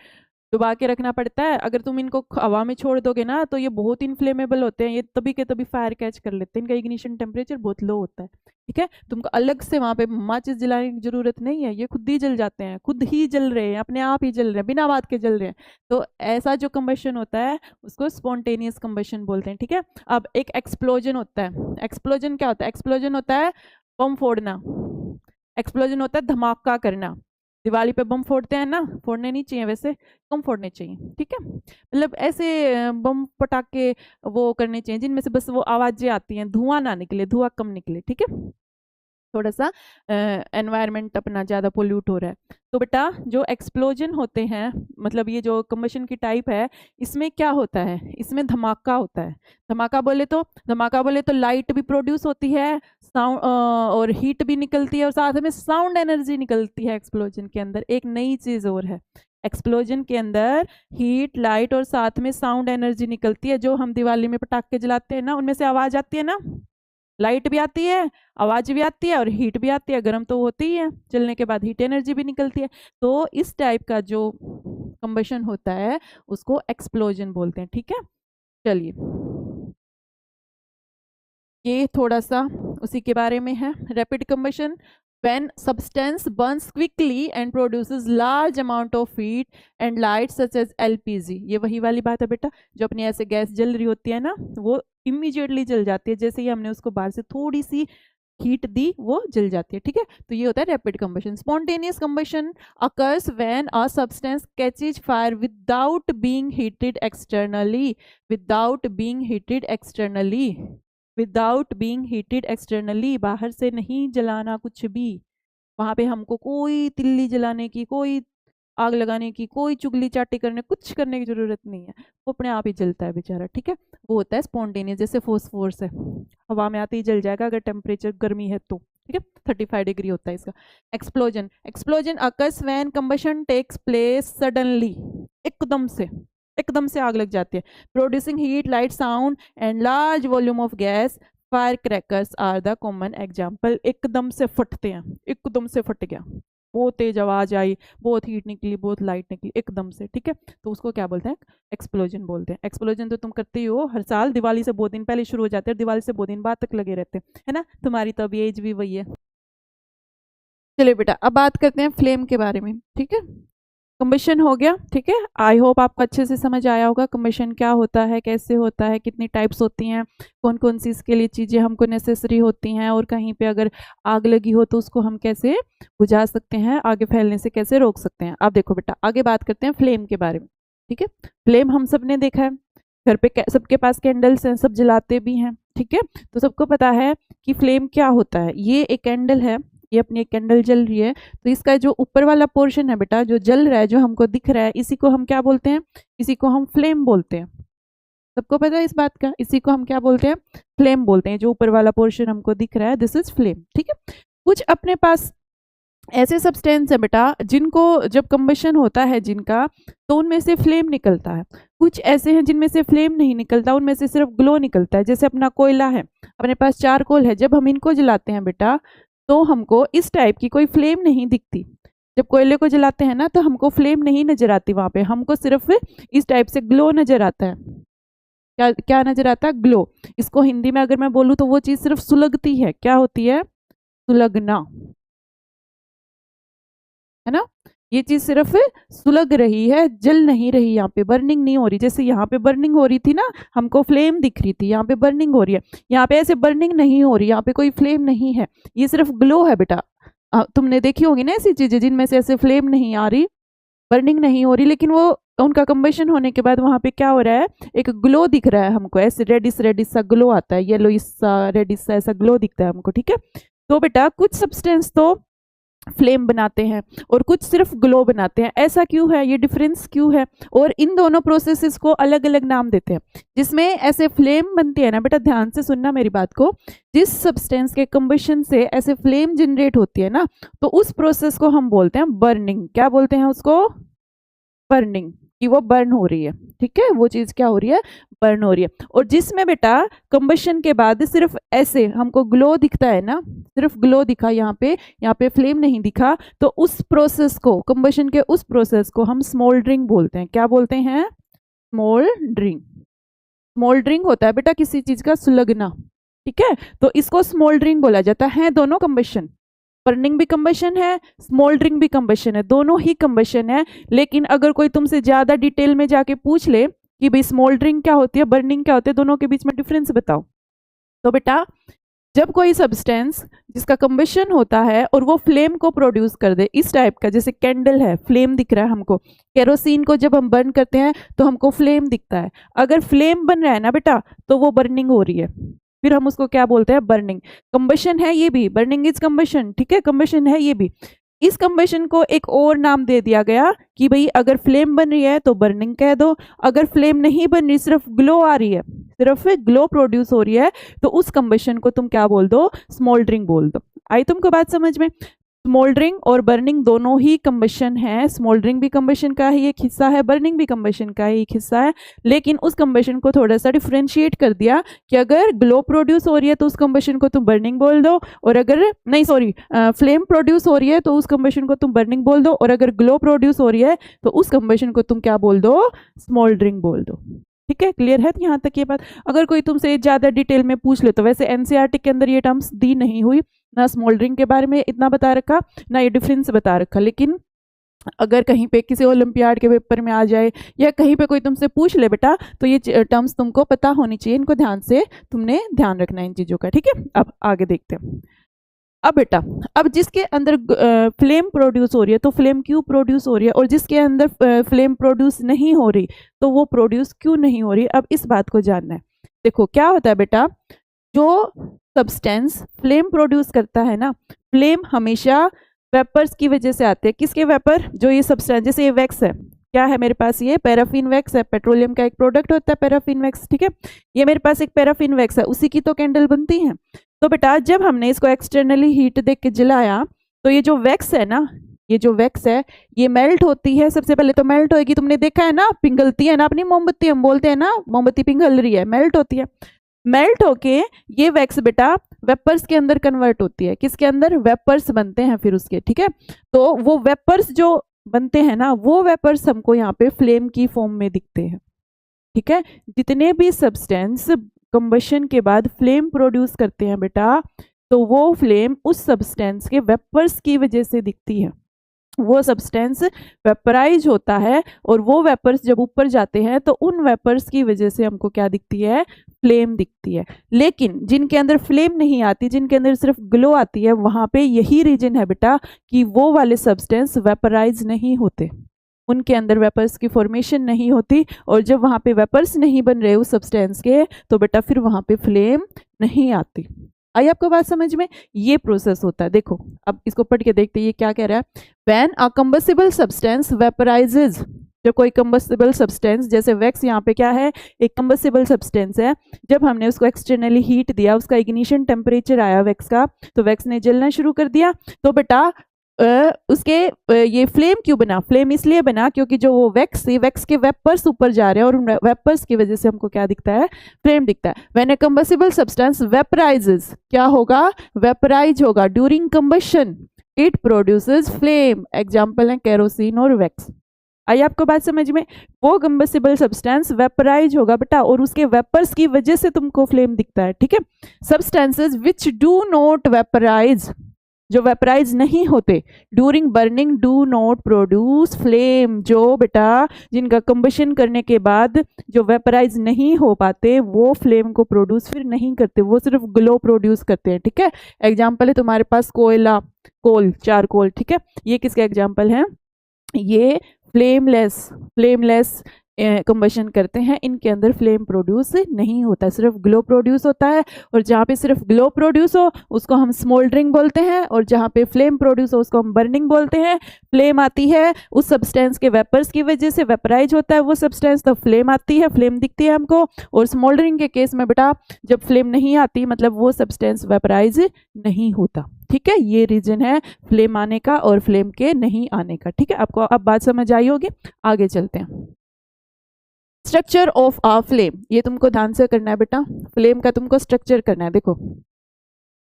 डुबा के रखना पड़ता है। अगर तुम इनको हवा में छोड़ दोगे ना तो ये बहुत इन्फ्लेमेबल होते हैं, ये तभी के तभी फायर कैच कर लेते हैं, इनका इग्निशन टेम्परेचर बहुत लो होता है, ठीक है। तुमको अलग से वहां पे माचिस जलाने की जरूरत नहीं है, ये खुद ही जल जाते हैं, खुद ही जल रहे हैं, अपने आप ही जल रहे हैं, बिना बात के जल रहे हैं। तो ऐसा जो कंबशन होता है उसको स्पॉन्टेनियस कंबशन बोलते हैं, ठीक है। अब एक एक्सप्लोजन होता है। एक्सप्लोजन क्या होता है, एक्सप्लोजन होता है बम फोड़ना, एक्सप्लोजन होता है धमाका करना। दिवाली पे बम फोड़ते हैं ना, फोड़ने नहीं चाहिए, वैसे कम फोड़ने चाहिए, ठीक है। मतलब ऐसे बम पटाखे वो करने चाहिए जिनमें से बस वो आवाजें आती हैं, धुआं ना निकले, धुआं कम निकले, ठीक है। थोड़ा सा एनवायरनमेंट अपना ज़्यादा पोल्यूट हो रहा है। तो बेटा जो एक्सप्लोजन होते हैं, मतलब ये जो कंबशन की टाइप है, इसमें क्या होता है, इसमें धमाका होता है। धमाका बोले तो लाइट भी प्रोड्यूस होती है, साउंड और हीट भी निकलती है, और साथ में साउंड एनर्जी निकलती है। एक्सप्लोजन के अंदर एक नई चीज़ और है, एक्सप्लोजन के अंदर हीट, लाइट और साथ में साउंड एनर्जी निकलती है। जो हम दिवाली में पटाखे जलाते हैं ना, उनमें से आवाज़ आती है ना, लाइट भी आती है, आवाज भी आती है, और हीट भी आती है, गर्म तो होती ही है, जलने के बाद हीट एनर्जी भी निकलती है। तो इस टाइप का जो कंबशन होता है उसको एक्सप्लोजन बोलते हैं, ठीक है। चलिए ये थोड़ा सा उसी के बारे में है। Rapid combustion, when substance burns quickly and produces large amount of heat and light such as LPG, ये वही वाली बात है बेटा, जो अपनी ऐसे गैस जल रही होती है ना, वो इमीडिएटली जल जाती है, जैसे ही हमने उसको बाहर से थोड़ी सी हीट दी वो जल जाती है, ठीक है। तो ये होता है rapid combustion. Spontaneous combustion occurs when a substance catches fire without being heated externally, without being heated externally, without being heated externally, बाहर से नहीं जलाना कुछ भी, वहां पे हमको कोई तिल्ली जलाने की, कोई आग लगाने की, कोई चुगली चाटी करने, कुछ करने की जरूरत नहीं है, वो अपने आप ही जलता है बेचारा, ठीक है। वो होता है स्पॉन्टेनियस, जैसे फोस्फोरस है, हवा में आते ही जल जाएगा अगर टेम्परेचर गर्मी है तो, ठीक है। 35 डिग्री होता है इसका। Explosion, explosion occurs when combustion takes place suddenly, एकदम से आग लग जाती है, producing heat, light, sound and large volume of gas. Firecrackers are the common example. एकदम से फटते हैं, एकदम से फट गया, बहुत तेज आवाज आई, बहुत हीट निकली, बहुत लाइट निकली एकदम से, ठीक है। तो उसको क्या बोलते हैं, एक्सप्लोजन बोलते हैं। एक्सप्लोजन तो तुम करते ही हो हर साल, दिवाली से 2 दिन पहले शुरू हो जाते हैं, दिवाली से 2 दिन बाद तक लगे रहते हैं, है ना, तुम्हारी तो अभी एज भी वही है। चलिए बेटा अब बात करते हैं फ्लेम के बारे में, ठीक है। कंबशन हो गया, ठीक है। आई होप आपको अच्छे से समझ आया होगा कंबशन क्या होता है, कैसे होता है, कितनी टाइप्स होती हैं, कौन कौन सी इसके लिए चीज़ें हमको नेसेसरी होती हैं, और कहीं पे अगर आग लगी हो तो उसको हम कैसे बुझा सकते हैं, आगे फैलने से कैसे रोक सकते हैं। अब देखो बेटा आगे बात करते हैं फ्लेम के बारे में, ठीक है। फ्लेम हम सब ने देखा है, घर पे सबके पास कैंडल्स हैं, सब जलाते भी हैं, ठीक है। तो सबको पता है कि फ्लेम क्या होता है। ये एक कैंडल है, ये अपनी एक कैंडल जल रही है, तो इसका जो ऊपर वाला पोर्शन है बेटा, जो जल रहा है, जो हमको दिख रहा है, इसी को हम क्या बोलते हैं, इसी को हम फ्लेम बोलते हैं। सबको पता है इस बात का, इसी को हम क्या बोलते हैं, फ्लेम बोलते हैं। जो ऊपर वाला पोर्शन हमको दिख रहा है, दिस इज फ्लेम, ठीक है। कुछ अपने पास ऐसे सब्सटेंस है बेटा जिनको जब कंबशन होता है जिनका, तो उनमें से फ्लेम निकलता है। कुछ ऐसे हैं जिनमें से फ्लेम नहीं निकलता, उनमें से सिर्फ ग्लो निकलता है। जैसे अपना कोयला है, अपने पास चारकोल है, जब हम इनको जलाते हैं बेटा तो हमको इस टाइप की कोई फ्लेम नहीं दिखती। जब कोयले को जलाते हैं ना तो हमको फ्लेम नहीं नजर आती, वहां पे हमको सिर्फ इस टाइप से ग्लो नजर आता है। क्या क्या नजर आता है? ग्लो। इसको हिंदी में अगर मैं बोलूँ तो वो चीज सिर्फ सुलगती है। क्या होती है? सुलगना, है ना। ये चीज सिर्फ सुलग रही है, जल नहीं रही, यहाँ पे बर्निंग नहीं हो रही। जैसे यहाँ पे बर्निंग हो रही थी ना, हमको फ्लेम दिख रही थी, यहाँ पे बर्निंग हो रही है। यहाँ पे ऐसे बर्निंग नहीं हो रही, यहाँ पे कोई फ्लेम नहीं है, ये सिर्फ ग्लो है बेटा। तुमने देखी होगी ना ऐसी चीजें जिनमें से ऐसे फ्लेम नहीं आ रही, बर्निंग नहीं हो रही, लेकिन वो उनका कंबशन होने के बाद वहां पे क्या हो रहा है, एक ग्लो दिख रहा है हमको, ऐसे रेडिस रेडिस सा ग्लो आता है, येलो सा रेडिस सा ऐसा ग्लो दिखता है हमको, ठीक है। तो बेटा कुछ सब्सटेंस तो फ्लेम बनाते हैं और कुछ सिर्फ ग्लो बनाते हैं। ऐसा क्यों है? ये डिफरेंस क्यों है? और इन दोनों प्रोसेसेस को अलग अलग नाम देते हैं। जिसमें ऐसे फ्लेम बनती है ना बेटा, ध्यान से सुनना मेरी बात को, जिस सब्सटेंस के कंबशन से ऐसे फ्लेम जनरेट होती है ना, तो उस प्रोसेस को हम बोलते हैं बर्निंग। क्या बोलते हैं उसको? बर्निंग, कि वो बर्न हो रही है, ठीक है, वो चीज क्या हो रही है? बर्न हो रही है। और जिसमें बेटा कंबशन के बाद सिर्फ ऐसे हमको ग्लो दिखता है ना, सिर्फ ग्लो दिखा, यहाँ पे फ्लेम नहीं दिखा, तो उस प्रोसेस को, कंबशन के उस प्रोसेस को हम स्मोल्डरिंग बोलते हैं। क्या बोलते हैं? स्मोल्डरिंग। स्मोल्डरिंग होता है बेटा किसी चीज का सुलगना, ठीक है, तो इसको स्मोल्डरिंग बोला जाता है। दोनों कंबशन, बर्निंग भी कंबशन है, स्मोल्डरिंग भी कंबशन है, दोनों ही कंबशन है। लेकिन अगर कोई तुमसे ज्यादा डिटेल में जाके पूछ ले कि भाई स्मोल्डरिंग क्या होती है, बर्निंग क्या होती है, दोनों के बीच में डिफरेंस बताओ, तो बेटा जब कोई सब्सटेंस जिसका कंबशन होता है और वो फ्लेम को प्रोड्यूस कर दे, इस टाइप का, जैसे कैंडल है, फ्लेम दिख रहा है हमको, केरोसिन को जब हम बर्न करते हैं तो हमको फ्लेम दिखता है। अगर फ्लेम बन रहा है ना बेटा, तो वो बर्निंग हो रही है, फिर हम उसको क्या बोलते हैं? बर्निंग। कंबशन है ये भी, बर्निंग इज कंबशन, ठीक है, कंबशन है ये भी। इस कंबशन को एक और नाम दे दिया गया कि भाई अगर फ्लेम बन रही है तो बर्निंग कह दो, अगर फ्लेम नहीं बन रही, सिर्फ ग्लो आ रही है, सिर्फ ग्लो प्रोड्यूस हो रही है, तो उस कंबशन को तुम क्या बोल दो? स्मोल्डरिंग बोल दो। आई तुमको बात समझ में? स्मोल्डरिंग और बर्निंग दोनों ही कंबशन है। स्मोल्डरिंग भी कंबशन का ही एक हिस्सा है, बर्निंग भी कंबशन का ही एक हिस्सा है, लेकिन उस कंबशन को थोड़ा सा डिफरेंशिएट कर दिया कि अगर ग्लो प्रोड्यूस हो रही है तो उस कंबशन को तुम बर्निंग बोल दो, और अगर नहीं सॉरी फ्लेम प्रोड्यूस हो रही है तो उस कंबशन को तुम बर्निंग बोल दो, और अगर ग्लो प्रोड्यूस हो रही है तो उस कंबशन को तुम क्या बोल दो? स्मोल्डरिंग बोल दो। ठीक है, क्लियर है यहाँ तक ये बात? अगर कोई तुमसे ज्यादा डिटेल में पूछ ले तो वैसे एनसीईआरटी के अंदर ये टर्म्स दी नहीं हुई, ना स्मोल्डरिंग के बारे में इतना बता रखा, ना ये डिफरेंस बता रखा, लेकिन अगर कहीं पे किसी ओलंपियाड के पेपर में आ जाए या कहीं पे कोई तुमसे पूछ ले बेटा, तो ये टर्म्स तुमको पता होनी चाहिए, इनको ध्यान से तुमने ध्यान रखना है इन चीजों का, ठीक है। अब आगे देखते हैं। अब बेटा, अब जिसके अंदर फ्लेम प्रोड्यूस हो रही है तो फ्लेम क्यों प्रोड्यूस हो रही है, और जिसके अंदर फ्लेम प्रोड्यूस नहीं हो रही तो वो प्रोड्यूस क्यों नहीं हो रही, अब इस बात को जानना है। देखो क्या होता है बेटा, जो सब्सटेंस फ्लेम प्रोड्यूस करता है ना, फ्लेम हमेशा वेपर्स की वजह से आते हैं। किसके वेपर? जो ये सब्सटेंस, जैसे ये वैक्स है, क्या है मेरे पास? ये पैराफिन वैक्स है, पेट्रोलियम का एक प्रोडक्ट होता है पैराफिन वैक्स, ठीक है। ये मेरे पास एक पैराफिन वैक्स है, उसी की तो कैंडल बनती है। तो बेटा जब हमने इसको एक्सटर्नली हीट देख के जलाया तो ये जो वैक्स है ना, ये जो वैक्स है ये मेल्ट होती है। सबसे पहले तो मेल्ट होगी, तुमने देखा है ना, पिघलती है ना अपनी मोमबत्ती, हम बोलते हैं ना मोमबत्ती पिघल रही है, मेल्ट होती है। मेल्ट होके ये वैक्स बेटा वेपर्स के अंदर कन्वर्ट होती है। किसके अंदर? वेपर्स बनते हैं फिर उसके, ठीक है। तो वो वेपर्स जो बनते हैं ना, वो वेपर्स हमको यहाँ पे फ्लेम की फॉर्म में दिखते हैं, ठीक है। जितने भी सब्सटेंस कंबशन के बाद फ्लेम प्रोड्यूस करते हैं बेटा, तो वो फ्लेम उस सब्सटेंस के वेपर्स की वजह से दिखती है। वो सब्सटेंस वेपराइज होता है और वो वेपर्स जब ऊपर जाते हैं तो उन वेपर्स की वजह से हमको क्या दिखती है? फ्लेम दिखती है। लेकिन जिनके अंदर फ्लेम नहीं आती, जिनके अंदर सिर्फ ग्लो आती है, वहां पे यही रीजन है बेटा कि वो वाले सब्सटेंस वेपराइज नहीं होते, उनके अंदर वेपर्स की फॉर्मेशन नहीं होती, और जब वहां पे वेपर्स नहीं बन रहे उस सब्सटेंस के, तो बेटा फिर वहां पे फ्लेम नहीं आती। आई आपको बात समझ में? ये प्रोसेस होता है। देखो अब इसको पढ़ के देखते हैं ये क्या कह रहा है। व्हेन अ कंबस्टिबल सब्सटेंस वेपराइजेज, जब कोई कंबस्टिबल सब्सटेंस, जैसे वैक्स यहाँ पे क्या है? एक कंबस्टिबल सब्सटेंस है। जब हमने उसको एक्सटर्नली हीट दिया, उसका इग्निशन टेम्परेचर आया वैक्स का, तो वैक्स ने जलना शुरू कर दिया। तो बेटा ये फ्लेम क्यों बना? फ्लेम इसलिए बना क्योंकि जो वो वैक्स थी, वैक्स के वेपर्स ऊपर जा रहे हैं और उन वेपर्स की वजह से हमको क्या दिखता है? फ्लेम दिखता है। व्हेन ए कंबस्टिबल सब्सटेंस वेपराइजेस, क्या होगा? वेपराइज होगा। During combustion it produces flame. Example है केरोसिन और वैक्स। आई आपको बात समझ में? वो कंबस्टिबल सब्सटेंस वेपराइज होगा बेटा और उसके वेपर्स की वजह से तुमको फ्लेम दिखता है, ठीक है। Substances which do not vaporise, जो वेपराइज नहीं होते, during burning do not produce flame, जो बेटा जिनका कंबशन करने के बाद जो वेपराइज नहीं हो पाते वो फ्लेम को प्रोड्यूस फिर नहीं करते, वो सिर्फ ग्लो प्रोड्यूस करते हैं, ठीक है। एग्जाम्पल है तुम्हारे पास कोयला, कोल, चारकोल, ठीक है। ये किसके एग्जाम्पल हैं? ये फ्लेमलेस कंबशन करते हैं, इनके अंदर फ्लेम प्रोड्यूस नहीं होता, सिर्फ ग्लो प्रोड्यूस होता है। और जहाँ पे सिर्फ ग्लो प्रोड्यूस हो उसको हम स्मोल्डरिंग बोलते हैं, और जहाँ पे फ्लेम प्रोड्यूस हो उसको हम बर्निंग बोलते हैं। फ्लेम आती है उस सब्सटेंस के वेपर्स की वजह से, वेपराइज होता है वो सब्सटेंस, तो फ्लेम आती है, फ्लेम दिखती है हमको। और स्मोल्डरिंग के केस में बेटा जब फ्लेम नहीं आती मतलब वो सब्सटेंस वेपराइज नहीं होता, ठीक है। ये रीजन है फ्लेम आने का और फ्लेम के नहीं आने का, ठीक है। आपको अब बात समझ आई होगी, आगे चलते हैं। स्ट्रक्चर ऑफ आ फ्लेम, ये तुमको ध्यान से करना है बेटा, फ्लेम का तुमको स्ट्रक्चर करना है। देखो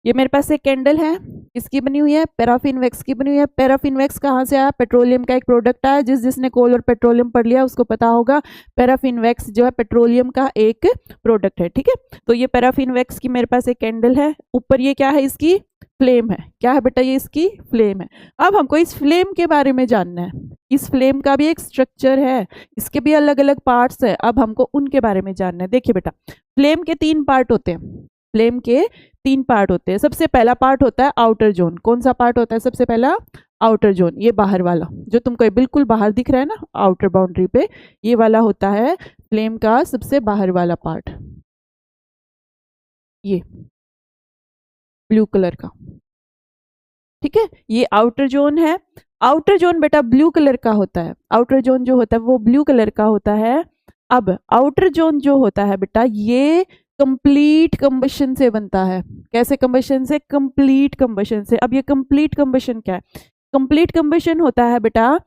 ये मेरे पास एक कैंडल है, इसकी बनी हुई है, पैराफिन वैक्स की बनी हुई है। पैराफिन वैक्स कहाँ से आया? पेट्रोलियम का एक प्रोडक्ट आया, जिसने कोल और पेट्रोलियम पढ़ लिया उसको पता होगा। पैराफिन वैक्स जो है पेट्रोलियम का एक प्रोडक्ट है, ठीक है। तो ये पैराफिन वैक्स की मेरे पास एक कैंडल है, ऊपर ये क्या है? इसकी फ्लेम है। क्या है बेटा? ये इसकी फ्लेम है। अब हमको इस फ्लेम के बारे में जानना है। इस फ्लेम का भी एक स्ट्रक्चर है, इसके भी अलग अलग पार्ट्स है, अब हमको उनके बारे में जानना है। देखिए बेटा, फ्लेम के 3 पार्ट होते हैं, फ्लेम के 3 पार्ट होते हैं। सबसे पहला पार्ट होता है आउटर जोन। कौन सा पार्ट होता है सबसे पहला? आउटर जोन, ये बाहर वाला जो तुमको बिल्कुल बाहर दिख रहा है ना, आउटर बाउंड्री पे, ये वाला होता है फ्लेम का सबसे बाहर वाला पार्ट, ये ब्लू कलर का, ठीक है। ये आउटर जोन है। आउटर जोन बेटा ब्लू कलर का होता है, आउटर जोन जो होता है वो ब्लू कलर का होता है। अब आउटर जोन जो होता है बेटा ये कंप्लीट कंबशन से बनता है। कैसे कंबशन से? कंप्लीट कंबशन से। अब ये कंप्लीट कंबशन क्या है? कंप्लीट कंबशन होता है बेटा,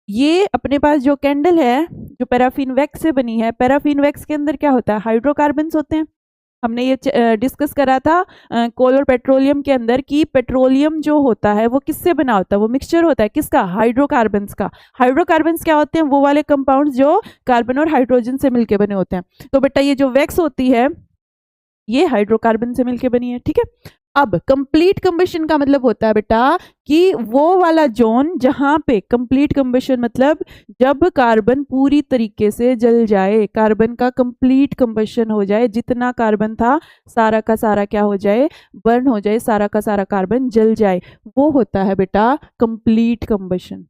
ये अपने पास जो कैंडल है जो पैराफिन वैक्स से बनी है, पैराफिन वैक्स के अंदर क्या होता है? हाइड्रोकार्बन्स होते हैं। हमने ये डिस्कस करा था कोल और पेट्रोलियम के अंदर कि पेट्रोलियम जो होता है वो किससे बना होता है? वो मिक्सचर होता है किसका? हाइड्रोकार्बन्स का। हाइड्रोकार्बन्स क्या होते हैं? वो वाले कंपाउंड्स जो कार्बन और हाइड्रोजन से मिलके बने होते हैं। तो बेटा ये जो वैक्स होती है ये हाइड्रोकार्बन से मिलके बनी है, ठीक है। अब कंप्लीट कंबशन का मतलब होता है बेटा कि वो वाला जोन जहां पे कंप्लीट कंबशन मतलब जब कार्बन पूरी तरीके से जल जाए, कार्बन का कंप्लीट कंबशन हो जाए, जितना कार्बन था सारा का सारा क्या हो जाए? बर्न हो जाए, सारा का सारा कार्बन जल जाए, वो होता है बेटा कंप्लीट कंबशन।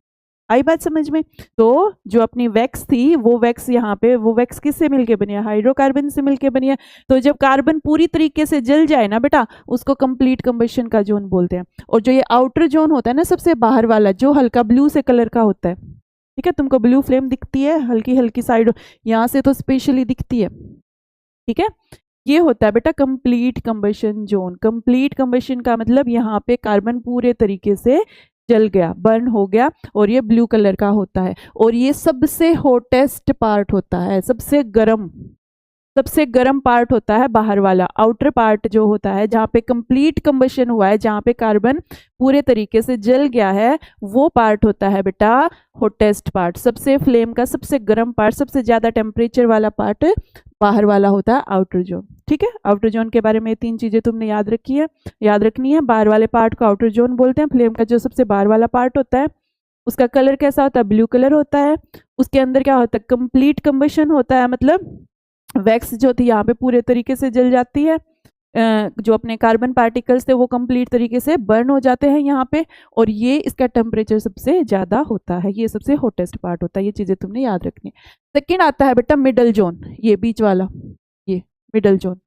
आई बात समझ में? तो जो अपनी वैक्स थी वो वैक्स यहाँ पे, वो वैक्स किससे मिलके बनी है? हाइड्रोकार्बन से मिलके बनी है। तो जब कार्बन पूरी तरीके से जल जाए ना बेटा उसको कंप्लीट कंबशन का जोन बोलते हैं। और जो ये आउटर जोन होता है ना सबसे बाहर वाला, जो हल्का ब्लू से कलर का होता है, ठीक है, तुमको ब्लू फ्लेम दिखती है हल्की हल्की साइड, यहाँ से तो स्पेशली दिखती है, ठीक है। ये होता है बेटा complete combustion zone. Complete combustion का मतलब यहाँ पे कार्बन पूरे तरीके से जल गया, बर्न हो गया, और ये ब्लू कलर का होता है। और ये सबसे हॉटेस्ट पार्ट होता है, सबसे गर्म पार्ट होता है बाहर वाला। आउटर पार्ट जो होता है जहाँ पे कंप्लीट कंबशन हुआ है, जहाँ पे कार्बन पूरे तरीके से जल गया है, वो पार्ट होता है बेटा हॉटेस्ट पार्ट। सबसे फ्लेम का सबसे गर्म पार्ट, सबसे ज्यादा टेम्परेचर वाला पार्ट बाहर वाला होता है आउटर जोन, ठीक है। आउटर जोन के बारे में 3 चीजें तुमने याद रखनी है। बाहर वाले पार्ट को आउटर जोन बोलते हैं। फ्लेम का जो सबसे बाहर वाला पार्ट होता है उसका कलर कैसा होता है? ब्लू कलर होता है। उसके अंदर क्या होता है? कंप्लीट कंबशन होता है, मतलब वैक्स जो थी यहाँ पे पूरे तरीके से जल जाती है, जो अपने कार्बन पार्टिकल्स थे वो कंप्लीट तरीके से बर्न हो जाते हैं यहाँ पे, और ये इसका टेम्परेचर सबसे ज्यादा होता है, ये सबसे हॉटेस्ट पार्ट होता है। ये चीजें तुमने याद रखनी है। सेकेंड आता है बेटा मिडल जोन, ये बीच वाला, ये मिडल जोन,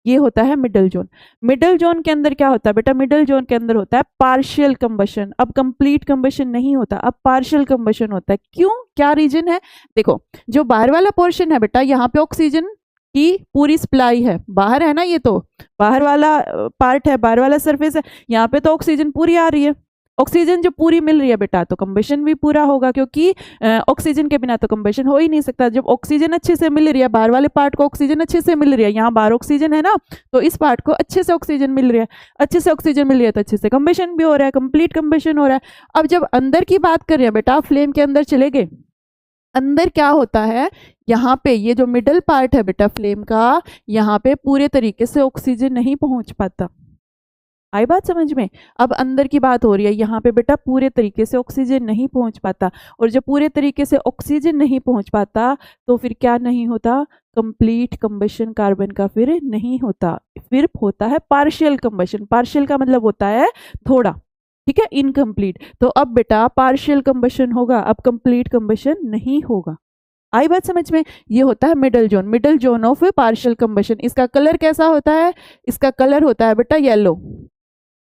ये होता है मिडल जोन। मिडल जोन के अंदर क्या होता है बेटा? मिडल जोन के अंदर होता है पार्शियल कंबशन। अब कंप्लीट कंबशन नहीं होता, अब पार्शियल कंबशन होता है। क्यों? क्या रीजन है? देखो जो बाहर वाला पोर्शन है बेटा, यहाँ पे ऑक्सीजन की पूरी सप्लाई है, बाहर है ना, ये तो बाहर वाला पार्ट है, बाहर वाला सरफेस है, यहाँ पे तो ऑक्सीजन पूरी आ रही है। ऑक्सीजन जो पूरी मिल रही है बेटा तो कंबशन भी पूरा होगा, क्योंकि ऑक्सीजन के बिना तो कंबशन हो ही नहीं सकता। जब ऑक्सीजन अच्छे से मिल रही है, बाहर वाले पार्ट को ऑक्सीजन अच्छे से मिल रही है, यहाँ बाहर ऑक्सीजन है ना, तो इस पार्ट को अच्छे से ऑक्सीजन मिल रही है, अच्छे से ऑक्सीजन मिल रही है तो अच्छे से कंबशन भी हो रहा है, कंप्लीट कंबशन हो रहा है। अब जब अंदर की बात कर रहे हैं बेटा, फ्लेम के अंदर चले गए, अंदर क्या होता है, यहाँ पे ये जो मिडल पार्ट है बेटा फ्लेम का, यहाँ पे पूरे तरीके से ऑक्सीजन नहीं पहुंच पाता। आई बात समझ में? अब अंदर की बात हो रही है, यहाँ पे बेटा पूरे तरीके से ऑक्सीजन नहीं पहुंच पाता, और जब पूरे तरीके से ऑक्सीजन नहीं पहुंच पाता तो फिर क्या नहीं होता, कंप्लीट कंबशन कार्बन का फिर नहीं होता, फिर होता है पार्शियल कंबशन। पार्शियल का मतलब होता है थोड़ा, ठीक है, इनकम्प्लीट। तो अब बेटा पार्शियल कंबशन होगा, अब कंप्लीट कंबशन नहीं होगा। आई बात समझ में? ये होता है middle zone, middle zone of partial combustion. इसका कलर कैसा होता है, इसका कलर होता है बेटा येलो।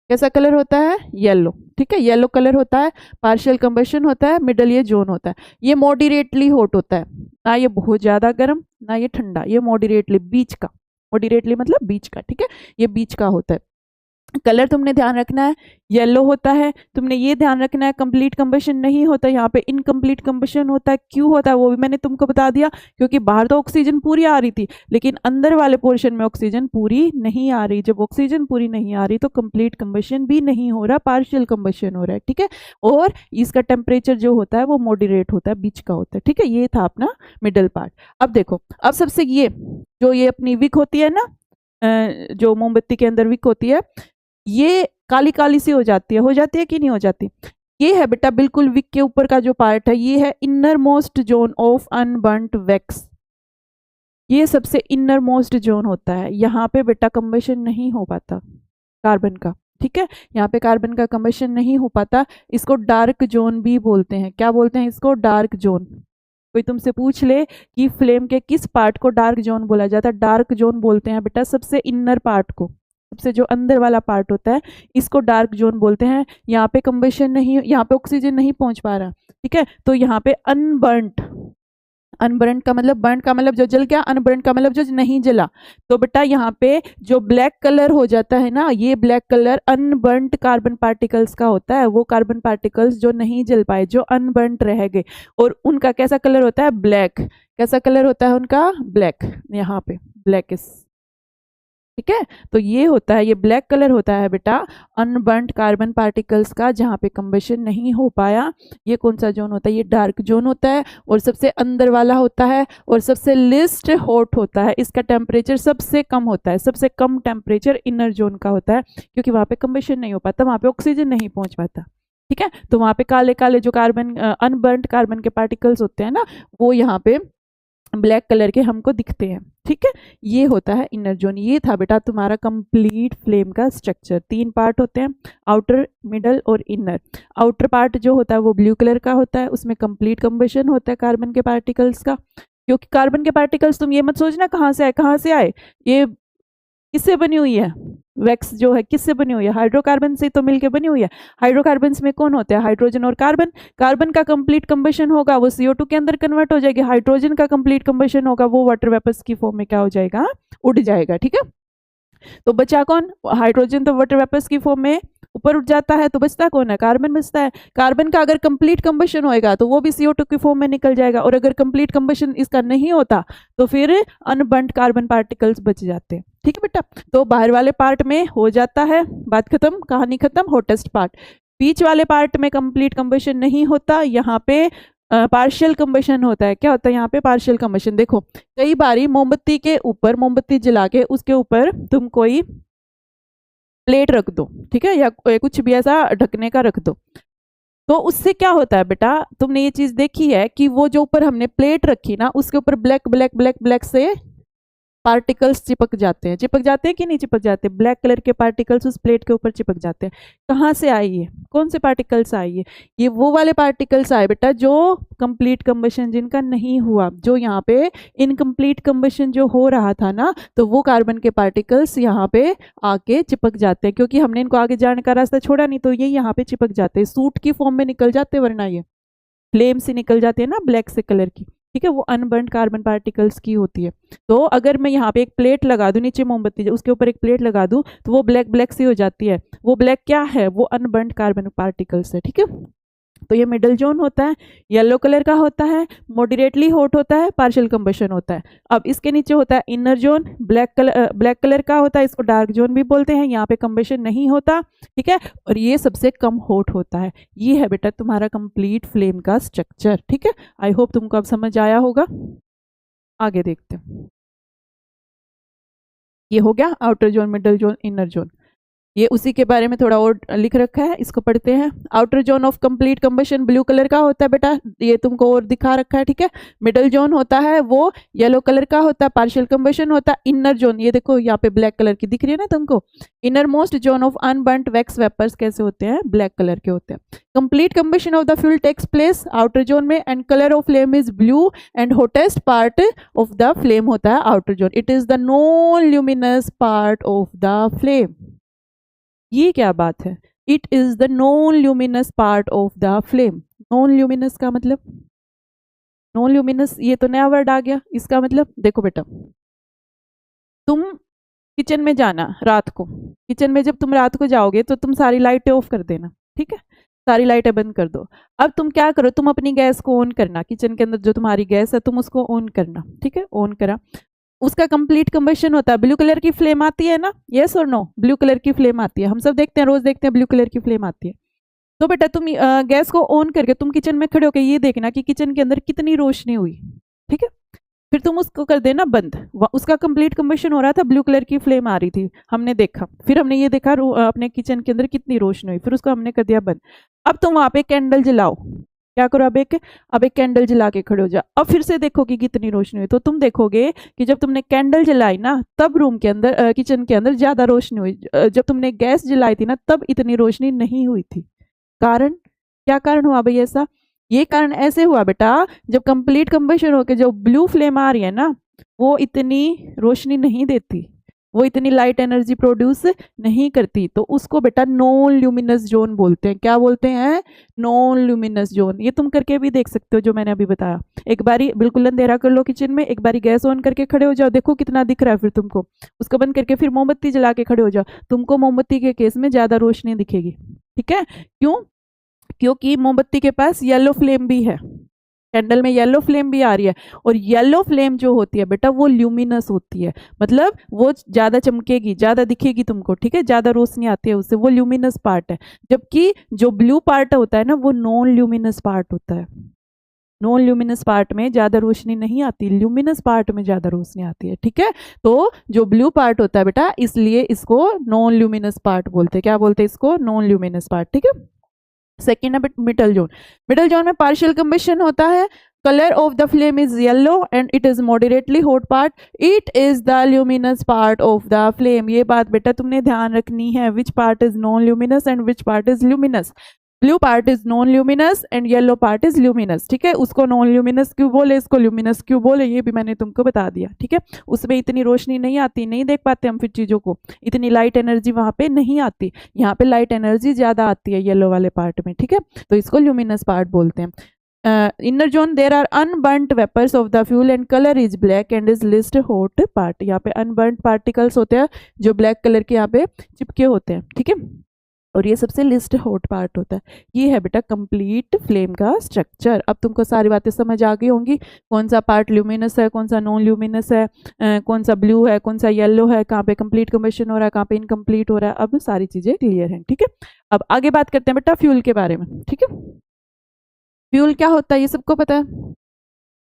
कैसा कलर होता है, येलो, ठीक है, येलो कलर होता है, पार्शियल कंबशन होता है, मिडल ये जोन होता है। ये मॉडरेटली हॉट होता है, ना ये बहुत ज्यादा गर्म ना ये ठंडा, ये मॉडरेटली बीच का, मॉडरेटली मतलब बीच का, ठीक है, ये बीच का होता है। कलर तुमने ध्यान रखना है, येलो होता है। तुमने ये ध्यान रखना है कंप्लीट कंबशन नहीं होता, यहाँ पे इनकम्प्लीट कंबशन होता है। क्यों होता है वो भी मैंने तुमको बता दिया, क्योंकि बाहर तो ऑक्सीजन पूरी आ रही थी, लेकिन अंदर वाले पोर्शन में ऑक्सीजन पूरी नहीं आ रही। जब ऑक्सीजन पूरी नहीं आ रही तो कंप्लीट कंबशन भी नहीं हो रहा, पार्शियल कंबशन हो रहा है, ठीक है। और इसका टेम्परेचर जो होता है वो मॉडरेट होता है, बीच का होता है, ठीक है। ये था अपना मिडल पार्ट। अब देखो, अब सबसे ये जो ये अपनी विक होती है ना, जो मोमबत्ती के अंदर विक होती है, ये काली काली सी हो जाती है कि नहीं हो जाती? ये है बेटा बिल्कुल विक के ऊपर का जो पार्ट है, ये है innermost zone of unburnt wax. ये सबसे इनर मोस्ट जोन होता है, यहाँ पे बेटा कंबशन नहीं हो पाता कार्बन का, ठीक है, यहाँ पे कार्बन का कंबशन नहीं हो पाता। इसको डार्क जोन भी बोलते हैं। क्या बोलते हैं इसको? Dark zone. कोई तुमसे पूछ ले कि फ्लेम के किस पार्ट को डार्क जोन बोला जाता है, डार्क जोन बोलते हैं बेटा सबसे इनर पार्ट को, सबसे जो अंदर वाला पार्ट होता है, इसको डार्क जोन बोलते हैं। यहाँ पे कंबशन नहीं, यहाँ पे ऑक्सीजन नहीं पहुंच पा रहा, ठीक है, तो यहाँ पे अनबर्न्ट, अनबर्न्ट का मतलब, बर्न का मतलब जो जल गया, अनबर्न्ट का मतलब जो नहीं जला। तो बेटा यहाँ पे जो ब्लैक कलर हो जाता है ना, ये ब्लैक कलर अनबर्न्ट कार्बन पार्टिकल्स का होता है। वो कार्बन पार्टिकल्स जो नहीं जल पाए, जो अनबर्न्ट रह गए, और उनका कैसा कलर होता है? ब्लैक। कैसा कलर होता है उनका? ब्लैक। यहाँ पे ब्लैकिश, ठीक है। तो ये होता है, ये ब्लैक कलर होता है बेटा अनबर्न्ट कार्बन पार्टिकल्स का, जहाँ पे कंबशन नहीं हो पाया। ये कौन सा जोन होता है? ये डार्क जोन होता है, और सबसे अंदर वाला होता है, और सबसे लिस्ट हॉट होता है। इसका टेम्परेचर सबसे कम होता है, सबसे कम टेम्परेचर इनर जोन का होता है, क्योंकि वहाँ पे कंबशन नहीं हो पाता, वहाँ पे ऑक्सीजन नहीं पहुंच पाता, ठीक है। तो वहाँ पे काले काले जो कार्बन, अनबर्न्ट कार्बन के पार्टिकल्स होते हैं ना, वो यहाँ पे ब्लैक कलर के हमको दिखते हैं, ठीक है। ये होता है इनर जोन। ये था बेटा तुम्हारा कंप्लीट फ्लेम का स्ट्रक्चर। 3 पार्ट होते हैं, आउटर, मिडल और इनर। आउटर पार्ट जो होता है वो ब्लू कलर का होता है, उसमें कंप्लीट कंबशन होता है कार्बन के पार्टिकल्स का। क्योंकि कार्बन के पार्टिकल्स, तुम ये मत सोचना कहाँ से आए, कहाँ से आए, ये किससे बनी हुई है? वैक्स जो है किससे बनी हुई है? हाइड्रोकार्बन से तो मिलके बनी हुई है। हाइड्रोकार्बन्स में कौन होते हैं? हाइड्रोजन और कार्बन। कार्बन का कंप्लीट कंबशन होगा, वो CO2 के अंदर कन्वर्ट हो जाएगी। हाइड्रोजन का कंप्लीट कंबशन होगा, वो वाटर वेपर्स की फॉर्म में क्या हो जाएगा? उड़ जाएगा, ठीक है। तो बचा कौन? हाइड्रोजन तो वाटर वेपर्स की फॉर्म में ऊपर उठ जाता है, तो बचता कौन है? कार्बन बचता है। कार्बन का अगर कंप्लीट कंबशन होएगा तो वो भी CO2 की फॉर्म में निकल जाएगा, और अगर कंप्लीट कंबशन इसका नहीं होता तो फिर अनबर्न्ट कार्बन पार्टिकल्स बच जाते हैं, ठीक है बेटा। तो बाहर वाले पार्ट में हो जाता है, बात खत्म, कहानी खत्म, हॉटेस्ट पार्ट। बीच वाले पार्ट में कंप्लीट कंबशन नहीं होता, यहाँ पे पार्शियल कंबशन होता है। क्या होता है यहाँ पे? Partial combustion. देखो कई बारी मोमबत्ती के ऊपर, मोमबत्ती जला के उसके ऊपर तुम कोई प्लेट रख दो, ठीक है, या कुछ भी ऐसा ढकने का रख दो, तो उससे क्या होता है बेटा? तुमने ये चीज देखी है कि वो जो ऊपर हमने प्लेट रखी ना, उसके ऊपर ब्लैक ब्लैक ब्लैक ब्लैक से पार्टिकल्स चिपक जाते हैं। चिपक जाते हैं कि नहीं चिपक जाते? ब्लैक कलर के पार्टिकल्स उस प्लेट के ऊपर चिपक जाते हैं। कहाँ से आई ये? कौन से पार्टिकल्स आए? ये वो वाले पार्टिकल्स आए बेटा जो कंप्लीट कंबशन जिनका नहीं हुआ, जो यहाँ पे इनकम्प्लीट कंबशन जो हो रहा था ना, तो वो कार्बन के पार्टिकल्स यहाँ पे आके चिपक जाते हैं, क्योंकि हमने इनको आगे जाने का रास्ता छोड़ा नहीं, तो ये यहाँ पे चिपक जाते हैं, सूट की फॉर्म में निकल जाते हैं, वरना ये फ्लेम से निकल जाते हैं ना, ब्लैक से कलर की। ठीक है, वो अनबर्न्ड कार्बन पार्टिकल्स की होती है। तो अगर मैं यहाँ पे एक प्लेट लगा दूं, नीचे मोमबत्ती उसके ऊपर एक प्लेट लगा दूं, तो वो ब्लैक ब्लैक सी हो जाती है। वो ब्लैक क्या है? वो अनबर्न्ड कार्बन पार्टिकल्स है। ठीक है, तो ये मिडल जोन होता है, येलो कलर का होता है, मॉडरेटली हॉट होता है, पार्शियल कंबशन होता है। अब इसके नीचे होता है इनर जोन, ब्लैक कलर का होता है, इसको डार्क जोन भी बोलते हैं, यहाँ पे कंबशन नहीं होता। ठीक है, और ये सबसे कम हॉट होता है। ये है बेटा तुम्हारा कंप्लीट फ्लेम का स्ट्रक्चर। ठीक है, आई होप तुमको अब समझ आया होगा। आगे देखते हैं। ये हो गया outer zone, middle zone, inner zone. ये उसी के बारे में थोड़ा और लिख रखा है, इसको पढ़ते हैं। Outer zone of complete combustion blue colour का होता है बेटा, ये तुमको और दिखा रखा है। ठीक है, मिडल जोन होता है वो येलो कलर का होता है, पार्शियल कंबशन होता है। इनर जोन, ये देखो यहाँ पे ब्लैक कलर की दिख रही है ना तुमको। Innermost zone of unburnt wax vapours कैसे होते हैं? ब्लैक कलर के होते हैं। Complete combustion of the fuel takes place outer zone में, and colour of flame is blue, and hottest part of the flame होता है outer zone. It is the non luminous part of the flame. ये क्या बात है? It is the non luminous part of the flame. Non luminous का मतलब, non luminous ये तो नया वर्ड आ गया। इसका मतलब देखो बेटा, तुम किचन में जाना रात को, किचन में जब तुम रात को जाओगे तो तुम सारी लाइटें ऑफ कर देना। ठीक है, सारी लाइटें बंद कर दो। अब तुम क्या करो, तुम अपनी गैस को ऑन करना, किचन के अंदर जो तुम्हारी गैस है तुम उसको ऑन करना। ठीक है, ऑन करा, उसका कंप्लीट कंबशन होता है, ब्लू कलर की फ्लेम आती है ना, यस और नो? ब्लू कलर की फ्लेम आती है, हम सब देखते हैं, रोज देखते हैं ब्लू कलर की फ्लेम आती है। तो बेटा तुम गैस को ऑन करके तुम किचन में खड़े होकर ये देखना कि किचन के अंदर कितनी रोशनी हुई। ठीक है, फिर तुम उसको कर देना बंद। उसका कंप्लीट कंबशन हो रहा था, ब्लू कलर की फ्लेम आ रही थी, हमने देखा, फिर हमने ये देखा अपने किचन के अंदर कितनी रोशनी हुई, फिर उसको हमने कर दिया बंद। अब तुम वहां पे कैंडल जलाओ, क्या करो, अब एक कैंडल जला के खड़े हो जाओ। अब फिर से देखो कि कितनी रोशनी हुई। तो तुम देखोगे कि जब तुमने कैंडल जलाई ना तब रूम के अंदर किचन के अंदर ज्यादा रोशनी हुई, जब तुमने गैस जलाई थी ना तब इतनी रोशनी नहीं हुई थी। कारण, क्या कारण हुआ भाई ऐसा? ये कारण ऐसे हुआ बेटा, जब कंप्लीट कंबशन होकर जो ब्लू फ्लेम आ रही है ना वो इतनी रोशनी नहीं देती, वो इतनी लाइट एनर्जी प्रोड्यूस नहीं करती, तो उसको बेटा नॉन ल्यूमिनस जोन बोलते हैं। क्या बोलते हैं? Non luminous zone. ये तुम करके भी देख सकते हो जो मैंने अभी बताया। एक बारी बिल्कुल अंधेरा कर लो किचन में, एक बारी गैस ऑन करके खड़े हो जाओ, देखो कितना दिख रहा है, फिर तुमको उसको बंद करके फिर मोमबत्ती जला के खड़े हो जाओ, तुमको मोमबत्ती के केस में ज्यादा रोशनी दिखेगी। ठीक है, क्यों? क्योंकि मोमबत्ती के पास येलो फ्लेम भी है, कैंडल में येलो फ्लेम भी आ रही है, और येलो फ्लेम जो होती है बेटा वो ल्यूमिनस होती है, मतलब वो ज्यादा चमकेगी, ज्यादा दिखेगी तुमको। ठीक है, ज्यादा रोशनी आती है उससे, वो ल्यूमिनस पार्ट है। जबकि जो ब्लू पार्ट होता है ना वो नॉन ल्यूमिनस पार्ट होता है। नॉन ल्यूमिनस पार्ट में ज्यादा रोशनी नहीं आती, ल्यूमिनस पार्ट में ज्यादा रोशनी आती है। ठीक है, तो जो ब्लू पार्ट होता है बेटा इसलिए इसको नॉन ल्यूमिनस पार्ट बोलते हैं। क्या बोलते हैं इसको? Non luminous part. ठीक है, सेकेंड है मिडल जोन। मिडल जोन में पार्शियल कंबशन होता है, colour of the flame is yellow and it is moderately hot part, it is the luminous part of the flame. ये बात बेटा तुमने ध्यान रखनी है, which part is non luminous and which part is luminous. Blue part is non luminous and yellow part is luminous. ठीक है, उसको नॉन ल्यूमिनस क्यों बोले, इसको ल्यूमिनस क्यों बोले, ये भी मैंने तुमको बता दिया। ठीक है, उसमें इतनी रोशनी नहीं आती, नहीं देख पाते हम फिर चीजों को, इतनी लाइट एनर्जी वहां पे नहीं आती, यहाँ पे लाइट एनर्जी ज्यादा आती है येलो वाले पार्ट में। ठीक है, तो इसको ल्यूमिनस पार्ट बोलते हैं। Inner zone, there are unburnt vapours of the fuel and colour is black and is least hot part. यहाँ पे अनबर्न्ट पार्टिकल्स होते हैं जो ब्लैक कलर के यहाँ पे चिपके होते हैं। ठीक है, और ये सबसे लिस्ट हॉट पार्ट होता है। ये है बेटा कंप्लीट फ्लेम का स्ट्रक्चर। अब तुमको सारी बातें समझ आ गई होंगी, कौन सा पार्ट ल्यूमिनस है, कौन सा नॉन ल्यूमिनस है, कौन सा ब्लू है, कौन सा येलो है, कहाँ पे कंप्लीट कंबशन हो रहा है, कहाँ पे इनकम्प्लीट हो रहा है। अब सारी चीजें क्लियर हैं। ठीक है, अब आगे बात करते हैं बेटा फ्यूल के बारे में। ठीक है, फ्यूल क्या होता है ये सबको पता है।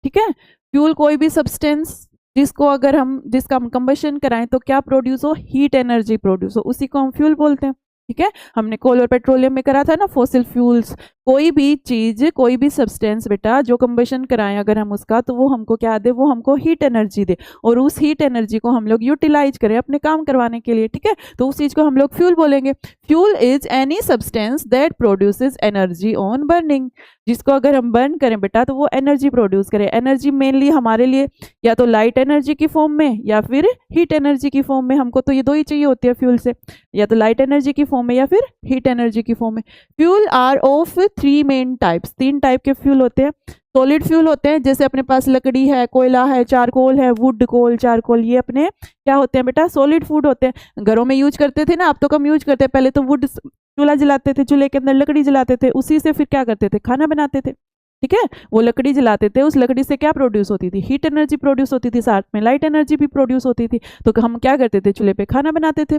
ठीक है, फ्यूल कोई भी सब्सटेंस जिसका हम कंबशन कराएं तो क्या प्रोड्यूस हो, हीट एनर्जी प्रोड्यूस हो, उसी को हम फ्यूल बोलते हैं। ठीक है, हमने कोल और पेट्रोलियम में करा था ना, फॉसिल फ्यूल्स। कोई भी चीज, कोई भी सब्सटेंस बेटा जो कंबशन कराएं अगर हम उसका, तो वो हमको क्या दे, वो हमको हीट एनर्जी दे, और उस हीट एनर्जी को हम लोग यूटिलाइज करें अपने काम करवाने के लिए। ठीक है, तो उस चीज को हम लोग फ्यूल बोलेंगे। Fuel is any substance that produces energy on burning. जिसको अगर हम बर्न करें बेटा तो वो एनर्जी प्रोड्यूस करे। एनर्जी मेनली हमारे लिए या तो लाइट एनर्जी की फॉर्म में या फिर हीट एनर्जी की फॉर्म में, हमको तो ये दो ही चाहिए होती है फ्यूल से, या तो लाइट एनर्जी की फॉर्म में या फिर हीट एनर्जी की फॉर्म में। Fuel are of 3 main types, 3 type के फ्यूल होते हैं। सॉलिड फ्यूल होते हैं जैसे अपने पास लकड़ी है, कोयला है, चारकोल है, वुड कोल चारकोल, ये अपने क्या होते हैं बेटा, सॉलिड फूड होते हैं। घरों में यूज करते थे ना, अब तो कम यूज करते हैं, पहले तो वुड चूल्हा जलाते थे, चूल्हे के अंदर लकड़ी जलाते थे, उसी से फिर क्या करते थे, खाना बनाते थे। ठीक है, वो लकड़ी जलाते थे, उस लकड़ी से क्या प्रोड्यूस होती थी, हीट एनर्जी प्रोड्यूस होती थी, साथ में लाइट एनर्जी भी प्रोड्यूस होती थी। तो हम क्या करते थे, चूल्हे पे खाना बनाते थे।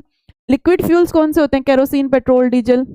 लिक्विड फ्यूल्स कौन से होते हैं, केरोसिन, पेट्रोल, डीजल।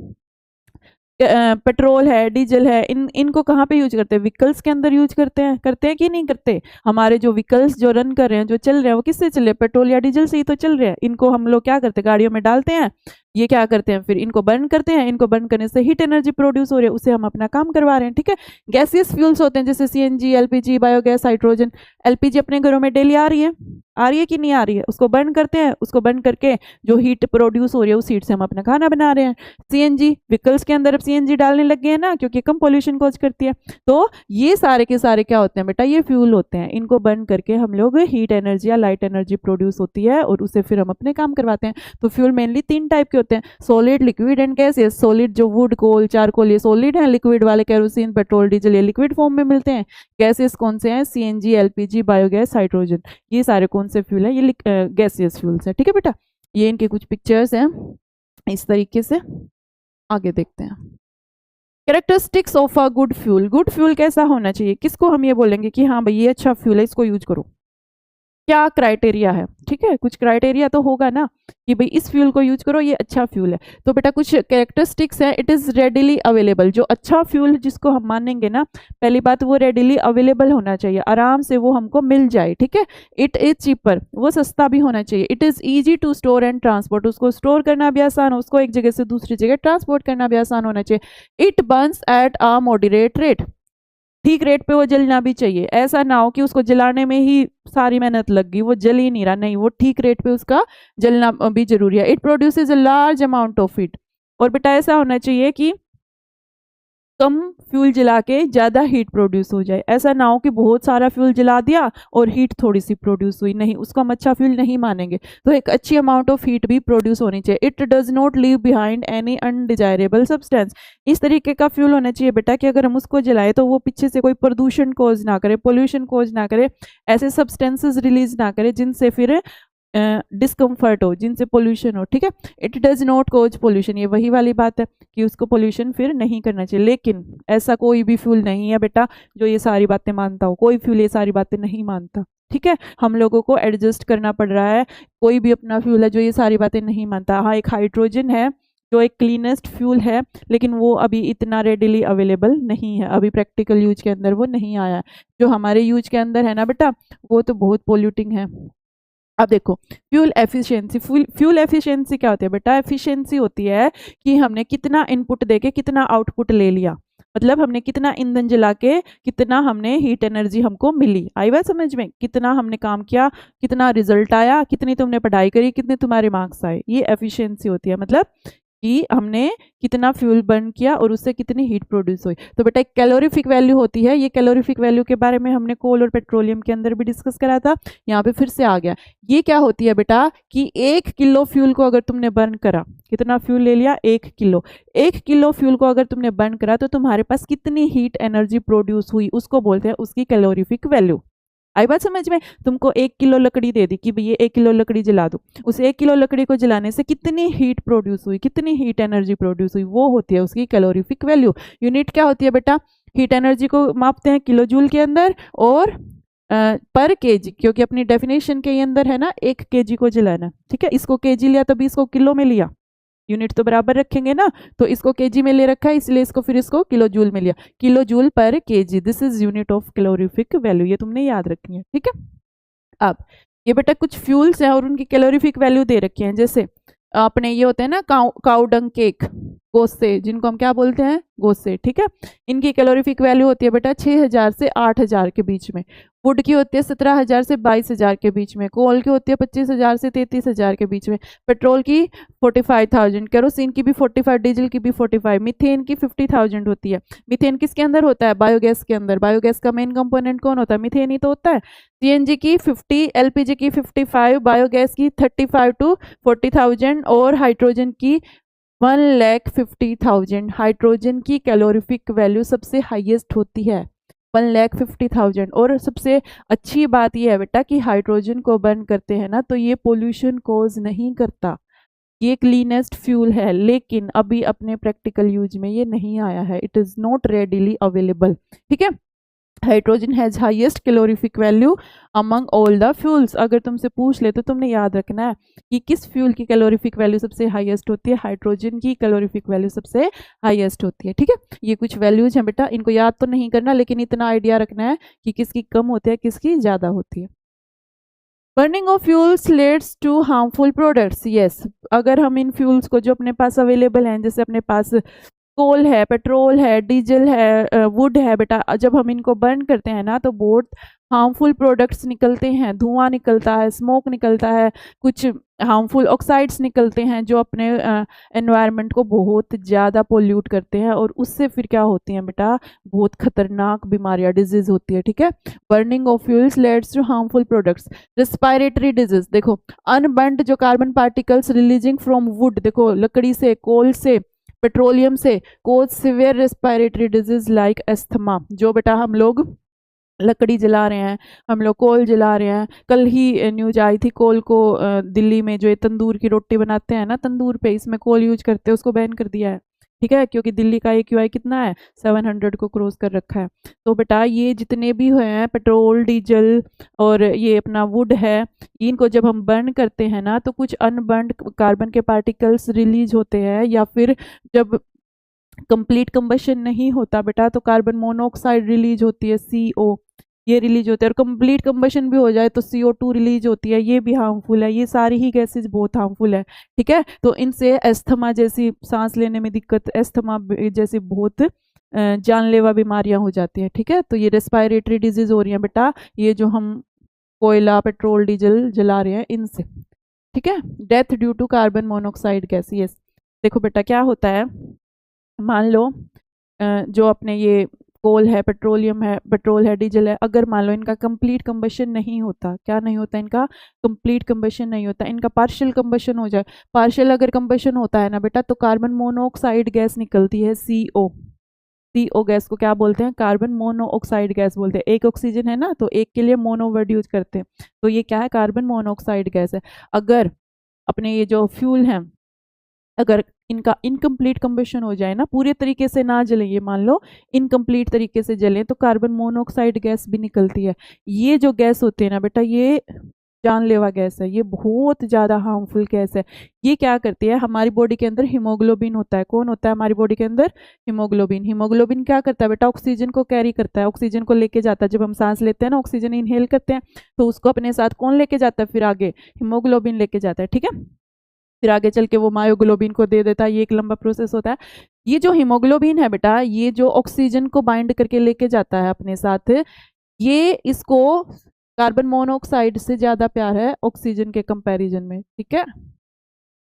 पेट्रोल है, डीजल है, इनको कहाँ पे यूज करते हैं, व्हीकल्स के अंदर यूज करते हैं कि नहीं करते। हमारे जो व्हीकल्स जो रन कर रहे हैं, जो चल रहे हैं, वो किससे चल रहे हैं, पेट्रोल या डीजल से ही तो चल रहे हैं। इनको हम लोग क्या करते हैं, गाड़ियों में डालते हैं, ये क्या करते हैं, फिर इनको बर्न करते हैं, इनको बर्न करने से हीट एनर्जी प्रोड्यूस हो रही है, उससे हम अपना काम करवा रहे हैं। ठीक है, गैसियस फ्यूल्स होते हैं जैसे CNG, LPG, biogas, hydrogen. LPG अपने घरों में डेली आ रही है कि नहीं आ रही है, उसको बर्न करते हैं, उसको बर्न करके जो हीट प्रोड्यूस हो रही है उस हीट से हम अपना खाना बना रहे हैं। सीएनजी, व्हीकल्स के अंदर अब सीएनजी डालने लग गए हैं ना, क्योंकि कम पोल्यूशन कॉज करती है। तो ये सारे के सारे क्या होते हैं बेटा, ये फ्यूल होते हैं, इनको बर्न करके हम लोग हीट एनर्जी या लाइट एनर्जी प्रोड्यूस होती है और उससे फिर हम अपने काम करवाते हैं। तो फ्यूल मेनली 3 टाइप के होते हैं, solid, liquid and gaseous. Solid जो वुड कोल चारकोल ये सॉलिड है, लिक्विड वाले केरोसिन, पेट्रोल, डीजल ये लिक्विड फॉर्म में मिलते हैं। गैसियस कौन से हैं, सीएनजी, एलपीजी, बायोगैस, हाइड्रोजन, ये सारे कौन से फ्यूल है, ये गैसियस फ्यूल्स है। ठीक है बेटा, ये इनके कुछ पिक्चर्स हैं इस तरीके से। आगे देखते हैं, characteristics of a good fuel. Good fuel कैसा होना चाहिए, किसको हम ये बोलेंगे कि हाँ भाई ये अच्छा फ्यूल है, इसको यूज करो, क्या क्राइटेरिया है। ठीक है, कुछ क्राइटेरिया तो होगा ना कि भाई इस फ्यूल को यूज करो, ये अच्छा फ्यूल है। तो बेटा कुछ कैरेक्टरिस्टिक्स है, इट इज रेडिली अवेलेबल। जो अच्छा फ्यूल जिसको हम मानेंगे ना, पहली बात वो रेडिली अवेलेबल होना चाहिए, आराम से वो हमको मिल जाए। ठीक है, इट इज चीपर, वो सस्ता भी होना चाहिए। It is easy to store and transport, उसको स्टोर करना भी आसान हो, उसको एक जगह से दूसरी जगह ट्रांसपोर्ट करना भी आसान होना चाहिए। It Burns at a moderate rate, ठीक रेट पे वो जलना भी चाहिए। ऐसा ना हो कि उसको जलाने में ही सारी मेहनत लग गई, वो जल ही नहीं रहा, नहीं, वो ठीक रेट पे उसका जलना भी जरूरी है। It produces a large amount of heat, और बेटा ऐसा होना चाहिए कि कम फ्यूल जला के ज़्यादा हीट प्रोड्यूस हो जाए। ऐसा ना हो कि बहुत सारा फ्यूल जला दिया और हीट थोड़ी सी प्रोड्यूस हुई, नहीं, उसको हम अच्छा फ्यूल नहीं मानेंगे। तो एक अच्छी अमाउंट ऑफ हीट भी प्रोड्यूस होनी चाहिए। It does not leave behind any undesirable substance, इस तरीके का फ्यूल होना चाहिए बेटा कि अगर हम उसको जलाए तो वो पीछे से कोई प्रदूषण कॉज ना करे, पोल्यूशन कॉज ना करे, ऐसे सब्सटेंसेस रिलीज ना करे जिनसे फिर डिस्कम्फर्ट हो, जिनसे पोल्यूशन हो। ठीक है, it does not cause pollution, ये वही वाली बात है कि उसको पोल्यूशन फिर नहीं करना चाहिए। लेकिन ऐसा कोई भी फ्यूल नहीं है बेटा जो ये सारी बातें मानता हो, कोई फ्यूल ये सारी बातें नहीं मानता। ठीक है, हम लोगों को एडजस्ट करना पड़ रहा है। कोई भी अपना फ्यूल है जो ये सारी बातें नहीं मानता। हाँ, एक हाइड्रोजन है जो एक क्लीनेस्ट फ्यूल है, लेकिन वो अभी इतना रेडिली अवेलेबल नहीं है, अभी प्रैक्टिकल यूज के अंदर वो नहीं आया है। जो हमारे यूज के अंदर है ना बेटा, वो तो बहुत पोल्यूटिंग है। अब देखो फ्यूल एफिशिएंसी, फ्यूल एफिशिएंसी क्या होती है बेटा, एफिशिएंसी होती है कि हमने कितना इनपुट देके कितना आउटपुट ले लिया, मतलब हमने कितना ईंधन जला के कितना हमने हीट एनर्जी हमको मिली। आई बात समझ में, कितना हमने काम किया, कितना रिजल्ट आया, कितनी तुमने पढ़ाई करी, कितने तुम्हारे मार्क्स आए, ये एफिशिएंसी होती है। मतलब कि हमने कितना फ्यूल बर्न किया और उससे कितनी हीट प्रोड्यूस हुई। तो बेटा एक कैलोरीफिक वैल्यू होती है, ये कैलोरीफिक वैल्यू के बारे में हमने कोल और पेट्रोलियम के अंदर भी डिस्कस करा था, यहाँ पे फिर से आ गया। ये क्या होती है बेटा कि 1 किलो फ्यूल को अगर तुमने बर्न करा, कितना फ्यूल ले लिया, 1 किलो, 1 किलो फ्यूल को अगर तुमने बर्न करा तो तुम्हारे पास कितनी हीट एनर्जी प्रोड्यूस हुई, उसको बोलते हैं उसकी कैलोरीफिक वैल्यू। आई बात समझ में, तुमको 1 किलो लकड़ी दे दी कि भैया 1 किलो लकड़ी जला दो, उस 1 किलो लकड़ी को जलाने से कितनी हीट प्रोड्यूस हुई, कितनी हीट एनर्जी प्रोड्यूस हुई, वो होती है उसकी कैलोरीफिक वैल्यू। यूनिट क्या होती है बेटा, हीट एनर्जी को मापते हैं किलो जूल के अंदर और पर केजी, क्योंकि अपनी डेफिनेशन के अंदर है ना 1 केजी को जलाना। ठीक है, इसको केजी लिया तभी इसको किलो में लिया, यूनिट तो बराबर रखेंगे ना, तो इसको केजी में ले रखा है इसलिए इसको फिर इसको किलो जूल में लिया, किलो जूल पर KG, this is unit of calorific value, ये तुमने याद रखनी है। ठीक है, अब ये बेटा कुछ फ्यूल्स हैं और उनकी कैलोरीफिक वैल्यू दे रखी है। जैसे अपने ये होते हैं ना काउडंग केक, गोस्से, जिनको हम क्या बोलते हैं, गोस्से। ठीक है, इनकी कैलोरीफिक वैल्यू होती है बेटा 6000 से 8000 के बीच में। वुड की होती है 17000 से 22000 के बीच में। कोल की होती है 25000 से 33000 के बीच में। पेट्रोल की 45000, केरोसिन की भी 45, डीजल की भी 45, मीथेन की 50000 होती है। मीथेन किसके अंदर होता है, बायोगैस के अंदर। बायोगैस का मेन कंपोनेंट कौन होता है, मीथेन ही तो होता है। सीएनजी की 50, एलपीजी की 55, बायोगैस की 35 to 40,000 और हाइड्रोजन की 1,50,000। हाइड्रोजन की कैलोरीफिक वैल्यू सबसे हाईएस्ट होती है, 1,50,000। और सबसे अच्छी बात यह है बेटा कि हाइड्रोजन को बर्न करते हैं ना तो ये पोल्यूशन कॉज नहीं करता, ये क्लीनेस्ट फ्यूल है, लेकिन अभी अपने प्रैक्टिकल यूज में ये नहीं आया है, it is not readily available. ठीक है, hydrogen has highest calorific value among all the fuels. अगर तुमसे पूछ ले तो तुमने याद रखना है कि किस फ्यूल की कैलोरीफिक वैल्यू सबसे हाईएस्ट होती है, हाइड्रोजन की कैलोरीफिक वैल्यू सबसे हाईएस्ट होती है। ठीक है, ये कुछ वैल्यूज हैं बेटा, इनको याद तो नहीं करना, लेकिन इतना आइडिया रखना है कि किसकी कम होती है किसकी ज़्यादा होती है। Burning of fuels leads to harmful products. Yes, अगर हम इन फ्यूल्स को जो अपने पास अवेलेबल हैं, जैसे अपने पास कोल है, पेट्रोल है, डीजल है, वुड है बेटा, जब हम इनको बर्न करते हैं ना तो बहुत हार्मफुल प्रोडक्ट्स निकलते हैं, धुआं निकलता है, स्मोक निकलता है, कुछ हार्मफुल ऑक्साइड्स निकलते हैं जो अपने एनवायरनमेंट को बहुत ज़्यादा पोल्यूट करते हैं, और उससे फिर क्या होती हैं बेटा, बहुत खतरनाक बीमारियां, डिजीज होती है। ठीक है, burning of fuels leads to harmful products. Respiratory disease, देखो अनबर्न्ड जो carbon particles releasing from wood, देखो लकड़ी से, कोल से, पेट्रोलियम से, cause severe respiratory disease like asthma. जो बेटा हम लोग लकड़ी जला रहे हैं, हम लोग कोल जला रहे हैं, कल ही न्यूज आई थी कोल को दिल्ली में जो ये तंदूर की रोटी बनाते हैं ना, तंदूर पे इसमें कोल यूज करते हैं, उसको बैन कर दिया है। ठीक है, क्योंकि दिल्ली का AQI कितना है, 700 को क्रॉस कर रखा है। तो बेटा ये जितने भी हुए हैं पेट्रोल, डीजल और ये अपना वुड है, इनको जब हम बर्न करते हैं ना तो कुछ अनबर्न्ड कार्बन के पार्टिकल्स रिलीज होते हैं, या फिर जब कंप्लीट कंबशन नहीं होता बेटा तो कार्बन मोनोऑक्साइड रिलीज होती है, CO, ये रिलीज होते हैं। और कंप्लीट कंबशन भी हो जाए तो CO2 रिलीज होती है, ये भी हार्मफुल है। ये सारी ही गैसेज बहुत हार्मफुल है। ठीक है, तो इनसे एस्थमा जैसी, सांस लेने में दिक्कत, एस्थमा जैसी बहुत जानलेवा बीमारियां हो जाती हैं। ठीक है, तो ये रेस्पिरेटरी डिजीज हो रही है बेटा, ये जो हम कोयला, पेट्रोल, डीजल जला रहे हैं इनसे। ठीक है, death due to carbon monoxide gas. Yes, देखो बेटा क्या होता है, मान लो जो अपने ये कोल है, पेट्रोलियम है, पेट्रोल है, डीजल है, अगर मान लो इनका कंप्लीट कंबशन नहीं होता, क्या नहीं होता, इनका कंप्लीट कंबशन नहीं होता, इनका पार्शियल कंबशन हो जाए, पार्शियल अगर कंबशन होता है ना बेटा तो कार्बन मोनोऑक्साइड गैस निकलती है, CO गैस को क्या बोलते हैं, कार्बन मोनोऑक्साइड गैस बोलते हैं। एक ऑक्सीजन है ना तो एक के लिए मोनो वर्ड यूज करते हैं, तो ये क्या है, कार्बन मोनोऑक्साइड गैस है। अगर अपने ये जो फ्यूल हैं, अगर इनका इनकम्प्लीट कंबशन हो जाए ना, पूरे तरीके से ना जले, ये मान लो इनकम्प्लीट तरीके से जले तो कार्बन मोनोऑक्साइड गैस भी निकलती है। ये जो गैस होती है ना बेटा, ये जानलेवा गैस है, ये बहुत ज़्यादा हार्मफुल गैस है। ये क्या करती है, हमारी बॉडी के अंदर हीमोग्लोबिन होता है, कौन होता है हमारी बॉडी के अंदर, हीमोग्लोबिन। हीमोग्लोबिन क्या करता है बेटा, ऑक्सीजन को कैरी करता है, ऑक्सीजन को लेके जाता है। जब हम सांस लेते हैं ना, ऑक्सीजन इनहेल करते हैं तो उसको अपने साथ कौन लेके जाता है, फिर आगे हीमोग्लोबिन लेके जाता है। ठीक है, फिर आगे चल के वो मायोग्लोबिन को दे देता है, ये एक लंबा प्रोसेस होता है। ये जो हीमोग्लोबिन है बेटा, ये जो ऑक्सीजन को बाइंड करके लेके जाता है अपने साथ, ये इसको कार्बन मोनोऑक्साइड से ज्यादा प्यार है ऑक्सीजन के कंपैरिजन में। ठीक है,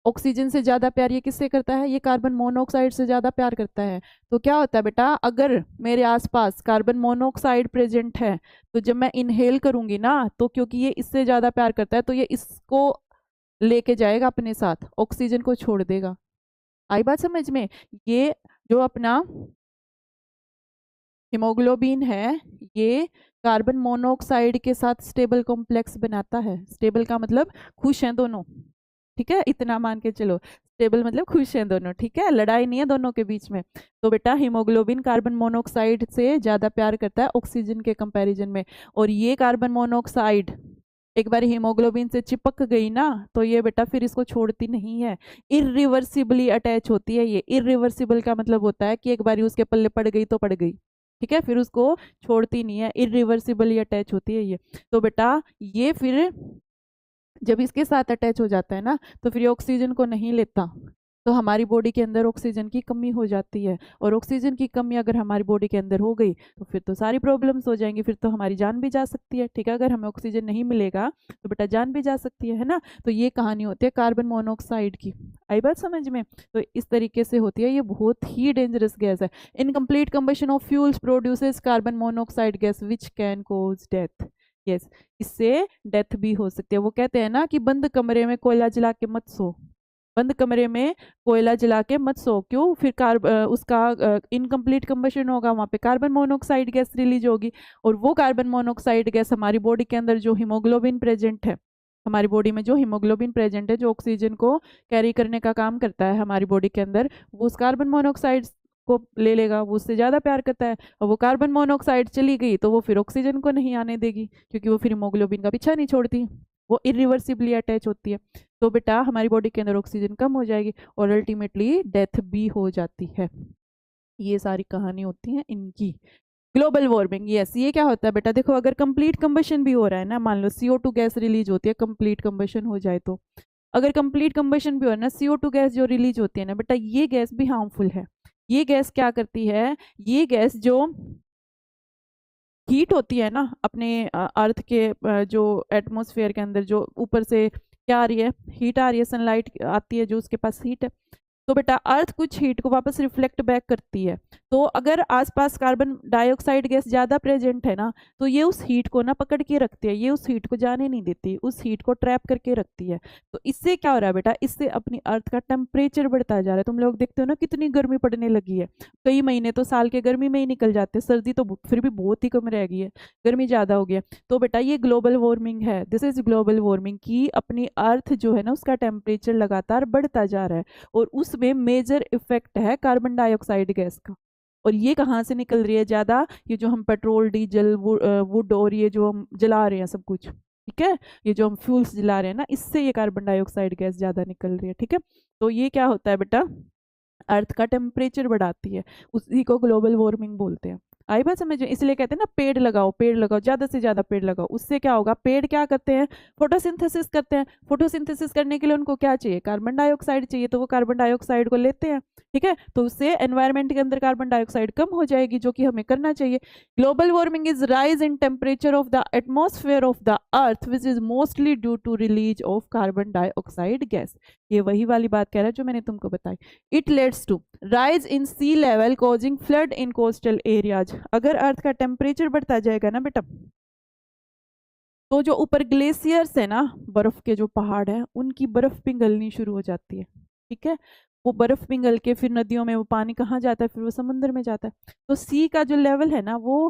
ऑक्सीजन से ज्यादा प्यार ये किससे करता है, ये कार्बन मोनोऑक्साइड से ज्यादा प्यार करता है। तो क्या होता है बेटा, अगर मेरे आसपास कार्बन मोनोऑक्साइड प्रेजेंट है तो जब मैं इनहेल करूंगी ना, तो क्योंकि ये इससे ज्यादा प्यार करता है तो ये इसको लेके जाएगा अपने साथ, ऑक्सीजन को छोड़ देगा। आई बात समझ में, ये जो अपना हीमोग्लोबिन है, ये कार्बन मोनोऑक्साइड के साथ स्टेबल कॉम्प्लेक्स बनाता है। स्टेबल का मतलब खुश हैं दोनों। ठीक है, इतना मान के चलो, स्टेबल मतलब खुश हैं दोनों। ठीक है, लड़ाई नहीं है दोनों के बीच में। तो बेटा हीमोग्लोबिन कार्बन मोनोऑक्साइड से ज्यादा प्यार करता है ऑक्सीजन के कंपैरिजन में। और ये कार्बन मोनोऑक्साइड एक बार हीमोग्लोबिन से चिपक गई ना तो ये बेटा फिर इसको छोड़ती नहीं है, इरिवर्सिबली अटैच होती है। ये इरिवर्सिबल का मतलब होता है कि एक बार उसके पल्ले पड़ गई तो पड़ गई। ठीक है, फिर उसको छोड़ती नहीं है, इरिवर्सिबली अटैच होती है ये। तो बेटा ये फिर जब इसके साथ अटैच हो जाता है ना तो फिर ये ऑक्सीजन को नहीं लेता, तो हमारी बॉडी के अंदर ऑक्सीजन की कमी हो जाती है। और ऑक्सीजन की कमी अगर हमारी बॉडी के अंदर हो गई तो फिर तो सारी प्रॉब्लम्स हो जाएंगी, फिर तो हमारी जान भी जा सकती है। ठीक है, अगर हमें ऑक्सीजन नहीं मिलेगा तो बेटा जान भी जा सकती है ना। तो ये कहानी होती है कार्बन मोनोऑक्साइड की। आई बात समझ में, तो इस तरीके से होती है, ये बहुत ही डेंजरस गैस है। Incomplete combustion of fuels produces carbon monoxide gas which can cause death. Yes, इससे डेथ भी हो सकती है। वो कहते हैं ना कि बंद कमरे में कोयला जला के मत सो, बंद कमरे में कोयला जला के मत सो। क्यों? फिर उसका इनकम्प्लीट कंबशन होगा, वहाँ पे कार्बन मोनोऑक्साइड गैस रिलीज होगी, और वो कार्बन मोनोऑक्साइड गैस हमारी बॉडी के अंदर जो हीमोग्लोबिन प्रेजेंट है, हमारी बॉडी में जो हीमोग्लोबिन प्रेजेंट है, जो ऑक्सीजन को कैरी करने का काम करता है हमारी बॉडी के अंदर, वो उस कार्बन मोनोऑक्साइड को ले लेगा, वो उससे ज़्यादा प्यार करता है, और वो कार्बन मोनोऑक्साइड चली गई तो वो फिर ऑक्सीजन को नहीं आने देगी, क्योंकि वो फिर हीमोग्लोबिन का पीछा नहीं छोड़ती, वो इरिवर्सिबली अटैच होती है। तो बेटा हमारी बॉडी के अंदर ऑक्सीजन कम हो जाएगी और अल्टीमेटली डेथ भी हो जाती है। ये सारी कहानी होती है इनकी। ग्लोबल वार्मिंग, यस, ये क्या होता है बेटा? देखो, अगर कंप्लीट कंबशन भी हो रहा है ना, मान लो CO2 गैस रिलीज होती है, कंप्लीट कंबशन हो जाए तो, अगर कंप्लीट कंबशन भी हो रहा है ना, CO2 गैस जो रिलीज होती है ना बेटा, ये गैस भी हार्मफुल है। ये गैस क्या करती है? ये गैस जो हीट होती है ना अपने अर्थ के जो एटमॉस्फेयर के अंदर, जो ऊपर से क्या आ रही है? हीट आ रही है, सनलाइट आती है, जो उसके पास हीट है, तो बेटा अर्थ कुछ हीट को वापस रिफ्लेक्ट बैक करती है। तो अगर आसपास कार्बन डाइऑक्साइड गैस ज़्यादा प्रेजेंट है ना, तो ये उस हीट को ना पकड़ के रखती है, ये उस हीट को जाने नहीं देती, उस हीट को ट्रैप करके रखती है। तो इससे क्या हो रहा है बेटा? इससे अपनी अर्थ का टेम्परेचर बढ़ता जा रहा है। तुम लोग देखते हो ना कितनी गर्मी पड़ने लगी है, कई महीने तो साल के गर्मी में ही निकल जाते, सर्दी तो फिर भी बहुत ही कम रह गई है, गर्मी ज़्यादा हो गई है। तो बेटा ये ग्लोबल वार्मिंग है, दिस इज ग्लोबल वार्मिंग, की अपनी अर्थ जो है ना उसका टेम्परेचर लगातार बढ़ता जा रहा है, और उसमें मेजर इफेक्ट है कार्बन डाइऑक्साइड गैस का। और ये कहाँ से निकल रही है ज़्यादा? ये जो हम पेट्रोल, डीजल, वुड और ये जो हम जला रहे हैं सब कुछ, ठीक है, ये जो हम फ्यूल्स जला रहे हैं ना, इससे ये कार्बन डाइऑक्साइड गैस ज़्यादा निकल रही है, ठीक है। तो ये क्या होता है बेटा? अर्थ का टेम्परेचर बढ़ाती है, उसी को ग्लोबल वार्मिंग बोलते हैं। आई बात समझ? इसलिए कहते हैं ना पेड़ लगाओ, पेड़ लगाओ, ज़्यादा से ज़्यादा पेड़ लगाओ। उससे क्या होगा? पेड़ क्या करते हैं? फोटोसिंथेसिस करते हैं। फोटोसिंथेसिस करने के लिए उनको क्या चाहिए? कार्बन डाइऑक्साइड चाहिए, तो वो कार्बन डाइऑक्साइड को लेते हैं, ठीक है। तो उससे एनवायरमेंट के अंदर कार्बन डाइऑक्साइड कम हो जाएगी, जो कि हमें करना चाहिए। Global warming is rise in temperature of the atmosphere of the earth which is mostly due to release of carbon dioxide gas. ये वही वाली बात कह रहा है जो मैंने तुमको बताई। It leads to rise in sea level causing flood in coastal areas. अगर अर्थ का टेम्परेचर बढ़ता जाएगा ना बेटा, तो जो ऊपर ग्लेशियर्स है ना, बर्फ के जो पहाड़ है, उनकी बर्फ पिघलनी शुरू हो जाती है, ठीक है। वो बर्फ पिघल के फिर नदियों में वो पानी कहाँ जाता है? फिर वो समुद्र में जाता है। तो सी का जो लेवल है ना, वो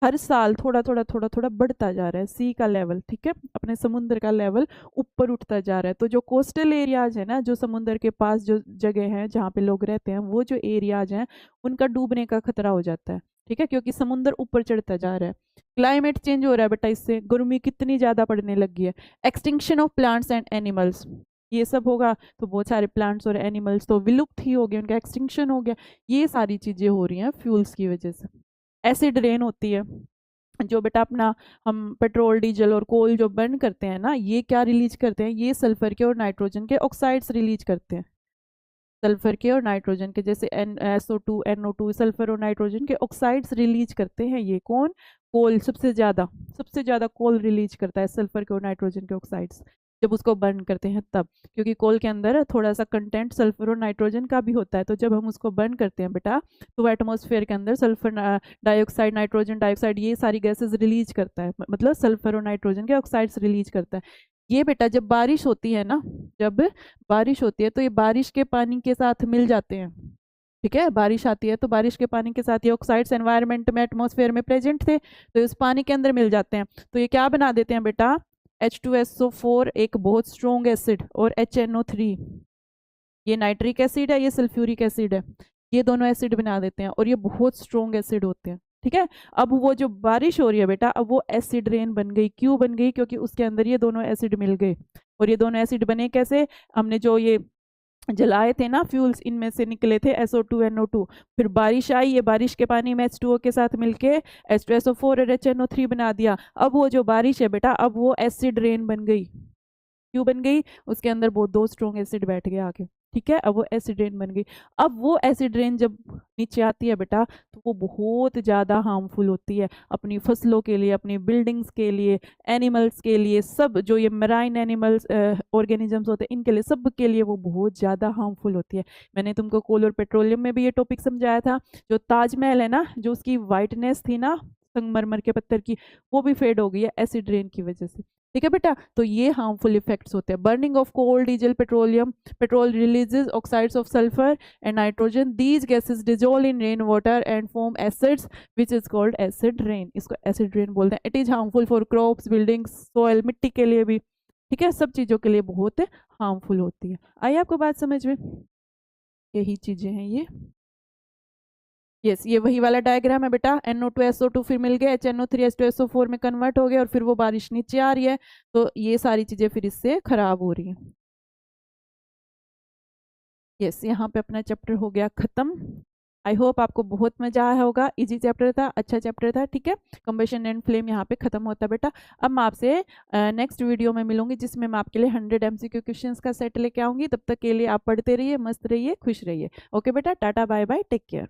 हर साल थोड़ा थोड़ा थोड़ा थोड़ा बढ़ता जा रहा है, सी का लेवल, ठीक है, अपने समुद्र का लेवल ऊपर उठता जा रहा है। तो जो कोस्टल एरियाज है ना, जो समुद्र के पास जो जगह है जहाँ पे लोग रहते हैं, वो जो एरियाज हैं उनका डूबने का खतरा हो जाता है, ठीक है, क्योंकि समुद्र ऊपर चढ़ता जा रहा है। क्लाइमेट चेंज हो रहा है बेटा, इससे गर्मी कितनी ज़्यादा पड़ने लगी है। Extinction of plants and animals, ये सब होगा तो बहुत सारे प्लांट्स और एनिमल्स तो विलुप्त ही हो गए, उनका एक्सटिंक्शन हो गया। ये सारी चीज़ें हो रही हैं फ्यूल्स की वजह से। एसिड रेन होती है, जो बेटा अपना हम पेट्रोल, डीजल और कोल जो बर्न करते हैं ना, ये क्या रिलीज करते हैं? ये सल्फर के और नाइट्रोजन के ऑक्साइड्स रिलीज करते हैं। सल्फर के और नाइट्रोजन के, जैसे SO2, NO2, सल्फर और नाइट्रोजन के ऑक्साइड्स रिलीज करते हैं। ये कौन? कोल सबसे ज़्यादा कोल रिलीज करता है सल्फर के और नाइट्रोजन के ऑक्साइड्स, जब उसको बर्न करते हैं तब, क्योंकि कोल के अंदर थोड़ा सा कंटेंट सल्फर और नाइट्रोजन का भी होता है। तो जब हम उसको बर्न करते हैं बेटा, तो एटमॉस्फेयर के अंदर सल्फर डाइऑक्साइड, नाइट्रोजन डाइऑक्साइड, ये सारी गैसेज रिलीज करता है, मतलब सल्फर और नाइट्रोजन के ऑक्साइड्स रिलीज करता है। ये बेटा जब बारिश होती है ना, जब बारिश होती है तो ये बारिश के पानी के साथ मिल जाते हैं, ठीक है। बारिश आती है तो बारिश के पानी के साथ ये ऑक्साइड्स एनवायरनमेंट में, एटमॉस्फेयर में प्रेजेंट थे, तो इस पानी के अंदर मिल जाते हैं। तो ये क्या बना देते हैं बेटा? H2SO4 एक बहुत स्ट्रॉन्ग एसिड, और HNO3, ये नाइट्रिक एसिड है, ये सल्फ्यूरिक एसिड है, ये दोनों एसिड बना देते हैं, और ये बहुत स्ट्रॉन्ग एसिड होते हैं, ठीक है। अब वो जो बारिश हो रही है बेटा, अब वो एसिड रेन बन गई। क्यों बन गई? क्योंकि उसके अंदर ये दोनों एसिड मिल गए। और ये दोनों एसिड बने कैसे? हमने जो ये जलाए थे ना फ्यूल्स, इनमें से निकले थे SO2, NO2, फिर बारिश आई, ये बारिश के पानी में H2O के साथ मिलके H2SO4 और HNO3 बना दिया। अब वो जो बारिश है बेटा, अब वो एसिड रेन बन गई। क्यों बन गई? उसके अंदर बहुत दो स्ट्रॉन्ग एसिड बैठ गए आके, ठीक है। अब वो एसिड रेन बन गई। अब वो एसिड रेन जब नीचे आती है बेटा, तो वो बहुत ज़्यादा हार्मफुल होती है अपनी फसलों के लिए, अपनी बिल्डिंग्स के लिए, एनिमल्स के लिए, सब जो ये मराइन एनिमल्स ऑर्गेनिजम्स होते हैं, इनके लिए, सब के लिए वो बहुत ज़्यादा हार्मफुल होती है। मैंने तुमको कोल और पेट्रोलियम में भी ये टॉपिक समझाया था। जो ताजमहल है ना, जो उसकी वाइटनेस थी ना संगमरमर के पत्थर की, वो भी फेड हो गई है एसिड रेन की वजह से। ठीक है बेटा। तो ये हार्मफुल इफेक्ट्स होते हैं। Burning of coal, diesel, petroleum, petrol releases oxides of sulphur and nitrogen, these gases dissolve in rain water and form acids which is called acid rain. इसको एसिड रेन बोलते हैं। It is harmful for crops, buildings, soil, मिट्टी के लिए भी, ठीक है, सब चीज़ों के लिए बहुत हार्मफुल होती है। आइए आपको बात समझ में, यही चीज़ें हैं ये। यस, ये वही वाला डायग्राम है बेटा। NO2SO2 फिर मिल गया, HNO3H2SO4 में कन्वर्ट हो गया और फिर वो बारिश नीचे आ रही है, तो ये सारी चीज़ें फिर इससे खराब हो रही हैं। यस, यहाँ पे अपना चैप्टर हो गया खत्म। आई होप आपको बहुत मजा आया होगा। इजी चैप्टर था, अच्छा चैप्टर था, ठीक है। कंबशन एंड फ्लेम यहाँ पे खत्म होता है बेटा। अब मैं आपसे नेक्स्ट वीडियो में मिलूंगी, जिसमें मैं आपके लिए 100 MCQ क्वेश्चंस का सेट लेके आऊंगी। तब तक के लिए आप पढ़ते रहिए, मस्त रहिए, खुश रहिए। ओके बेटा, tata bye bye, take care.